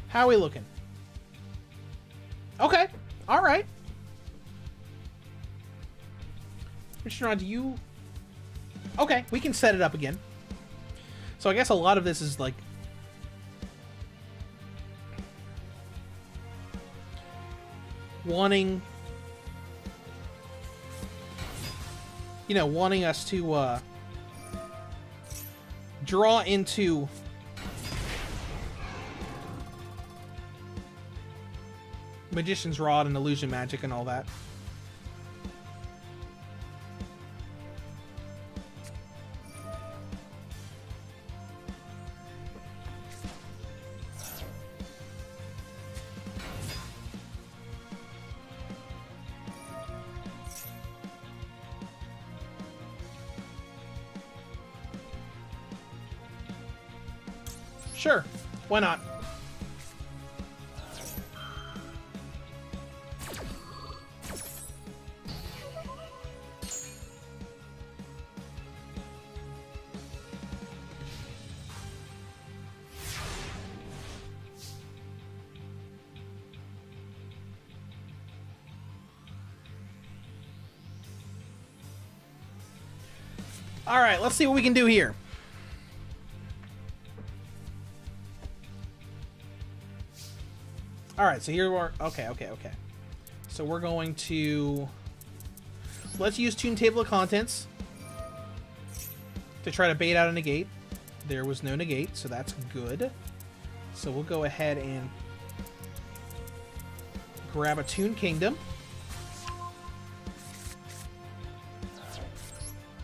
How are we looking? Okay. All right. Mr. do you... Okay, we can set it up again. So I guess a lot of this is like... wanting... You know, wanting us to draw into... Magician's Rod and Illusion Magic and all that. Sure, why not? All right, let's see what we can do here. All right, so here we're... Okay. So we're going to... Let's use Tune Table of Contents to try to bait out a negate. There was no negate, so that's good. So we'll go ahead and grab a Tune Kingdom.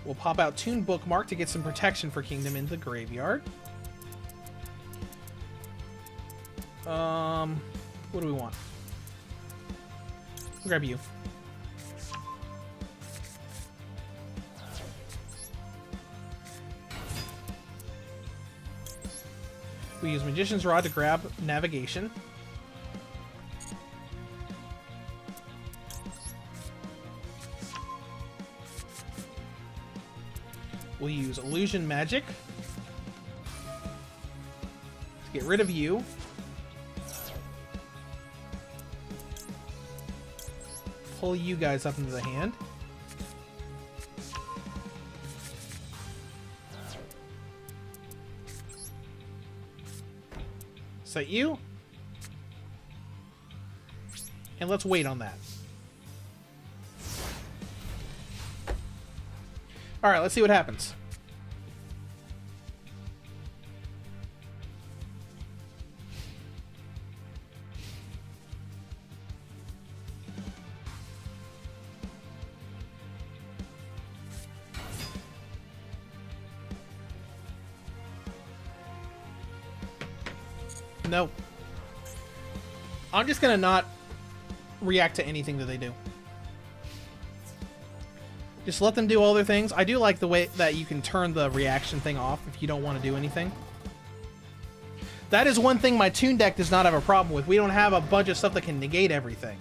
We'll pop out Tune Bookmark to get some protection for Kingdom in the graveyard. What do we want? I'll grab you. We use Magician's Rod to grab Navigation. We'll use Illusion Magic to get rid of you. Pull you guys up into the hand. Set you. And let's wait on that. Alright, let's see what happens. No. I'm just gonna not react to anything that they do. Just let them do all their things. I do like the way that you can turn the reaction thing off if you don't want to do anything. That is one thing my Toon deck does not have a problem with. We don't have a bunch of stuff that can negate everything.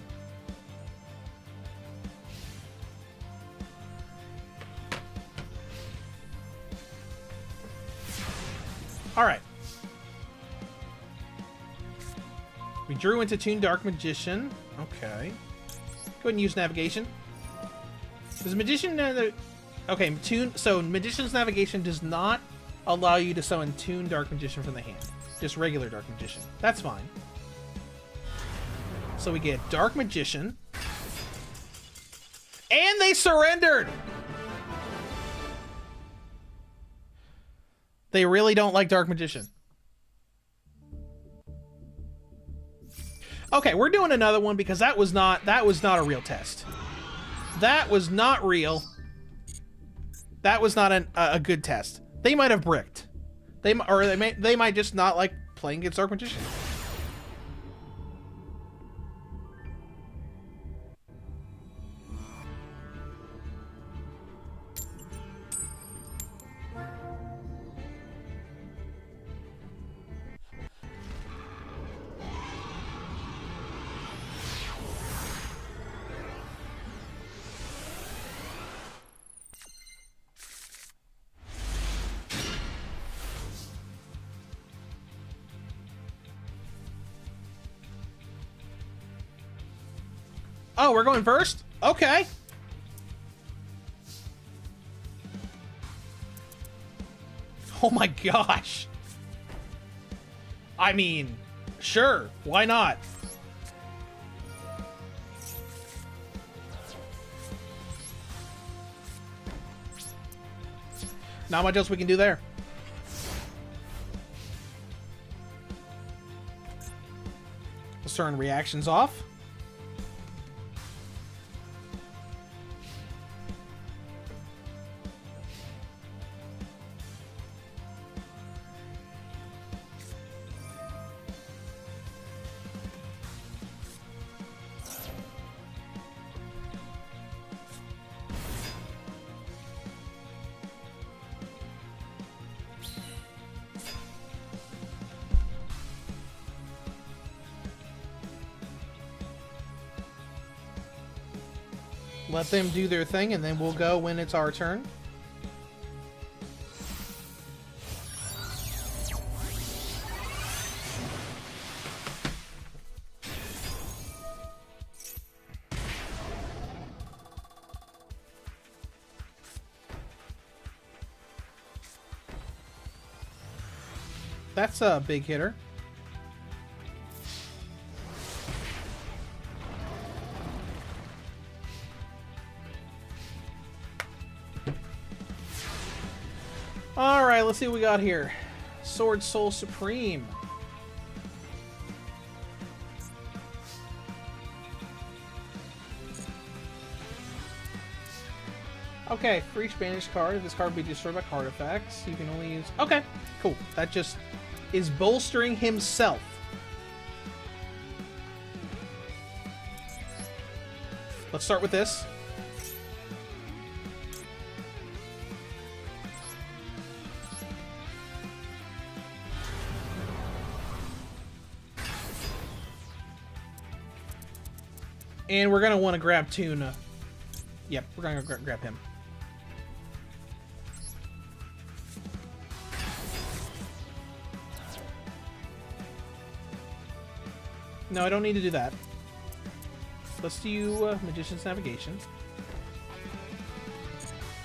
Alright. We drew into Toon Dark Magician. Okay. Go ahead and use Navigation. Does Magician... okay, so Magician's Navigation does not allow you to summon Toon Dark Magician from the hand. Just regular Dark Magician. That's fine. So we get Dark Magician. And they surrendered! They really don't like Dark Magician. Okay, we're doing another one because that was not a real test. That was not real. That was not a good test. They might have bricked. They might just not like playing against Dark Magician. Oh, we're going first? Okay. Oh my gosh. I mean, sure, why not? Not much else we can do there. Let's turn reactions off. Let them do their thing, and then we'll go when it's our turn. That's a big hitter. Alright, let's see what we got here. Sword Soul Supreme. Okay, for each banished card, this card will be destroyed by card effects. You can only use... Okay, cool. That just is bolstering himself. Let's start with this. And we're going to want to grab Tuna. Yep, we're going to grab him. No, I don't need to do that. Let's do Magician's Navigation.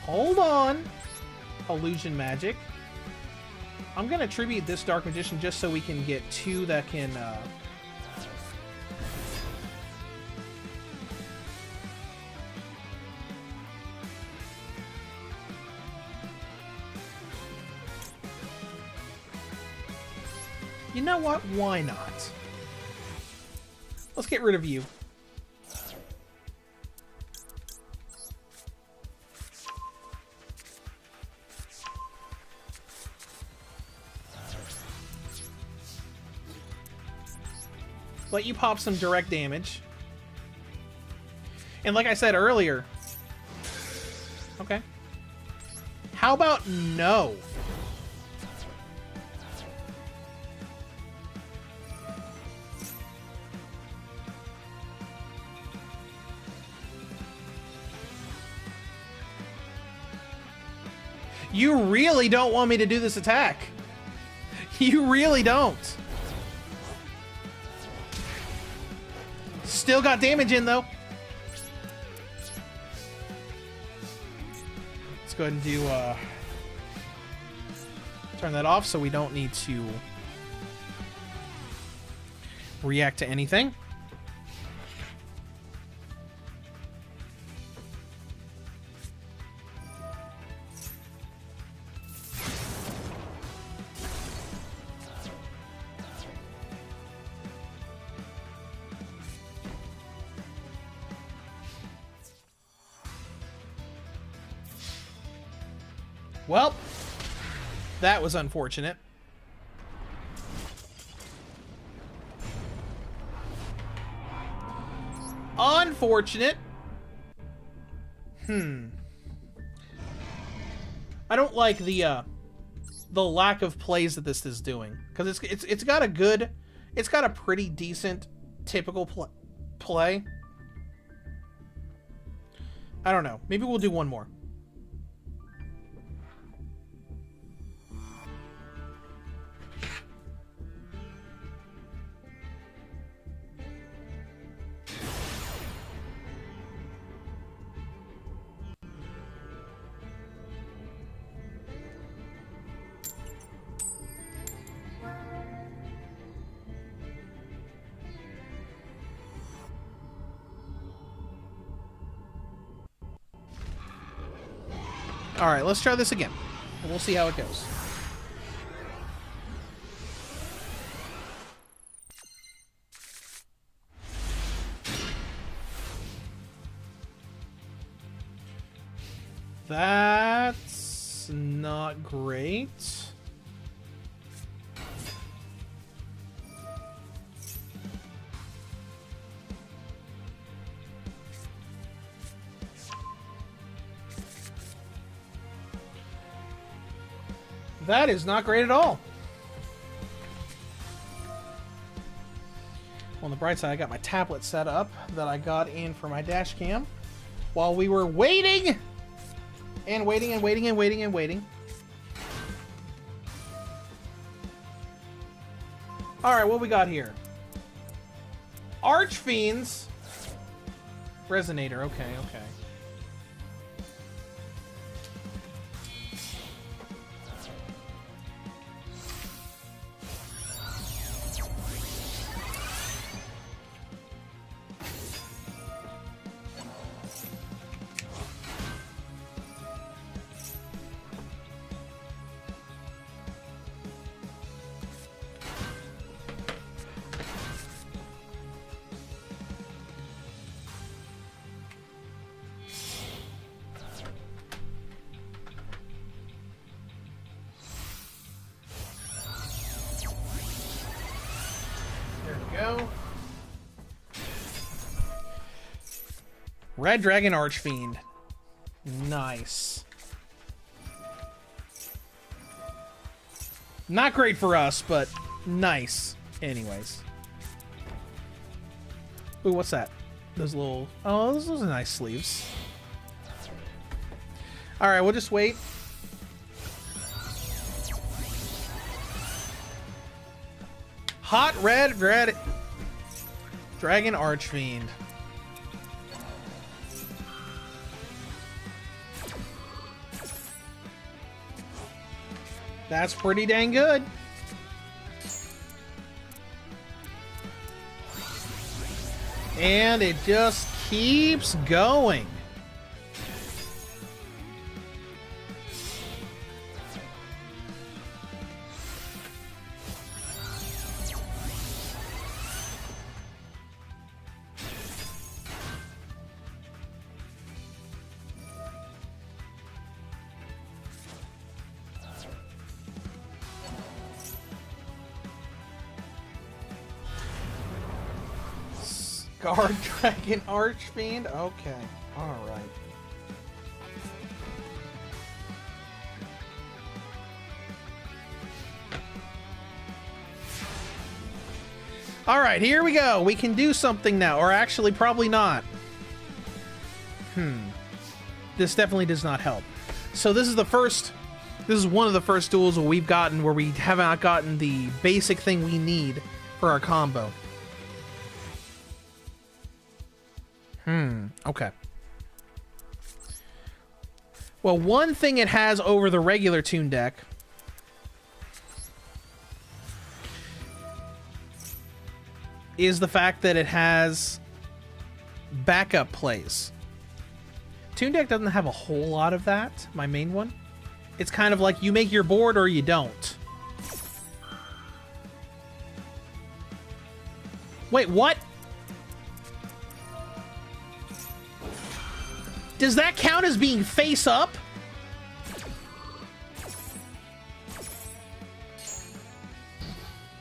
Hold on. Illusion Magic. I'm going to tribute this Dark Magician just so we can get two that can... You know what? Why not? Let's get rid of you. Let you pop some direct damage. And like I said earlier... Okay. How about no? You really don't want me to do this attack. You really don't. Still got damage in, though. Let's go ahead and do, turn that off so we don't need to react to anything. Well, that was unfortunate. Unfortunate. I don't like the lack of plays that this is doing, because it's got a pretty decent typical play. I don't know. Maybe we'll do one more. Alright, let's try this again. And we'll see how it goes. That's not great. That is not great at all. On the bright side, I got my tablet set up that I got in for my dash cam while we were waiting and waiting and waiting and waiting and waiting. Alright, what we got here? Archfiends. Resonator, okay, okay. Red Dragon Archfiend. Nice. Not great for us, but nice. Anyways. Ooh, what's that? Those little... Oh, those are nice sleeves. Alright, we'll just wait. Hot Red Dragon Archfiend. That's pretty dang good. And it just keeps going. Guard Dragon Archfiend? Okay. Alright. Alright, here we go. We can do something now. Or actually, probably not. This definitely does not help. So this is the first... This is one of the first duels we've gotten where we have not gotten the basic thing we need for our combo. Okay. Well, one thing it has over the regular Toon deck is the fact that it has backup plays. Toon deck doesn't have a whole lot of that, my main one. It's kind of like you make your board or you don't. Wait, what? Does that count as being face up?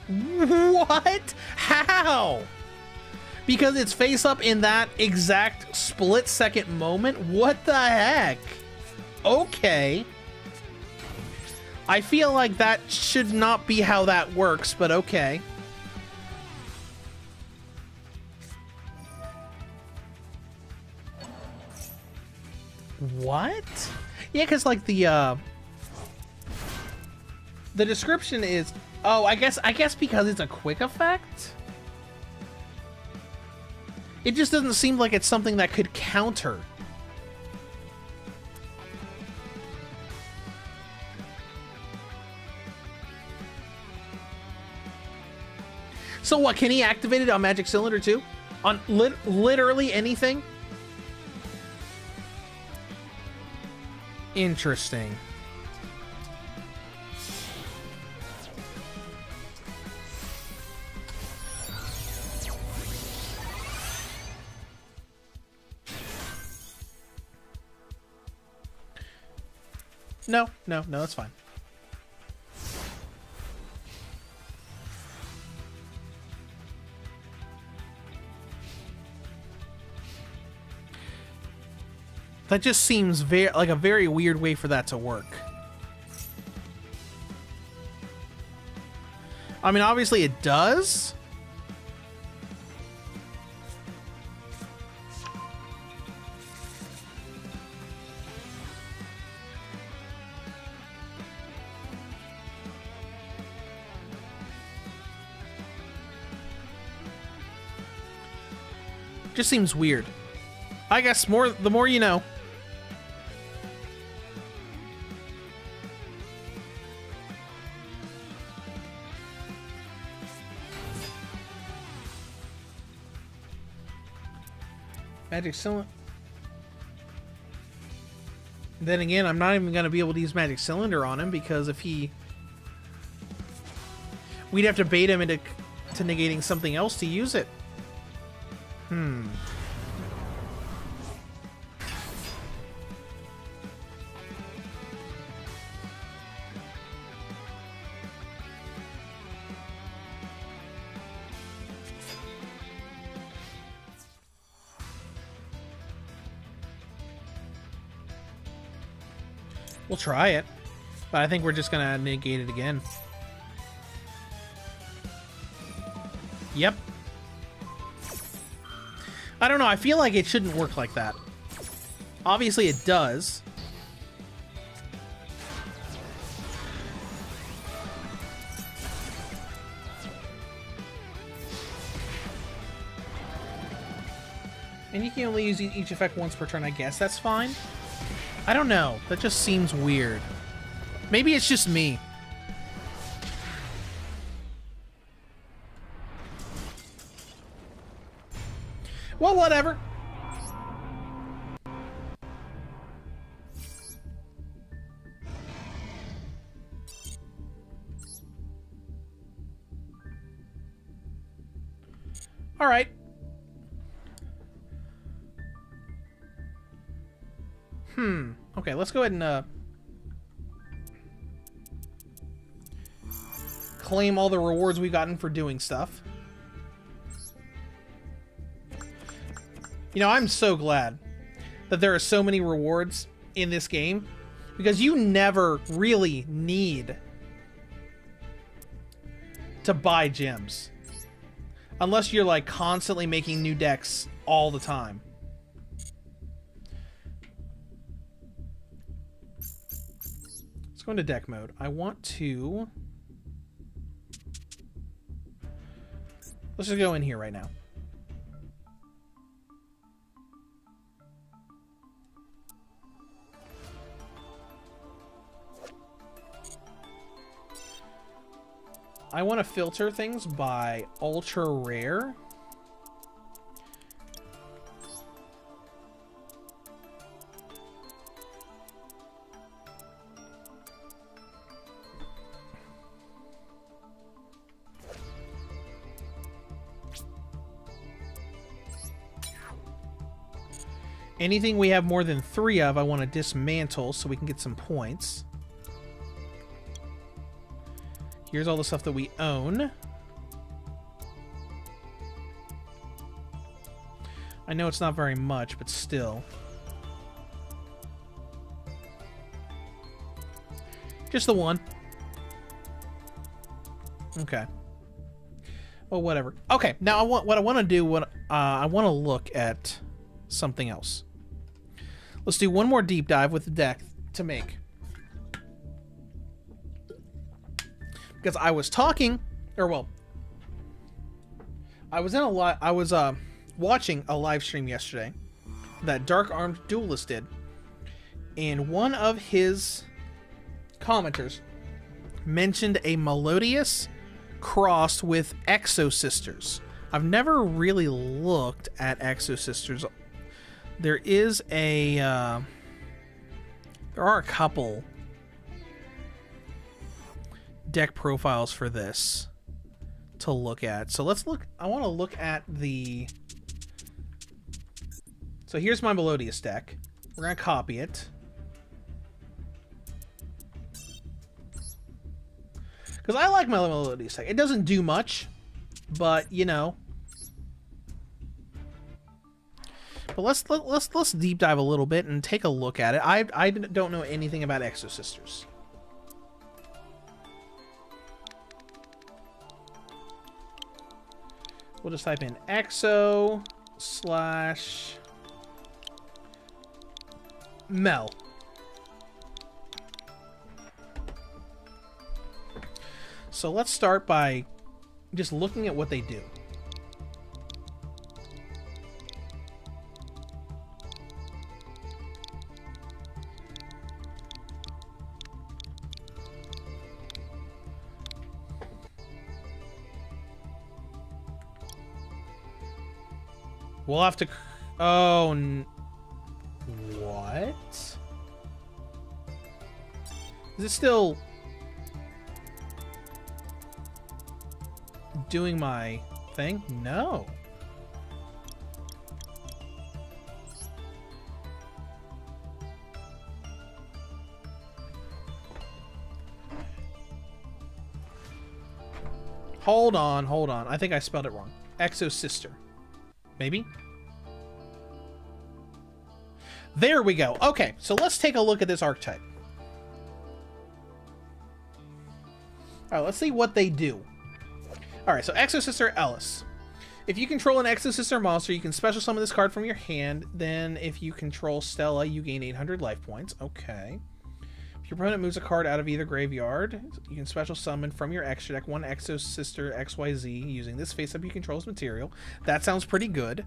What? How? Because it's face up in that exact split-second moment? What the heck? Okay. I feel like that should not be how that works, but okay. What? Yeah, because like the description is... Oh, I guess because it's a quick effect? It just doesn't seem like it's something that could counter. So what, can he activate it on Magic Cylinder too? On literally anything? Interesting. No, that's fine. That just seems like a very weird way for that to work. I mean, obviously it does. Just seems weird. I guess the more you know. Magic Cylinder. Then again, I'm not even going to be able to use Magic Cylinder on him because if he... We'd have to bait him into negating something else to use it. We'll try it. But I think we're just gonna negate it again. Yep. I don't know, I feel like it shouldn't work like that. Obviously it does. And you can only use each effect once per turn, I guess. That's fine. I don't know. That just seems weird. Maybe it's just me. Well, whatever. All right. Okay, let's go ahead and claim all the rewards we've gotten for doing stuff. You know, I'm so glad that there are so many rewards in this game, because you never really need to buy gems unless you're like constantly making new decks all the time. Let's go into deck mode. I want to... Let's just go in here right now. I want to filter things by ultra rare. Anything we have more than 3 of, I want to dismantle so we can get some points. Here's all the stuff that we own. I know it's not very much, but still. Just the one. Okay. Well, whatever. Okay, now what I want to do, I want to look at something else. Let's do one more deep dive with the deck to make. Because I was talking, or well, I was watching a live stream yesterday that Dark Armed Duelist did, and one of his commenters mentioned a Melodious crossed with Exo Sisters. I've never really looked at Exo Sisters. There is a there are a couple deck profiles for this to look at. So let's look. I want to look at the... So here's my Melodious deck. We're going to copy it. Because I like my Melodious deck. It doesn't do much, but, you know. But let's deep dive a little bit and take a look at it. I don't know anything about Exo Sisters. We'll just type in Exo / Mel. So let's start by just looking at what they do. We'll have to... Oh... What? Is it still... doing my thing? No. Hold on. I think I spelled it wrong. Exo Sister. Maybe? There we go. Okay, so let's take a look at this archetype. Alright, let's see what they do. Alright, so Exo-Sister Ellis. If you control an Exo-Sister monster, you can special summon this card from your hand. Then, if you control Stella, you gain 800 life points. Okay. If your opponent moves a card out of either graveyard, you can special summon from your extra deck one Exo-Sister XYZ using this face-up you control as material. That sounds pretty good.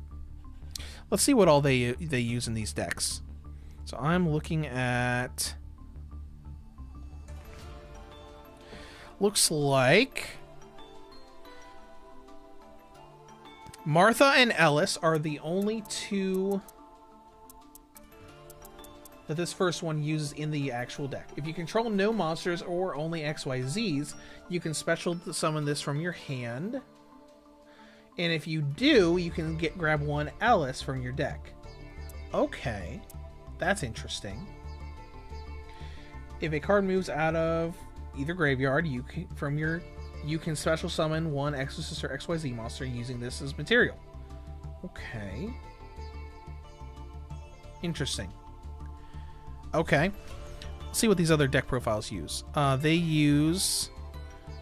Let's see what all they use in these decks. So I'm looking at... Looks like... Martha and Ellis are the only two that this first one uses in the actual deck. If you control no monsters or only XYZs, you can special summon this from your hand. And if you do, you can grab one Ellis from your deck. Okay, that's interesting. If a card moves out of either graveyard, you can special summon one Exo-Sister XYZ monster using this as material. Okay. Interesting. Okay. Let's see what these other deck profiles use. They use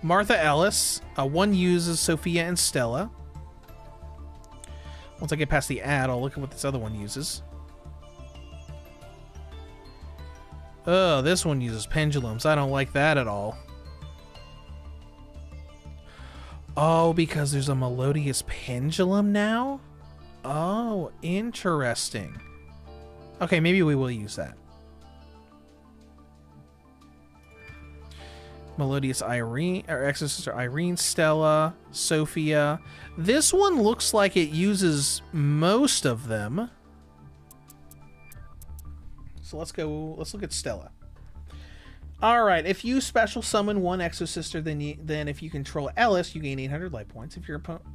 Martha Ellis. One uses Sophia and Stella. Once I get past the ad, I'll look at what this other one uses. Oh, this one uses pendulums. I don't like that at all. Oh, because there's a Melodious Pendulum now? Oh, interesting. Okay, maybe we will use that. Melodious Irene, or Exo-Sister Irene, Stella, Sophia. This one looks like it uses most of them. So let's look at Stella. Alright, if you special summon one Exo-Sister, then if you control Ellis, you gain 800 life points. If your opponent...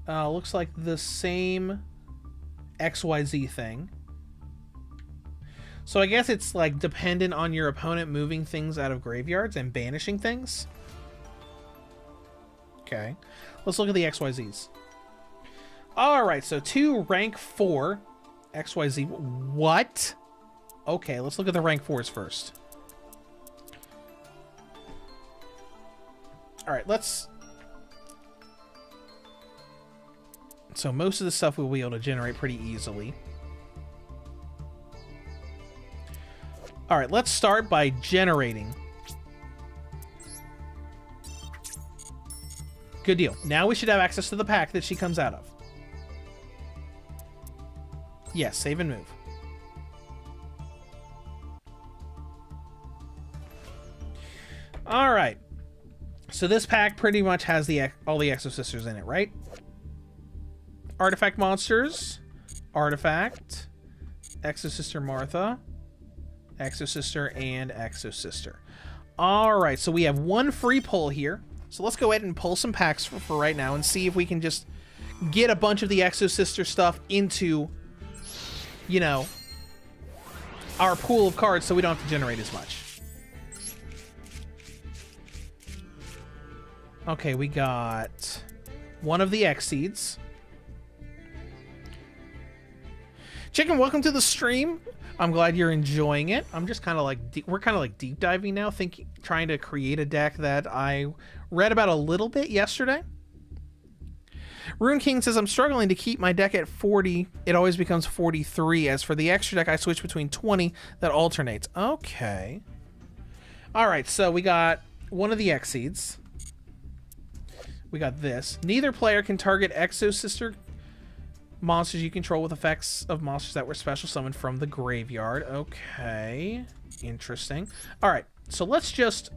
looks like the same XYZ thing. So I guess it's like dependent on your opponent moving things out of graveyards and banishing things. Okay, let's look at the XYZs. Alright, so 2 rank 4 XYZ. What? Okay, let's look at the rank 4s first. Alright, let's... So most of the stuff we'll be able to generate pretty easily. Alright, let's start by generating. Good deal. Now we should have access to the pack that she comes out of. Yes, save and move. Alright. So this pack pretty much has all the Exo-Sisters in it, right? Artifact monsters. Artifact. Exo-Sister Martha. Exo-Sister and Exo-Sister. Alright, so we have one free pull here. So let's go ahead and pull some packs for right now and see if we can just get a bunch of the Exo-Sister stuff into, you know, our pool of cards so we don't have to generate as much. Okay, we got one of the X-Seeds. Chicken, welcome to the stream. I'm glad you're enjoying it. I'm just kind of like, we're kind of like deep diving now, trying to create a deck that I read about a little bit yesterday. Rune King says, I'm struggling to keep my deck at 40. It always becomes 43. As for the extra deck, I switch between 20 that alternates. Okay. All right, so we got one of the X-Seeds. We got this. Neither player can target Exo-Sister monsters you control with effects of monsters that were special summoned from the graveyard. Okay. Interesting. Alright, so let's just...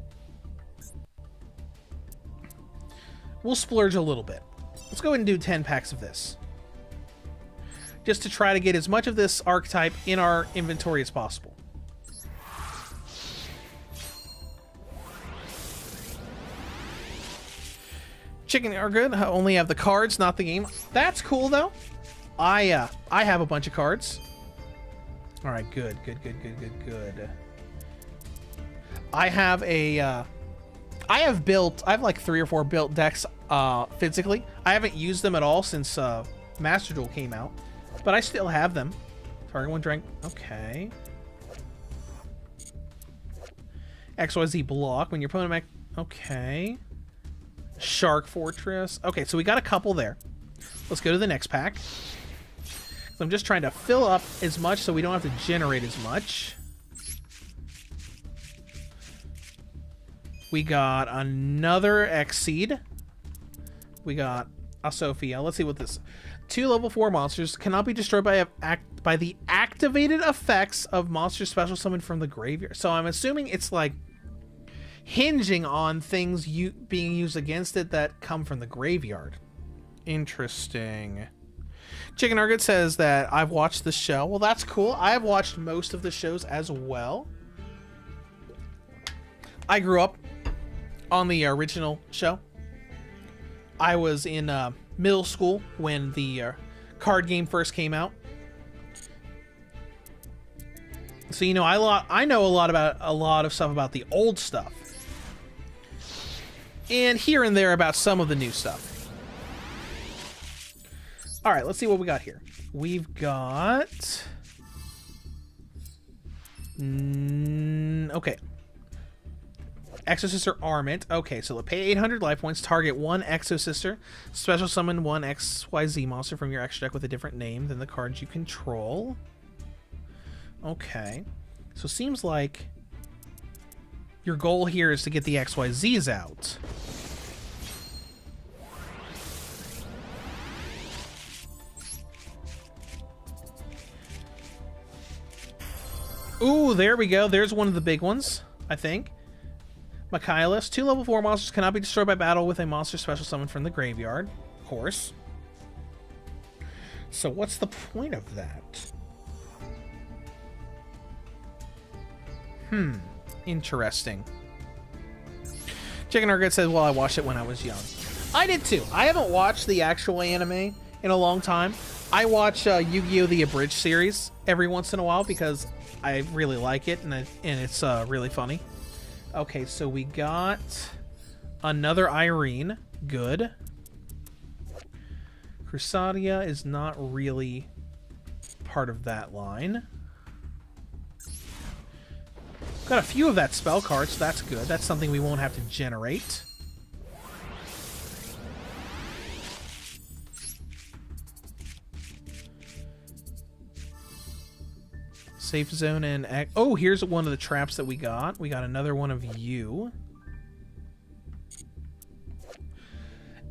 We'll splurge a little bit. Let's go ahead and do 10 packs of this. Just to try to get as much of this archetype in our inventory as possible. Chicken are good. I only have the cards, not the game. That's cool, though. I have a bunch of cards. All right, good. I have like 3 or 4 built decks physically. I haven't used them at all since Master Duel came out, but I still have them. Target one drink. Okay. XYZ block. When your opponent Okay. Shark Fortress. Okay, so we got a couple there. Let's go to the next pack. So I'm just trying to fill up as much so we don't have to generate as much. We got another Exceed. We got a Sophia. Let's see what this... 2 level 4 monsters cannot be destroyed by the activated effects of monsters special summoned from the graveyard. So I'm assuming it's like hinging on things being used against it that come from the graveyard. Interesting. Chicken Nugget says that I've watched the show. Well, that's cool. I've watched most of the shows as well. I grew up on the original show. I was in middle school when the card game first came out. So you know, I know a lot of stuff about the old stuff, and here and there about some of the new stuff. All right, let's see what we got here. We've got okay. Exosister Armament. Okay, so pay 800 life points, target 1 Exosister, special summon 1 XYZ monster from your extra deck with a different name than the cards you control. Okay. So seems like your goal here is to get the XYZs out. Ooh, there we go. There's one of the big ones, I think. Michaelis. 2 level 4 monsters cannot be destroyed by battle with a monster special summon from the graveyard. Of course. So what's the point of that? Interesting. Chicken Nugget says, well, I watched it when I was young. I did too. I haven't watched the actual anime in a long time. I watch Yu-Gi-Oh! The Abridged series every once in a while because I really like it, and it's really funny. Okay, so we got another Irene. Good. Crusadia is not really part of that line. Got a few of that spell card, so that's good. That's something we won't have to generate. Safe zone and... Oh, here's one of the traps that we got. We got another one of you.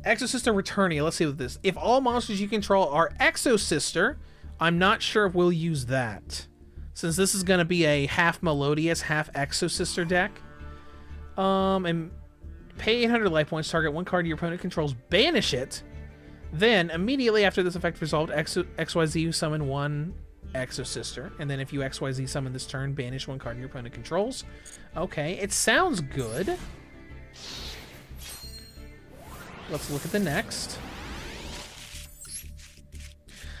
Exosister Returnia. Let's see what this... If all monsters you control are Exosister, I'm not sure if we'll use that. Since this is going to be a half Melodious, half Exosister deck. And pay 800 life points, target 1 card your opponent controls, banish it. Then, immediately after this effect resolved, XYZ summon 1 Exosister, and then if you XYZ summon this turn, banish 1 card your opponent controls. Okay, it sounds good. Let's look at the next.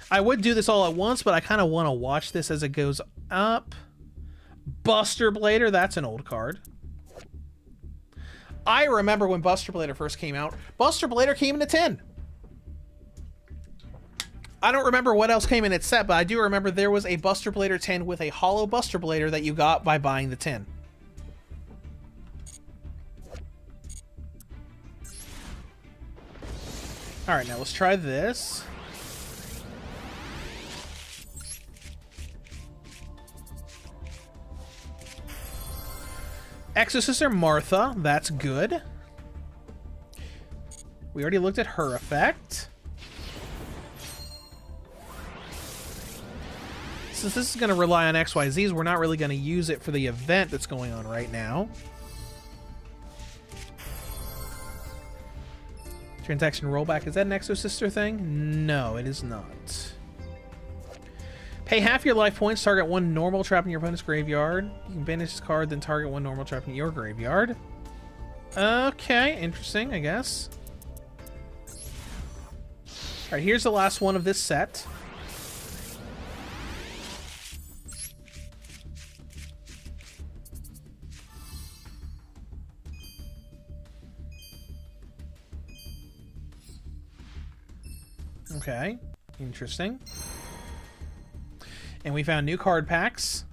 I would do this all at once, but I kind of want to watch this as it goes up. Buster Blader, that's an old card. I remember when Buster Blader first came out. Buster Blader came in a 10. I don't remember what else came in its set, but I do remember there was a Buster Blader 10 with a hollow Buster Blader that you got by buying the 10. Alright, now let's try this. Exosister Martha, that's good. We already looked at her effect. Since this is going to rely on XYZs, we're not really going to use it for the event that's going on right now. Transaction rollback, is that an Exosister thing? No, it is not. Pay half your life points, target 1 normal trap in your opponent's graveyard. You can banish this card, then target 1 normal trap in your graveyard. Okay, interesting, I guess. Alright, here's the last one of this set. Okay, interesting. And we found new card packs.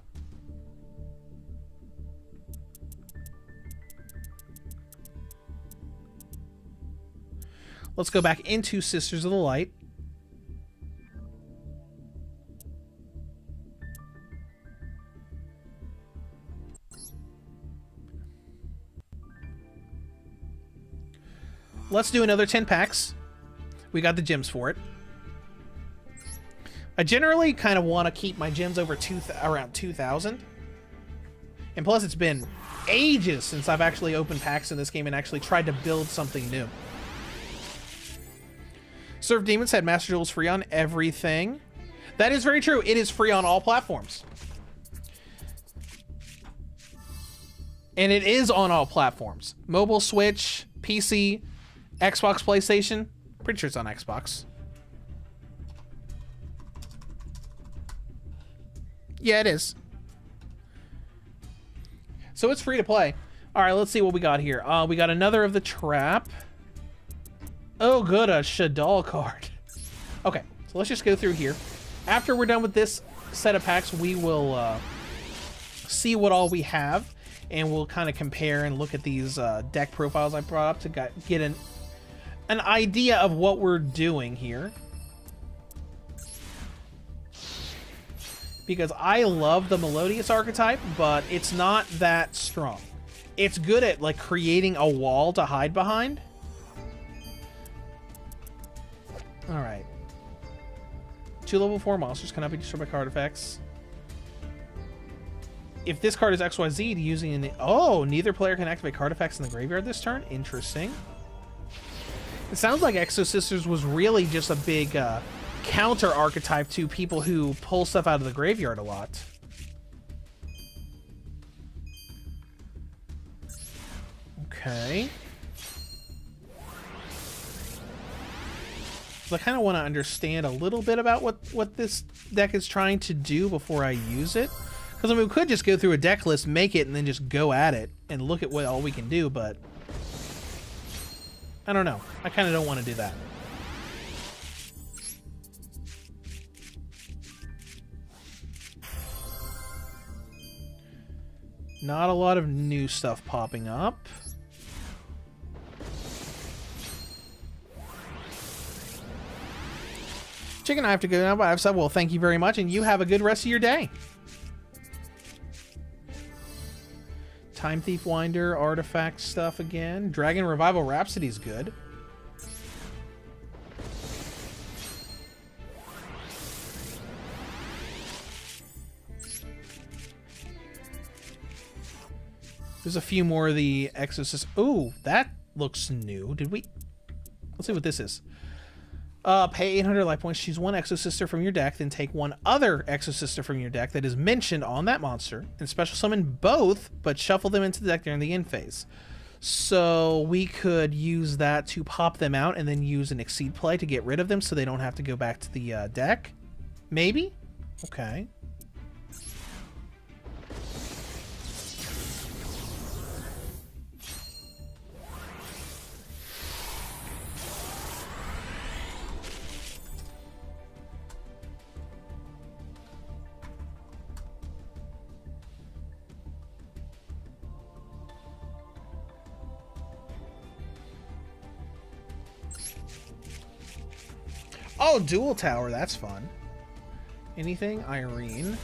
Let's go back into Sisters of the Light. Let's do another 10 packs. We got the gems for it. I generally kind of want to keep my gems over around 2,000. And plus, it's been ages since I've actually opened packs in this game and actually tried to build something new. Serve Demons had Master Duels free on everything. That is very true. It is free on all platforms. And it is on all platforms. Mobile, Switch, PC, Xbox, PlayStation. Pretty sure it's on Xbox. Yeah, it is. So it's free to play. All right, let's see what we got here. We got another of the trap. Oh, good, a Shadal card. Okay, so let's just go through here. After we're done with this set of packs, we will see what all we have, and we'll kind of compare and look at these deck profiles I brought up to get an idea of what we're doing here. Because I love the Melodious archetype, but it's not that strong. It's good at like creating a wall to hide behind. Alright. 2 level 4 monsters cannot be destroyed by card effects. If this card is XYZ, using an... Oh, neither player can activate card effects in the graveyard this turn? Interesting. It sounds like Exo Sisters was really just a big counter archetype to people who pull stuff out of the graveyard a lot. Okay. So I kind of want to understand a little bit about what this deck is trying to do before I use it. Because I mean, we could just go through a deck list, make it, and then just go at it and look at what all we can do, but I don't know. I kind of don't want to do that. Not a lot of new stuff popping up. Chicken, I have to go now, but I've said, well, thank you very much, and you have a good rest of your day. Time Thief Winder, artifact stuff again. Dragon Revival Rhapsody's good. There's a few more of the Exorcist. Ooh, that looks new. Did we? Let's see what this is. Pay 800 life points, choose one Exo-Sister from your deck, then take one other Exo-Sister from your deck that is mentioned on that monster, and special summon both, but shuffle them into the deck during the end phase. So we could use that to pop them out and then use an Exceed play to get rid of them so they don't have to go back to the deck? Maybe? Okay. Oh, Duel Tower, that's fun. Anything? Irene.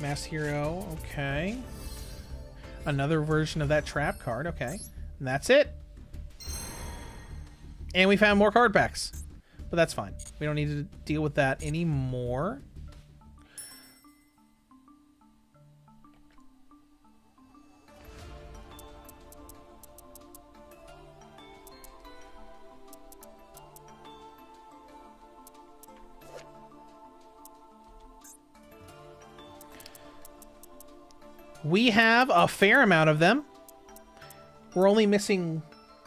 Mass Hero, okay. Another version of that trap card, okay. And that's it. And we found more card packs. But that's fine. We don't need to deal with that anymore. We have a fair amount of them. We're only missing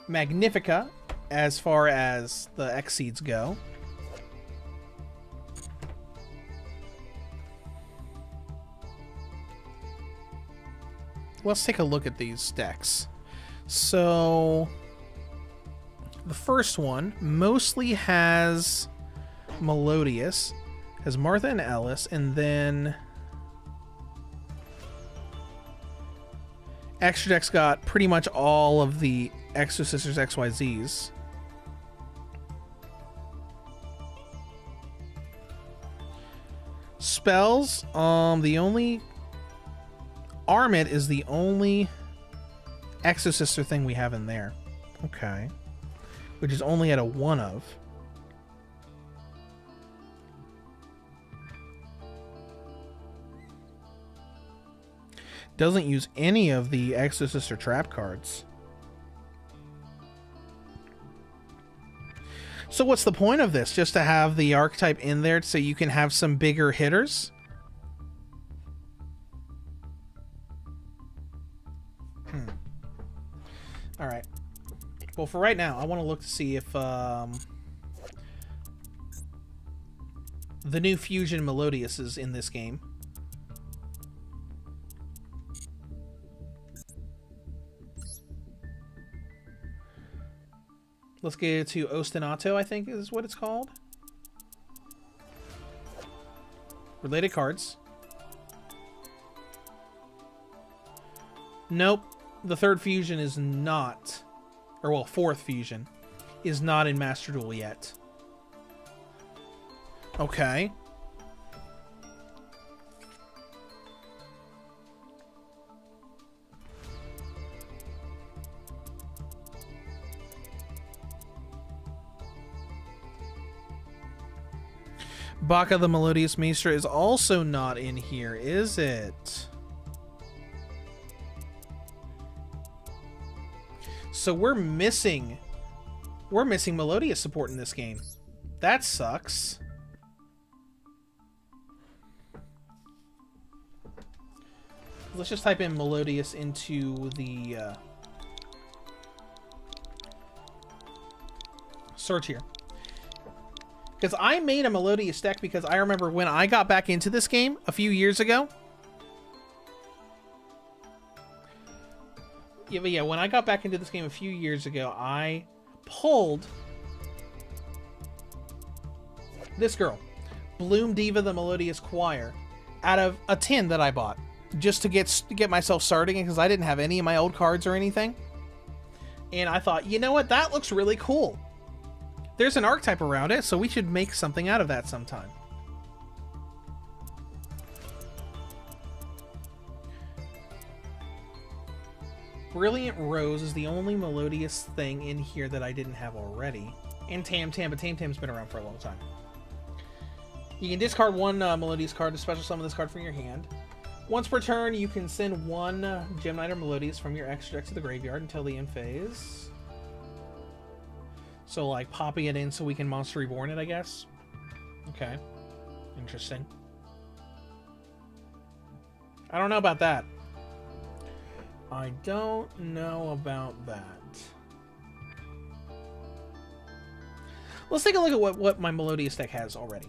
Magnifica as far as the Exceeds go. Let's take a look at these decks. So the first one mostly has Melodious. Has Martha and Ellis, and then Extra Deck's got pretty much all of the Exo Sisters XYZs. Spells, the only Armit is the only Exo Sister thing we have in there. Okay. Which is only at a 1 of. Doesn't use any of the Exo Sister trap cards. So what's the point of this? Just to have the archetype in there so you can have some bigger hitters? Alright. Well, for right now, I want to look to see if the new Fusion Melodious is in this game. Let's get to Ostinato, I think is what it's called. Related cards. Nope. The third fusion is not, or well, fourth fusion is not in Master Duel yet. Okay. Baka the Melodious Maester is also not in here, is it? So we're missing Melodious support in this game. That sucks. Let's just type in Melodious into the search here. Because I made a Melodious deck because I remember when I got back into this game a few years ago. Yeah, but yeah, when I got back into this game a few years ago, I pulled this girl, Bloom Diva the Melodious Choir, out of a tin that I bought just to get myself started because I didn't have any of my old cards or anything. And I thought, you know what, that looks really cool. There's an archetype around it, so we should make something out of that sometime. Brilliant Rose is the only Melodious thing in here that I didn't have already. And Tam Tam, but Tam Tam's been around for a long time. You can discard one Melodious card to special summon this card from your hand. Once per turn, you can send one Gem Knight or Melodious from your extra deck to the graveyard until the end phase. So, like, popping it in so we can Monster Reborn it, I guess. Okay. Interesting. I don't know about that. I don't know about that. Let's take a look at what my Melodious deck has already.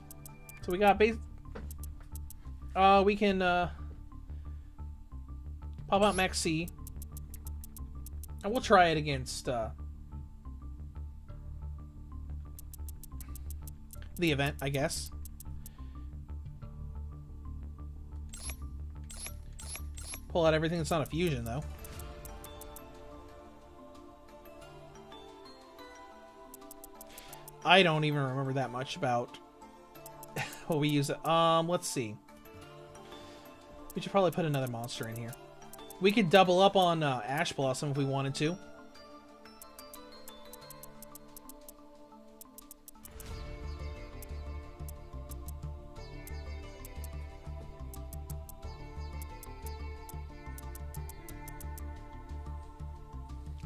So we got base... we can pop out Max C. And we'll try it against the event, I guess. Pull out everything that's not a fusion, though. I don't even remember that much about what we use. Let's see. We should probably put another monster in here. We could double up on Ash Blossom if we wanted to.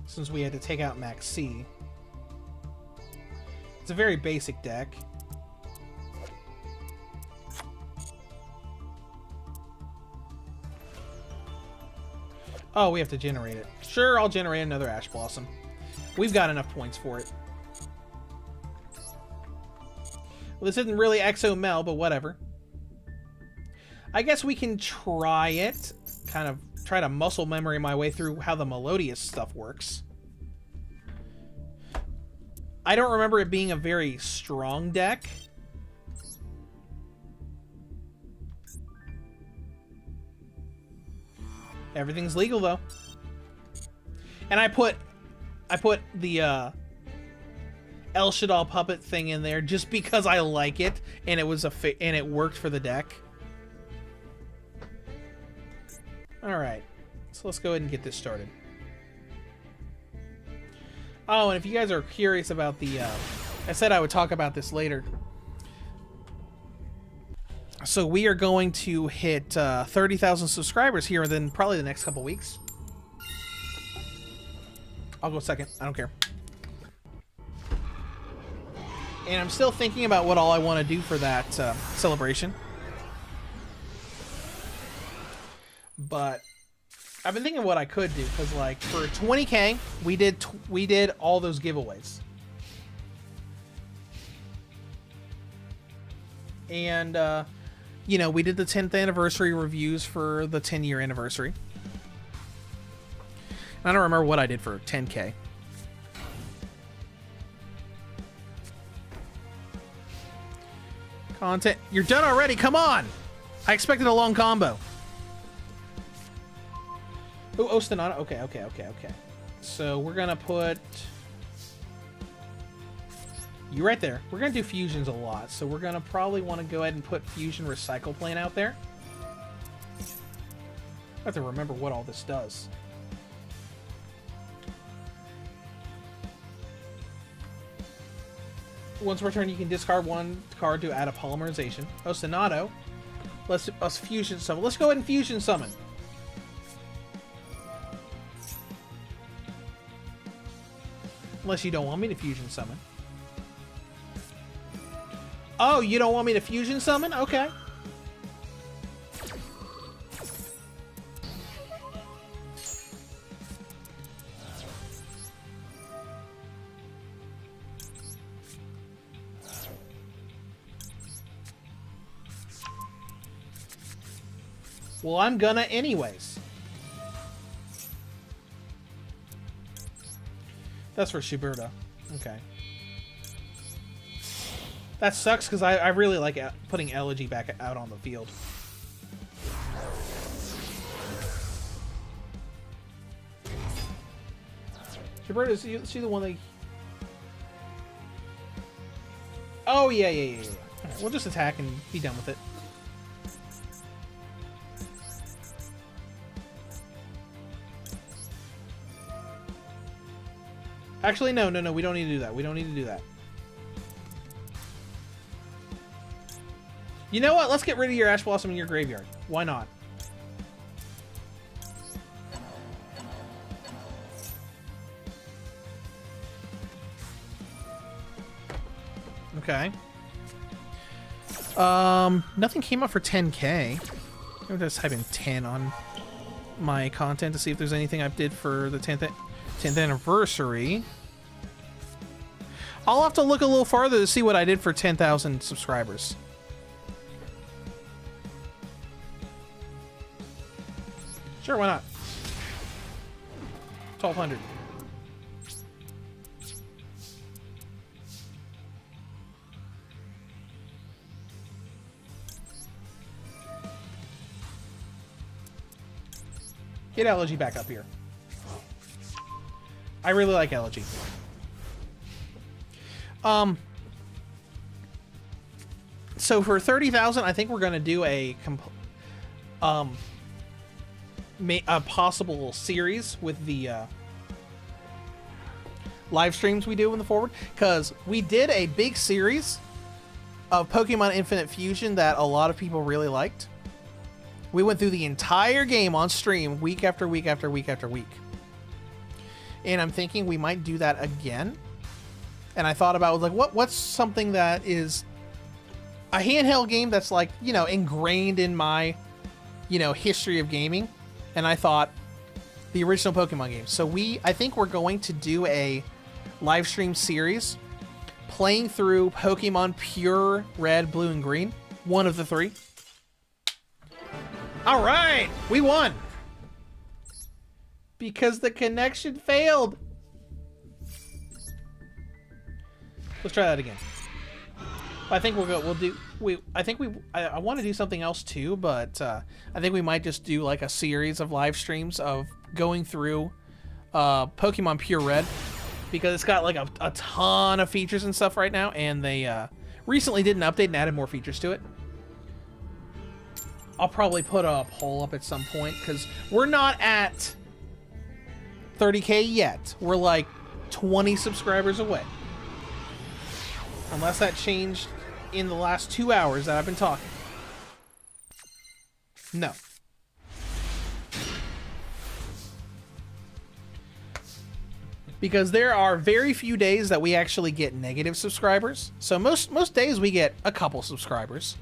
Since we had to take out Max C. It's a very basic deck. Oh, we have to generate it. Sure, I'll generate another Ash Blossom. We've got enough points for it. Well, this isn't really Exo Mel, but whatever. I guess we can try it. Kind of try to muscle memory my way through how the Melodious stuff works. I don't remember it being a very strong deck. Everything's legal though. And I put the El Shaddai puppet thing in there just because I like it, and it was and it worked for the deck. All right, so let's go ahead and get this started. Oh, and if you guys are curious about the, I said I would talk about this later. So we are going to hit 30,000 subscribers here within probably the next couple weeks. I'll go second. I don't care. And I'm still thinking about what all I want to do for that celebration. But I've been thinking what I could do, because like for 20K, we did all those giveaways. And you know, we did the 10th anniversary reviews for the 10-year anniversary. I don't remember what I did for 10K. Content. You're done already. Come on. I expected a long combo. Ooh, Ostinata. Okay. So we're going to put you right there. We're going to do fusions a lot. So we're going to probably want to go ahead and put fusion recycle plane out there. I have to remember what all this does. Once per turn, you can discard one card to add a polymerization. Ostinato. Let's fusion summon. Let's go ahead and fusion summon. Unless you don't want me to fusion summon. Oh, you don't want me to fusion summon? Okay. Well, I'm gonna anyways. That's for Shuberta. Okay. That sucks, because I really like putting Elegy back out on the field. Shuberta, is she the one that... Oh, yeah. Alright, we'll just attack and be done with it. Actually, no, we don't need to do that. We don't need to do that. You know what? Let's get rid of your Ash Blossom in your graveyard. Why not? Okay. Nothing came up for 10K. I'm just typing 10 on my content to see if there's anything I did for the 10th anniversary. I'll have to look a little farther to see what I did for 10,000 subscribers. Sure, why not? 1,200. Get Elegy back up here. I really like Elegy. So for 30,000, I think we're gonna do a possible series with the live streams we do in the forward, because we did a big series of Pokemon Infinite Fusion that a lot of people really liked. We went through the entire game on stream, week after week after week after week. And I'm thinking we might do that again. And I thought about, like, what's something that is a handheld game that's, like, you know, ingrained in my, you know, history of gaming. And I thought the original Pokemon games. So I think we're going to do a live stream series playing through Pokemon Pure Red, Blue, and Green. One of the three. All right, we won. Because the connection failed. Let's try that again. I think we'll I want to do something else too, but I think we might just do like a series of live streams of going through Pokemon Pure Red, because it's got like a ton of features and stuff right now, and they recently did an update and added more features to it. I'll probably put a poll up at some point, because we're not at 30K yet. We're like 20 subscribers away. Unless that changed in the last 2 hours that I've been talking. No. Because there are very few days that we actually get negative subscribers. So most days we get a couple subscribers.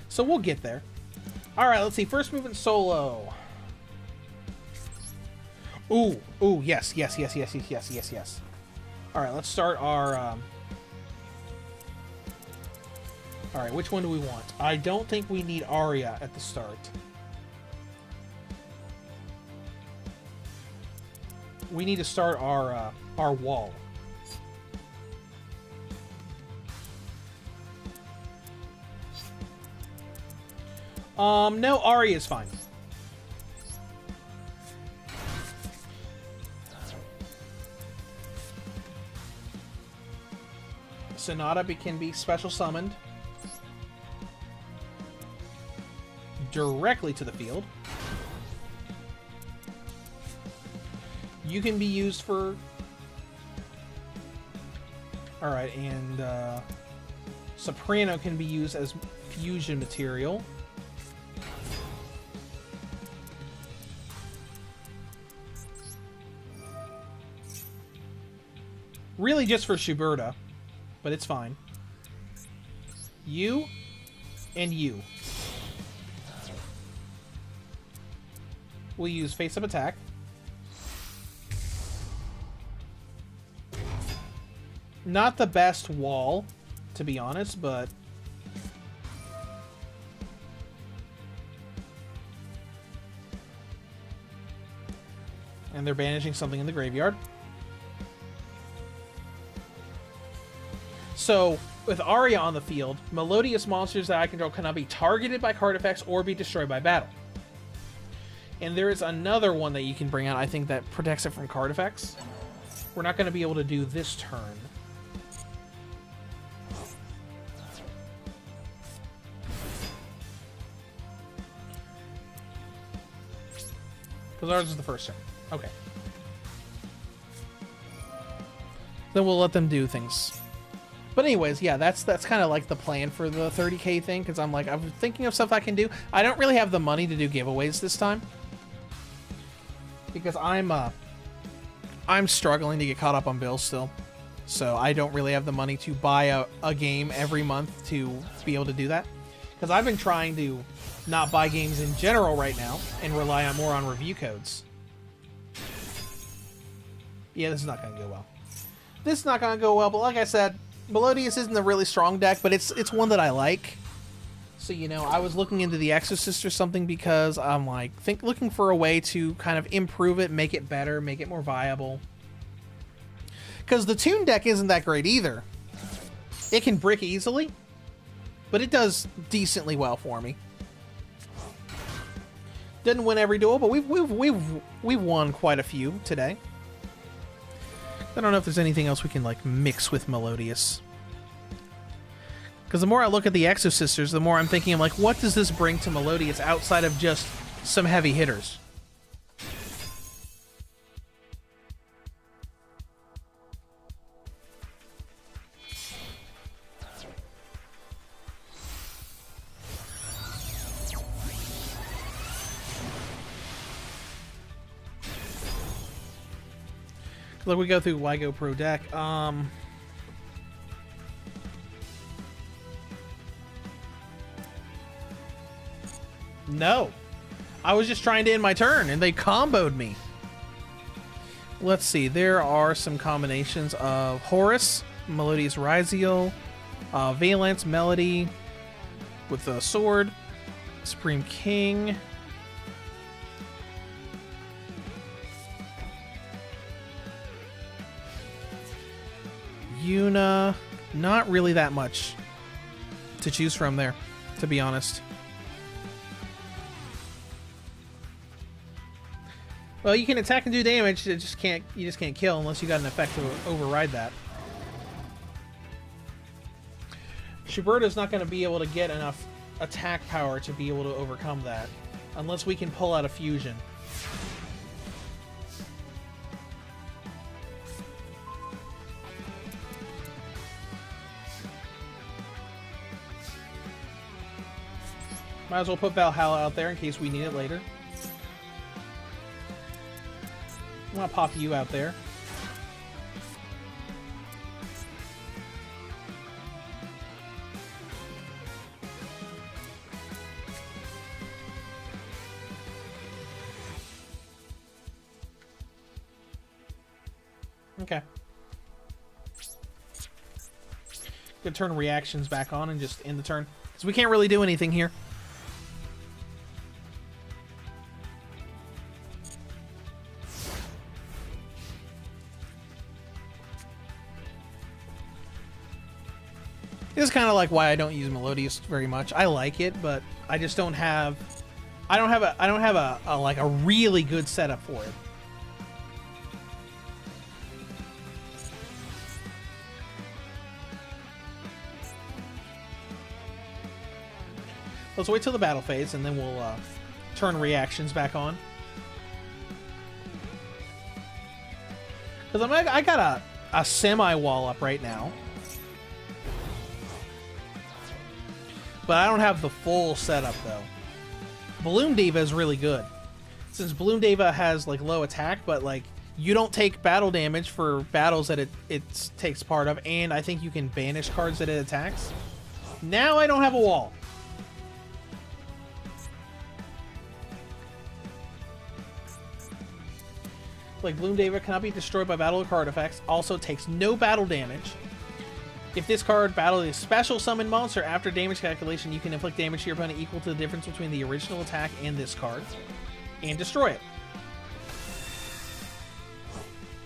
So we'll get there. Alright, let's see. First movement solo. Ooh, yes. Alright, let's start our... Alright, which one do we want? I don't think we need Aria at the start. We need to start our wall. No, Aria is fine. Sonata can be special summoned directly to the field. You can be used for... Alright, and Soprano can be used as fusion material. Really just for Shuberta, but it's fine. You and you. We'll use face-up attack. Not the best wall, to be honest, but... And they're banishing something in the graveyard. So, with Aria on the field, Melodious monsters that I control cannot be targeted by card effects or be destroyed by battle. And there is another one that you can bring out, I think, that protects it from card effects. We're not going to be able to do this turn. Because ours is the first turn. Okay. Then we'll let them do things. But anyways, yeah, that's kind of like the plan for the 30K thing, because I'm thinking of stuff I can do. I don't really have the money to do giveaways this time, because I'm struggling to get caught up on bills still. So I don't really have the money to buy a game every month to be able to do that. Because I've been trying to not buy games in general right now and rely more on review codes. Yeah, this is not going to go well. This is not going to go well, but like I said, Melodious isn't a really strong deck, but it's one that I like. So, you know, I was looking into the Exorcist or something because I'm like looking for a way to kind of improve it, make it better, make it more viable. Because the Toon deck isn't that great either. It can brick easily, but it does decently well for me. Didn't win every duel, but we've won quite a few today. I don't know if there's anything else we can like mix with Melodious. Because the more I look at the Exosisters, the more I'm thinking, I'm like, what does this bring to Melodious outside of just some heavy hitters? Look, we go through Wygo Pro deck. No. I was just trying to end my turn, and they comboed me. Let's see. There are some combinations of Horus, Melodious Ryziel, Valence, Melody with a sword, Supreme King... Yuna, not really that much to choose from there, to be honest. Well, you can attack and do damage. You just can't kill unless you got an effect to override that. Shuberta's not going to be able to get enough attack power to be able to overcome that, unless we can pull out a fusion. Might as well put Valhalla out there in case we need it later. I'm gonna pop you out there. Okay. Gonna turn reactions back on and just end the turn, because we can't really do anything here. This is kind of like why I don't use Melodious very much. I like it, but I just don't have a really good setup for it. Let's wait till the battle phase, and then we'll turn reactions back on. Because I got a semi-wall up right now. But I don't have the full setup, though. Balloon Diva is really good. Since Balloon Diva has, like, low attack, but, like, you don't take battle damage for battles that it takes part of, and I think you can banish cards that it attacks. Now I don't have a wall. Like, Bloom Diva cannot be destroyed by battle or card effects. Also takes no battle damage. If this card battles a special summon monster after damage calculation, you can inflict damage to your opponent equal to the difference between the original attack and this card, and destroy it.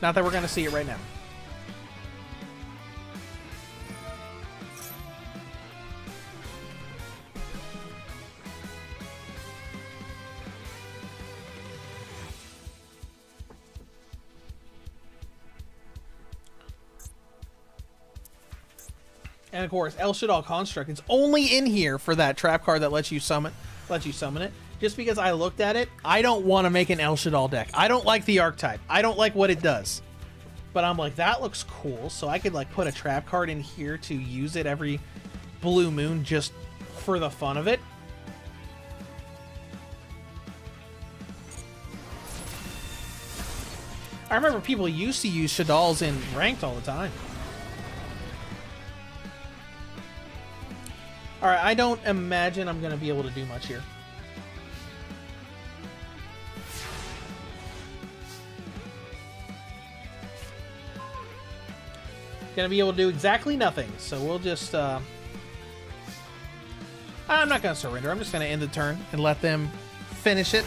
Not that we're going to see it right now. And of course, El Shaddai Construct is only in here for that trap card that lets you summon it. Just because I looked at it, I don't want to make an El Shaddai deck. I don't like the archetype. I don't like what it does. But I'm like, that looks cool, so I could like put a trap card in here to use it every blue moon just for the fun of it. I remember people used to use Shaddals in ranked all the time. Alright, I don't imagine I'm going to be able to do much here. Going to be able to do exactly nothing, so we'll just... I'm not going to surrender. I'm just going to end the turn and let them finish it.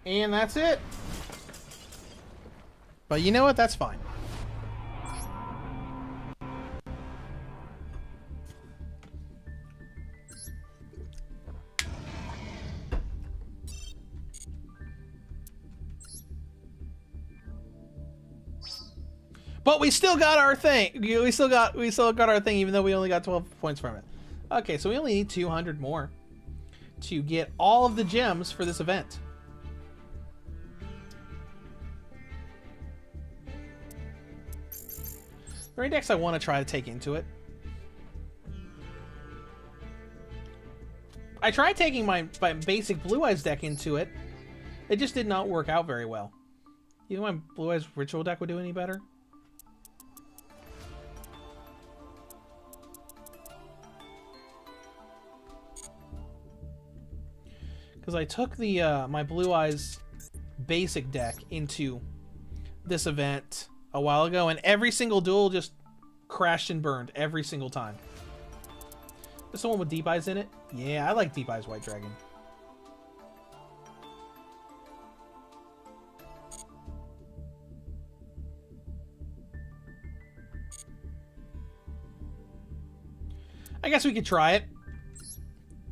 And that's it. But you know what? That's fine. But we still got our thing. We still got our thing, even though we only got 12 points from it. Okay, so we only need 200 more to get all of the gems for this event. Very next, I want to try to take into it. I tried taking my basic Blue Eyes deck into it. It just did not work out very well. You think my Blue Eyes Ritual deck would do any better? Because I took the my Blue Eyes basic deck into this event a while ago, and every single duel just crashed and burned every single time. There's someone with Deep Eyes in it? Yeah, I like Deep Eyes White Dragon. I guess we could try it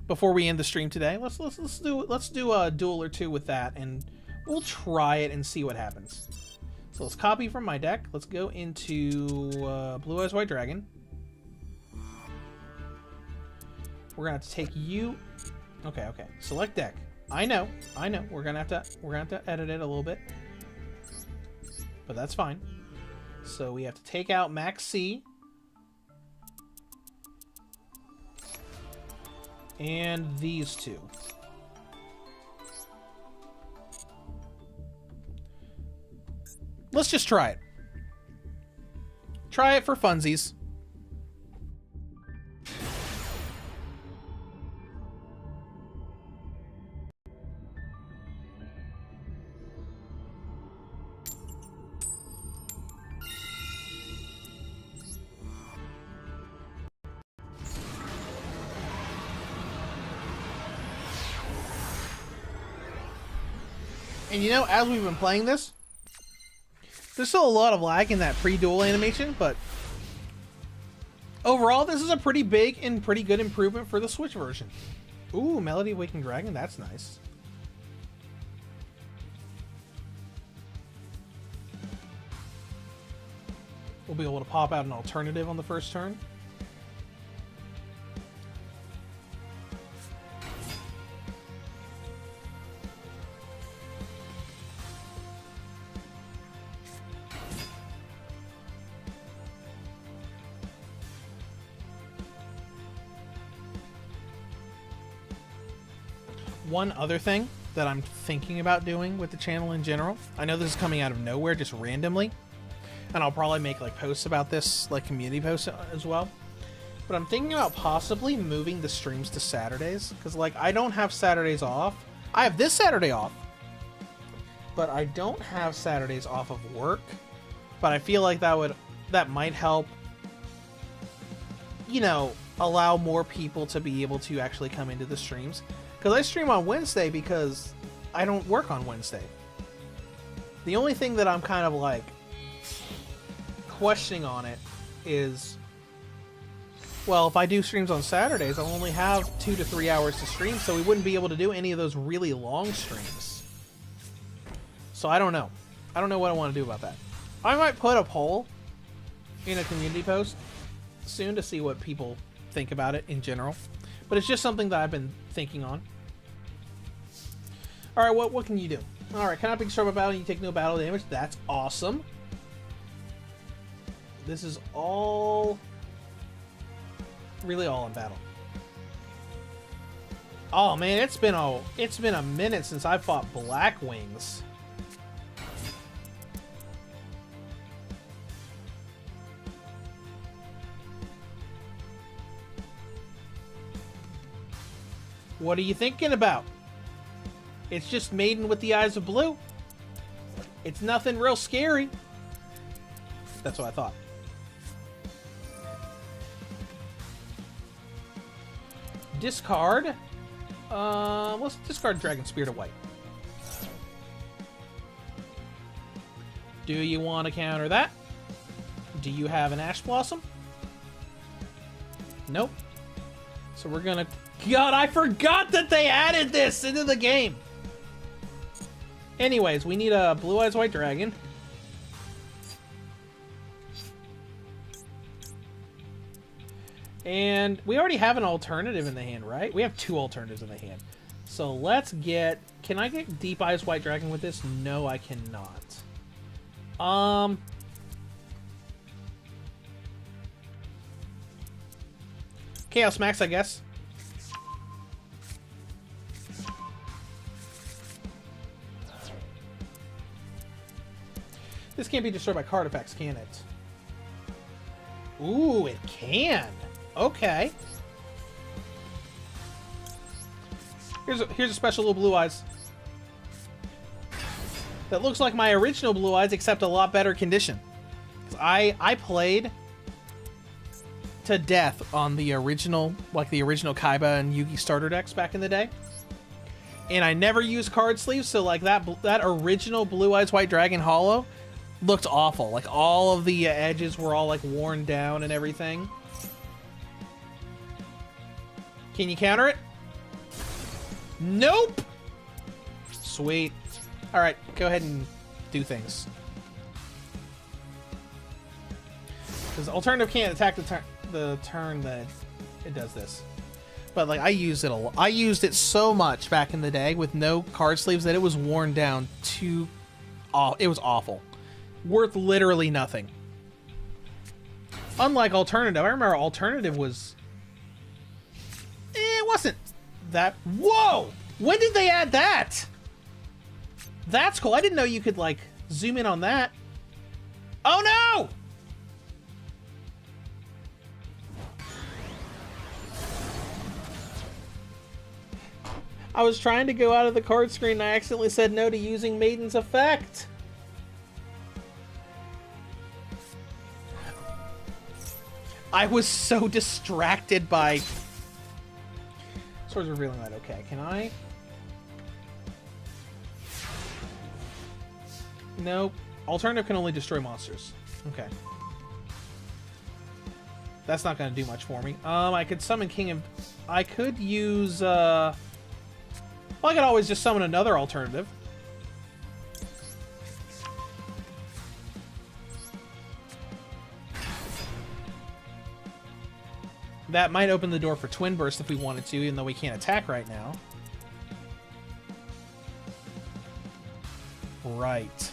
before we end the stream today. Let's do a duel or two with that, and we'll try it and see what happens. So let's copy from my deck. Let's go into Blue Eyes White Dragon. We're gonna have to take you. Okay. Select deck. I know. We're gonna have to edit it a little bit, but that's fine. So we have to take out Max C. And these two. Let's just try it. Try it for funsies. And you know, as we've been playing this, there's still a lot of lag in that pre-duel animation, but overall, this is a pretty big and pretty good improvement for the Switch version. Ooh, Melody Awakened Dragon, that's nice. We'll be able to pop out an alternative on the first turn. One other thing that I'm thinking about doing with the channel in general, I know this is coming out of nowhere just randomly, and I'll probably make like posts about this, like community posts as well, but I'm thinking about possibly moving the streams to Saturdays, because like I don't have Saturdays off. I have this Saturday off, but I don't have Saturdays off of work. But I feel like that might help, you know, allow more people to be able to actually come into the streams. Because I stream on Wednesday because I don't work on Wednesday. The only thing that I'm kind of like questioning on it is, well, if I do streams on Saturdays, I'll only have 2 to 3 hours to stream, so we wouldn't be able to do any of those really long streams. So I don't know. I don't know what I want to do about that. I might put a poll in a community post soon to see what people think about it in general. But it's just something that I've been thinking on. Alright, what can you do? Alright, cannot be destroyed by battle and you take no battle damage. That's awesome. This is all... really all in battle. Oh man, it's been a minute since I fought Black Wings. What are you thinking about? It's just Maiden with the Eyes of Blue. It's nothing real scary. That's what I thought. Discard. Let's discard Dragon Spirit of White. Do you want to counter that? Do you have an Ash Blossom? Nope. So we're gonna... God, I forgot that they added this into the game! Anyways, we need a Blue Eyes White Dragon. And we already have an alternative in the hand, right? We have 2 alternatives in the hand. So let's get... Can I get Deep Eyes White Dragon with this? No, I cannot. Chaos Max, I guess. This can't be destroyed by card effects, can it? Ooh, it can. Okay. Here's a special little Blue Eyes. That looks like my original Blue Eyes, except a lot better condition. I played to death on the original, like the original Kaiba and Yugi starter decks back in the day. And I never used card sleeves, so like that original Blue Eyes White Dragon Hollow looked awful. Like all of the edges were all like worn down and everything. Can you counter it? Nope. Sweet. All right, go ahead and do things. Because alternative can't attack the turn that it does this. But like I used it a lot. I used it so much back in the day with no card sleeves that it was worn down to. It was awful. Worth literally nothing. Unlike alternative, I remember alternative was. It wasn't that. Whoa! When did they add that? That's cool. I didn't know you could like zoom in on that. Oh no! I was trying to go out of the card screen and I accidentally said no to using Maiden's Effect. I was so distracted by... Swords revealing that. Okay, can I? Nope. Alternative can only destroy monsters. Okay. That's not going to do much for me. I could summon King of... I could use... Well, I could always just summon another alternative. That might open the door for Twin Burst if we wanted to, even though we can't attack right now. Right.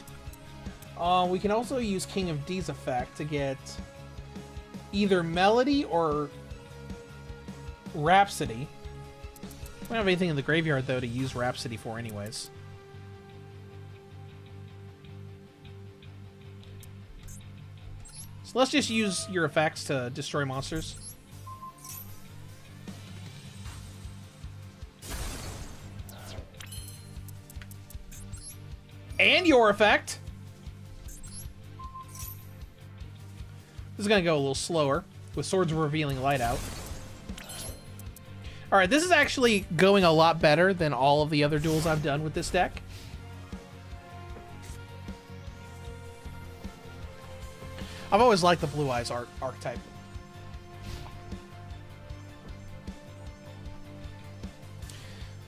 We can also use King of D's effect to get either Melody or Rhapsody. We don't have anything in the graveyard, though, to use Rhapsody for anyways. So let's just use your effects to destroy monsters. And your effect! This is going to go a little slower, with Swords Revealing Light out. Alright, this is actually going a lot better than all of the other duels I've done with this deck. I've always liked the Blue Eyes archetype.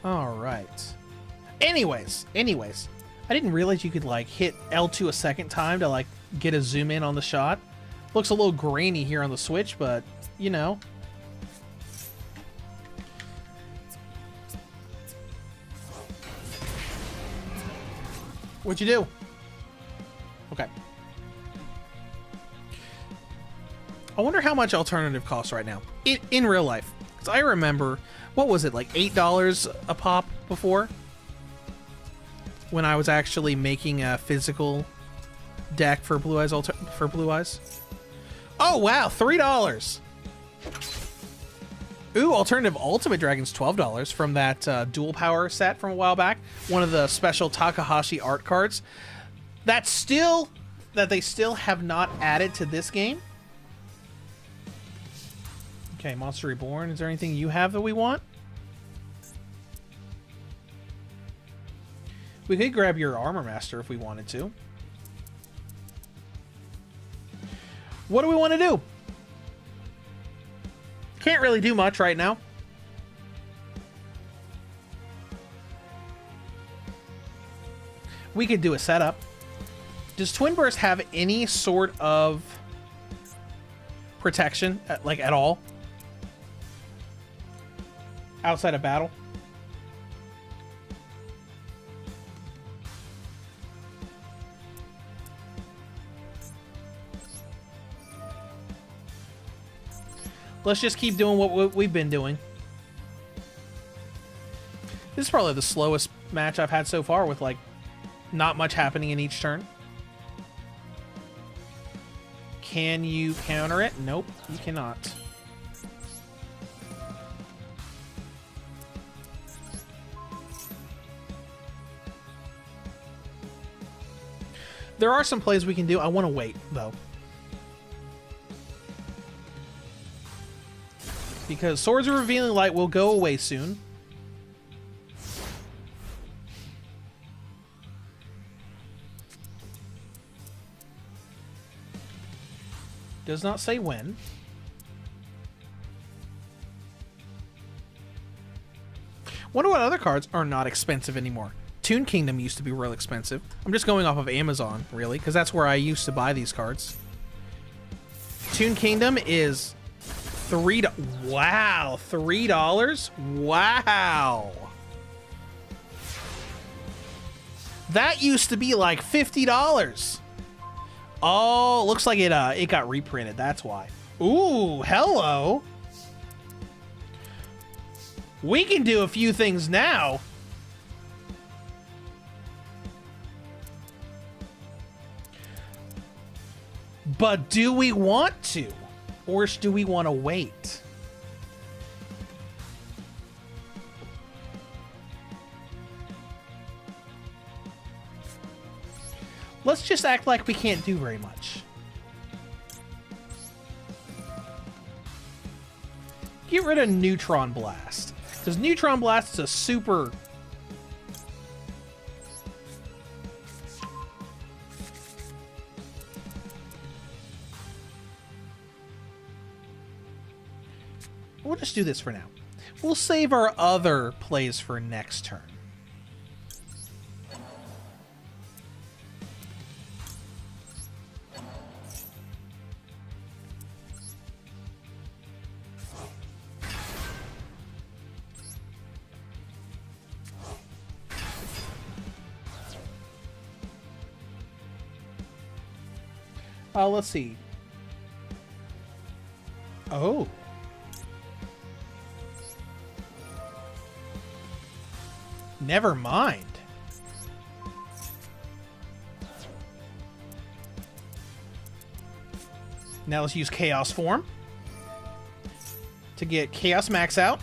Alright. Anyways. I didn't realize you could, like, hit L2 a second time to, like, get a zoom in on the shot. Looks a little grainy here on the Switch, but, you know... What'd you do? Okay. I wonder how much alternative costs right now. In real life. Because I remember, what was it, like $8 a pop before? When I was actually making a physical deck for Blue Eyes Oh wow, $3! Ooh, alternative Ultimate Dragon's $12 from that Dual Power set from a while back. One of the special Takahashi art cards. That they still have not added to this game. Okay, Monster Reborn. Is there anything you have that we want? We could grab your Armor Master if we wanted to. What do we want to do? Can't really do much right now. We could do a setup. Does Twin Burst have any sort of protection, like at all? Outside of battle? Let's just keep doing what we've been doing. This is probably the slowest match I've had so far with, like, not much happening in each turn. Can you counter it? Nope, you cannot. There are some plays we can do. I want to wait, though. Because Swords of Revealing Light will go away soon. Does not say when. Wonder what other cards are not expensive anymore. Toon Kingdom used to be real expensive. I'm just going off of Amazon, really, because that's where I used to buy these cards. Toon Kingdom is Wow, $3? Wow. That used to be like $50. Oh, looks like it got reprinted. That's why. Ooh, hello. We can do a few things now. But do we want to? Or do we want to wait? Let's just act like we can't do very much. Get rid of Neutron Blast. Because Neutron Blast is a super... We'll just do this for now. We'll save our other plays for next turn. Let's see. Oh. Never mind. Now let's use Chaos Form to get Chaos Max out.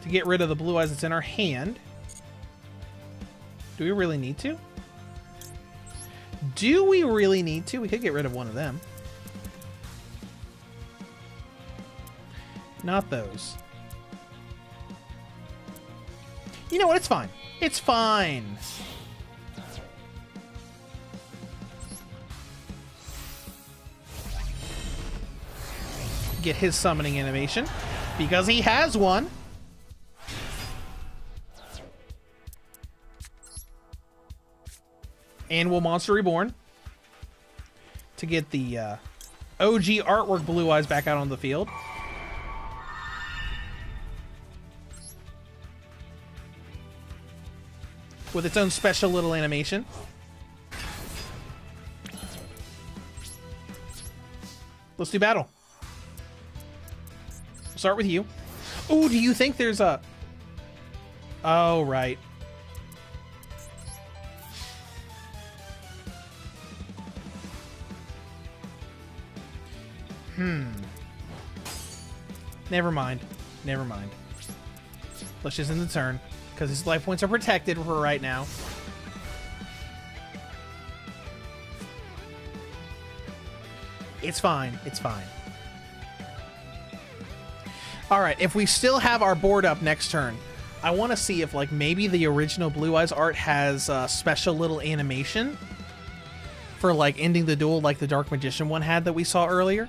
To get rid of the blue eyes that's in our hand. Do we really need to? Do we really need to? We could get rid of one of them. Not those. You know what? It's fine. It's fine. Get his summoning animation because he has one. And we'll Monster Reborn to get the OG artwork Blue Eyes back out on the field. With its own special little animation. Let's do battle. We'll start with you. Oh, do you think there's a... Oh, right. Never mind. Never mind. Let's just end the turn. Because his life points are protected for right now. It's fine. It's fine. Alright, if we still have our board up next turn, I want to see if, like, maybe the original Blue Eyes art has a special little animation for, like, ending the duel like the Dark Magician one had that we saw earlier.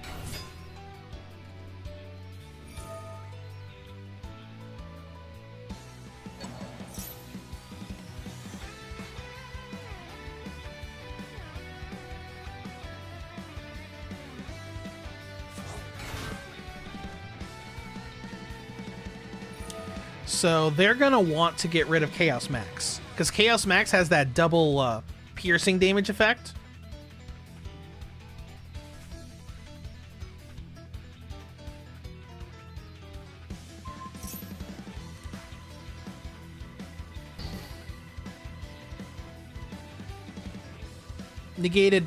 So they're going to want to get rid of Chaos Max. Because Chaos Max has that double piercing damage effect. Negated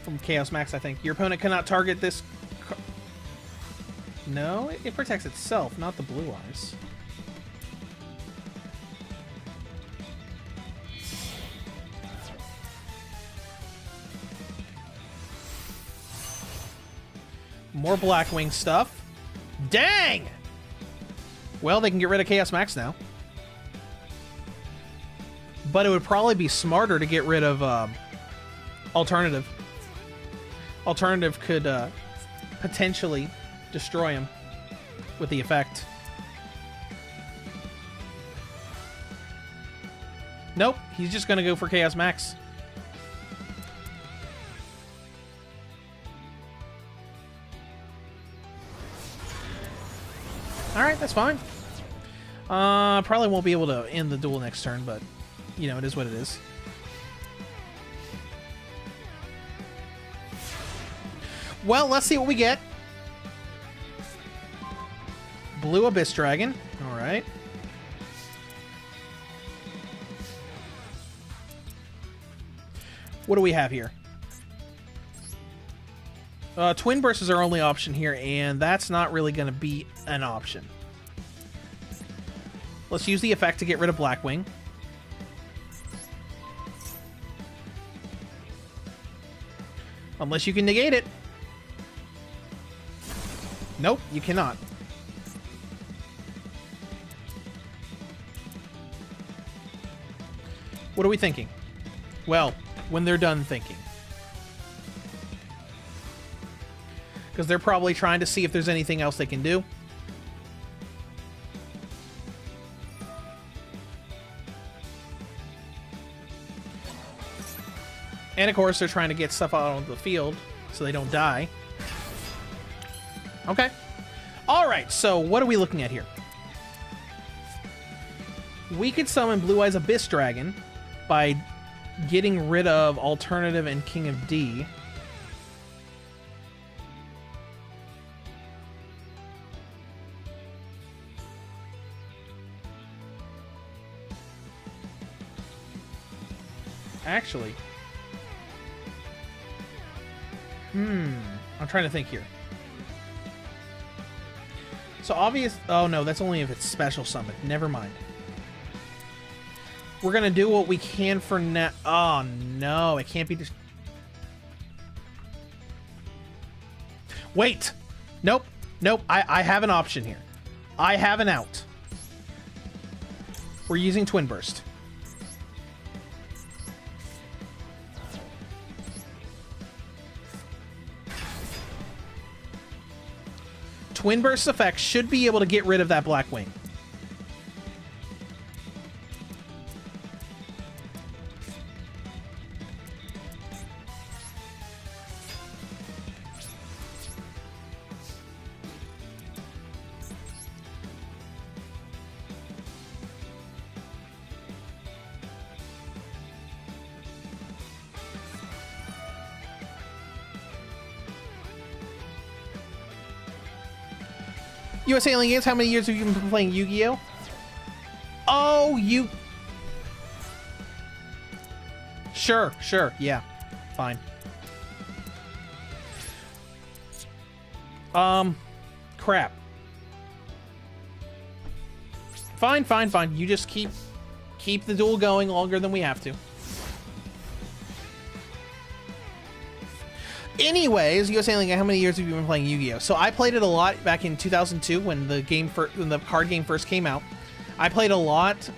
from Chaos Max, I think. Your opponent cannot target this... No, it protects itself, not the Blue Eyes. More Blackwing stuff. Dang! Well, they can get rid of Chaos Max now. But it would probably be smarter to get rid of Alternative. Alternative could potentially destroy him with the effect. Nope, he's just going to go for Chaos Max. Alright, that's fine. Probably won't be able to end the duel next turn, but, you know, it is what it is. Well, let's see what we get. Blue Abyss Dragon. Alright. What do we have here? Twin Burst is our only option here, and that's not really going to be an option. Let's use the effect to get rid of Blackwing. Unless you can negate it. Nope, you cannot. What are we thinking? Well, when they're done thinking. Because they're probably trying to see if there's anything else they can do. And of course, they're trying to get stuff out onto the field so they don't die. Okay. Alright, so what are we looking at here? We could summon Blue Eyes Abyss Dragon by getting rid of Alternative and King of D. Actually. I'm trying to think here. So obvious... Oh no, that's only if it's special summon. Never mind. We're gonna do what we can for now. Oh no, it can't be just... Wait! Nope. Nope. I have an option here. I have an out. We're using Twin Burst. Twin Burst's effect should be able to get rid of that Blackwing. USA Only Games, how many years have you been playing Yu-Gi-Oh? Oh, you... Sure, yeah. Fine. Crap. Fine. You just keep the duel going longer than we have to. Anyways, USA Only, how many years have you been playing Yu-Gi-Oh? So I played it a lot back in 2002 when the card game first came out. I played a lot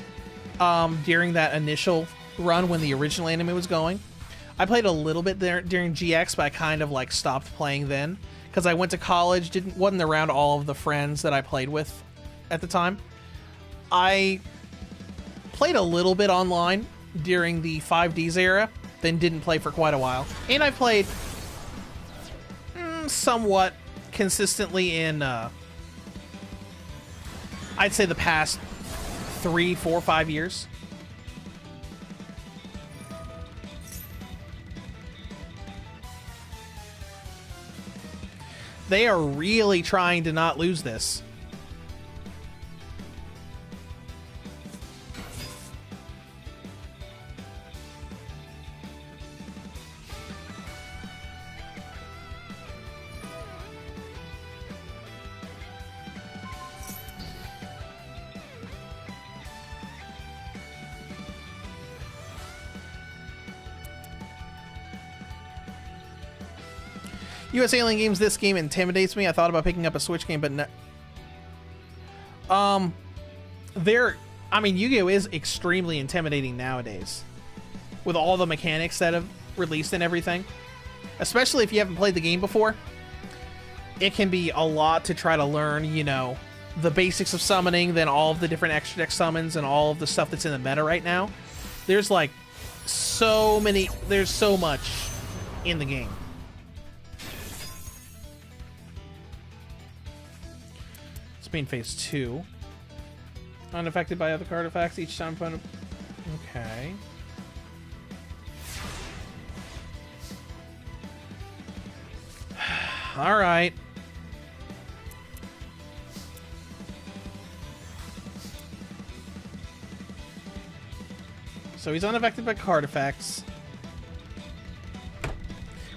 during that initial run when the original anime was going. I played a little bit there during GX, but I kind of like stopped playing then because I went to college, wasn't around all of the friends that I played with at the time. I played a little bit online during the 5Ds era, then didn't play for quite a while. And I played somewhat consistently in I'd say the past 3, 4, 5 years. They are really trying to not lose this. US Alien Games, this game intimidates me. I thought about picking up a Switch game, but no. I mean, Yu-Gi-Oh! Is extremely intimidating nowadays. With all the mechanics that have released and everything. Especially if you haven't played the game before. It can be a lot to try to learn, you know, the basics of summoning, then all of the different extra deck summons and all of the stuff that's in the meta right now. There's like there's so much in the game. Spain Phase 2. Unaffected by other card effects each time opponent. Okay. All right. So he's unaffected by card effects.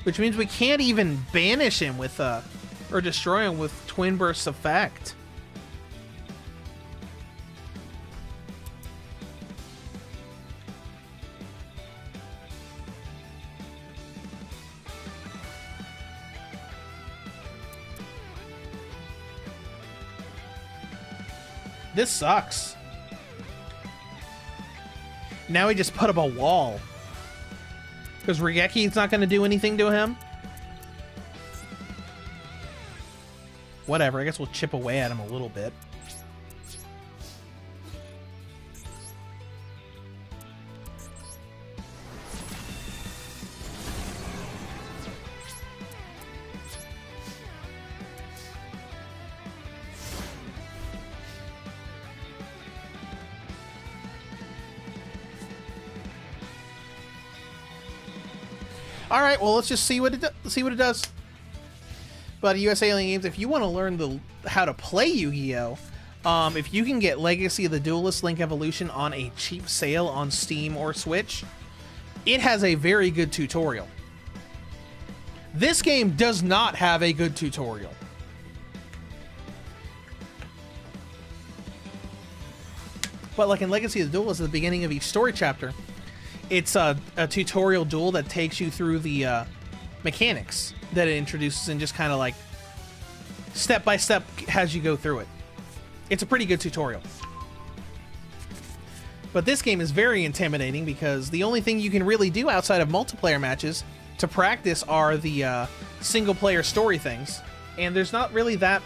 Which means we can't even banish him with or destroy him with Twin Burst's effect. This sucks. Now he just put up a wall. Because Raigeki is not going to do anything to him. Whatever, I guess we'll chip away at him a little bit. All right, well, let's just see what it does. But US Alien Games, if you want to learn how to play Yu-Gi-Oh, if you can get Legacy of the Duelist Link Evolution on a cheap sale on Steam or Switch, it has a very good tutorial. This game does not have a good tutorial. But like in Legacy of the Duelist, at the beginning of each story chapter, it's a tutorial duel that takes you through the mechanics that it introduces and just kind of like step by step has you go through it. It's a pretty good tutorial. But this game is very intimidating because the only thing you can really do outside of multiplayer matches to practice are the single player story things. And there's not really that...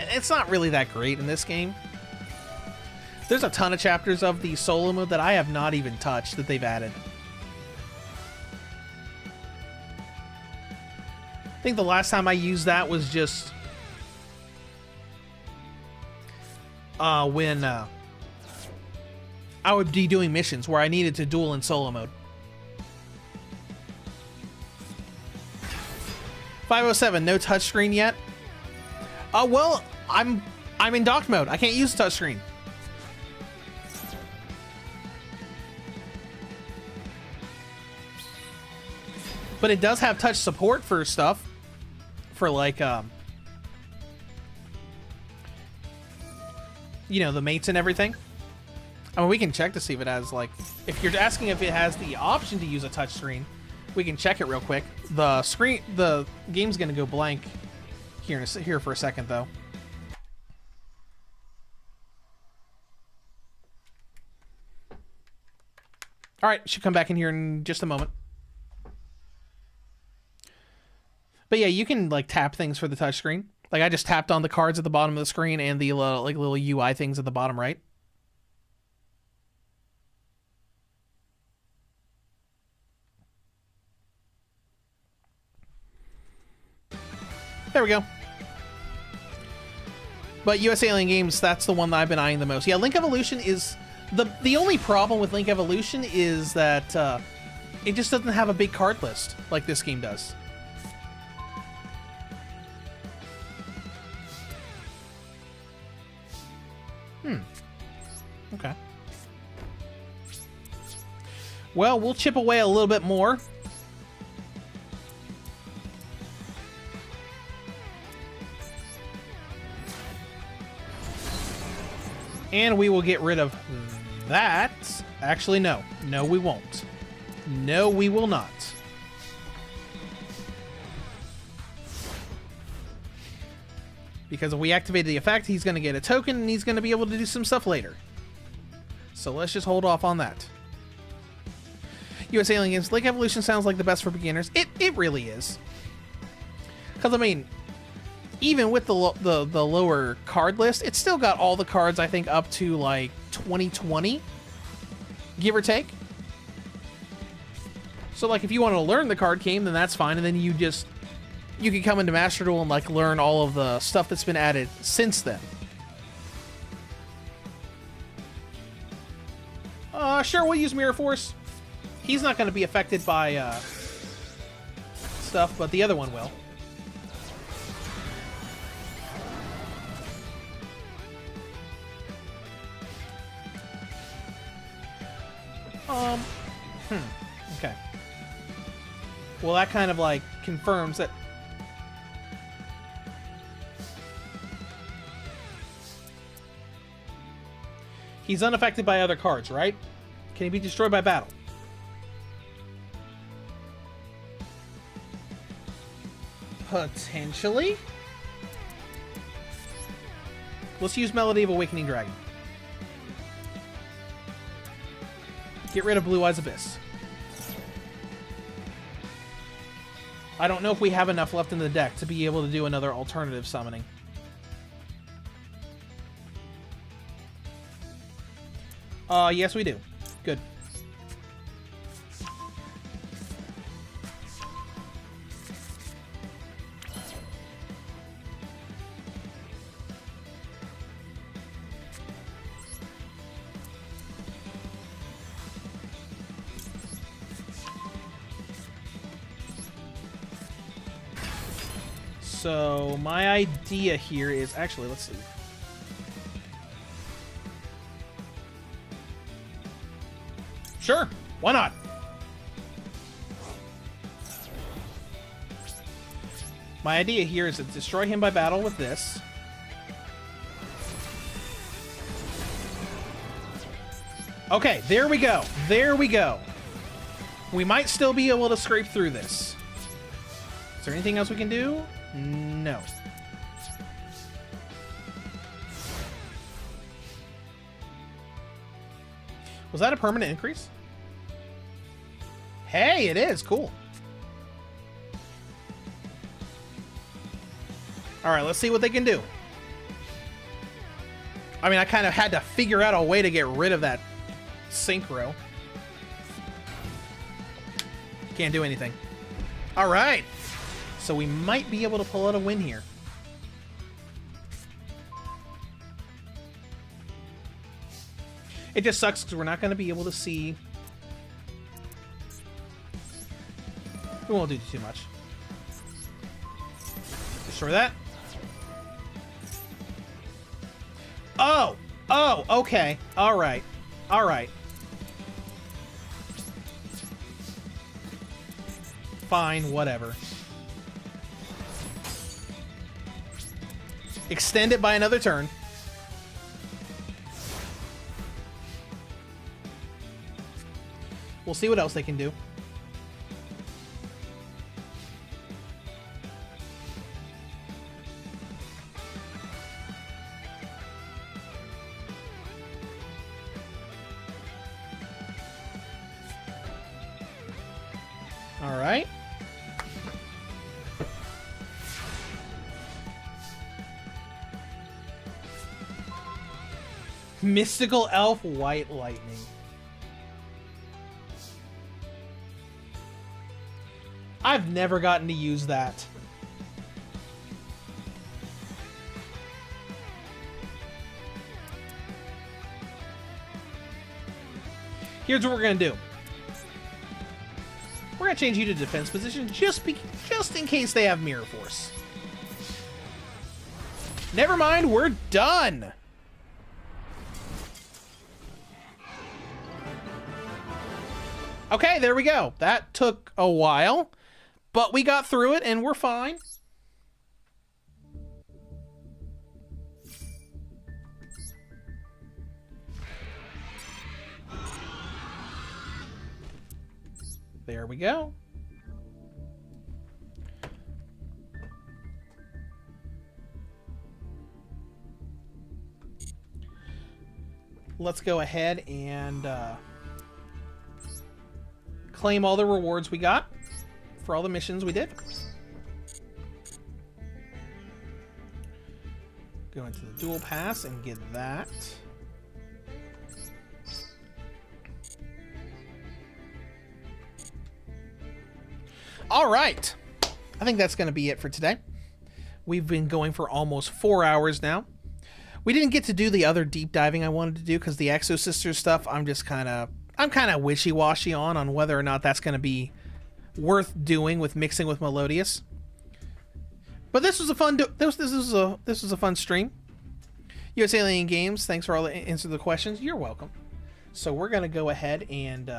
It's not really that great in this game. There's a ton of chapters of the solo mode that I have not even touched that they've added. I think the last time I used that was just when I would be doing missions where I needed to duel in solo mode. 507, no touchscreen yet? Well, I'm in docked mode. I can't use touchscreen. But it does have touch support for stuff. For like, you know, the mates and everything. I mean, we can check to see if it has, like... If you're asking if it has the option to use a touchscreen, we can check it real quick. The game's gonna go blank here for a second, though. Alright, should come back in here in just a moment. But yeah, you can like tap things for the touchscreen. Like I just tapped on the cards at the bottom of the screen and the like little UI things at the bottom right. There we go. But US Alien Games, that's the one that I've been eyeing the most. Yeah, Link Evolution is the only problem with Link Evolution is that it just doesn't have a big card list like this game does. Okay. Well, we'll chip away a little bit more. And we will get rid of that. Actually, no. No, we won't. No, we will not. Because if we activate the effect, he's going to get a token, and he's going to be able to do some stuff later. So let's just hold off on that. US Alien Games, Lake Evolution sounds like the best for beginners. It really is. Because, I mean, even with the lower card list, it's still got all the cards, I think, up to, like, 2020, give or take. So, like, if you want to learn the card game, then that's fine, and then you can come into Master Duel and, like, learn all of the stuff that's been added since then. Sure, we'll use Mirror Force. He's not going to be affected by stuff, but the other one will. Okay. Well, that kind of, like, confirms that... He's unaffected by other cards, right? Can he be destroyed by battle? Potentially? Let's use Melody of Awakening Dragon. Get rid of Blue Eyes Abyss. I don't know if we have enough left in the deck to be able to do another alternative summoning. Yes we do. Good. So, my idea here is... Actually, let's see. Sure, why not? My idea here is to destroy him by battle with this. Okay, there we go. There we go. We might still be able to scrape through this. Is there anything else we can do? No. Was that a permanent increase? Hey, it is. Cool. Alright, let's see what they can do. I mean, I kind of had to figure out a way to get rid of that synchro. Can't do anything. Alright. So we might be able to pull out a win here. It just sucks because we're not going to be able to see... We won't do too much. Destroy that. Oh! Oh, okay. Alright. Alright. Fine, whatever. Extend it by another turn. We'll see what else they can do. All right. Mystical Elf White Lightning. I've never gotten to use that. Here's what we're gonna do. We're gonna change you to defense position just in case they have Mirror Force. Never mind, we're done. Okay, there we go. That took a while, but we got through it and we're fine. There we go. let's go ahead and claim all the rewards we got for all the missions we did. Go into the Duel Pass and get that. All right. I think that's going to be it for today. We've been going for almost 4 hours now. We didn't get to do the other deep diving I wanted to do because the Exo Sisters stuff, I'm kind of wishy-washy on whether or not that's going to be worth doing with mixing with Melodious. But this was a fun this was a fun stream. US Alien Games, thanks for all the answer to the questions. You're welcome. So we're going to go ahead and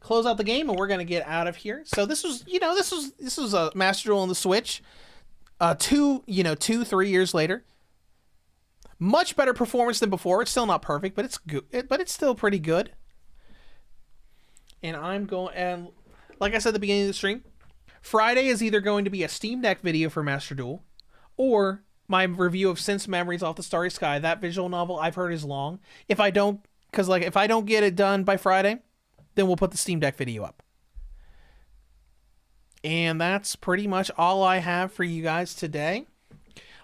close out the game, and we're going to get out of here. So this was a Master Duel on the Switch. 3 years later. Much better performance than before. It's still not perfect, but it's good. But it's still pretty good. And like I said at the beginning of the stream, Friday is either going to be a Steam Deck video for Master Duel, or my review of Since Memories Off the Starry Sky. That visual novel I've heard is long. If I don't get it done by Friday, then we'll put the Steam Deck video up. And that's pretty much all I have for you guys today.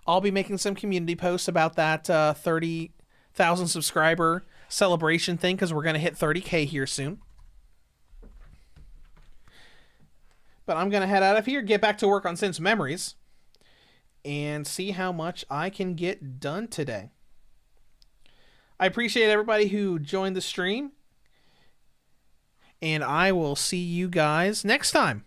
I'll be making some community posts about that 30,000 subscriber celebration thing, because we're going to hit 30K here soon. But I'm going to head out of here, get back to work on Since Memories, and see how much I can get done today. I appreciate everybody who joined the stream, and I will see you guys next time.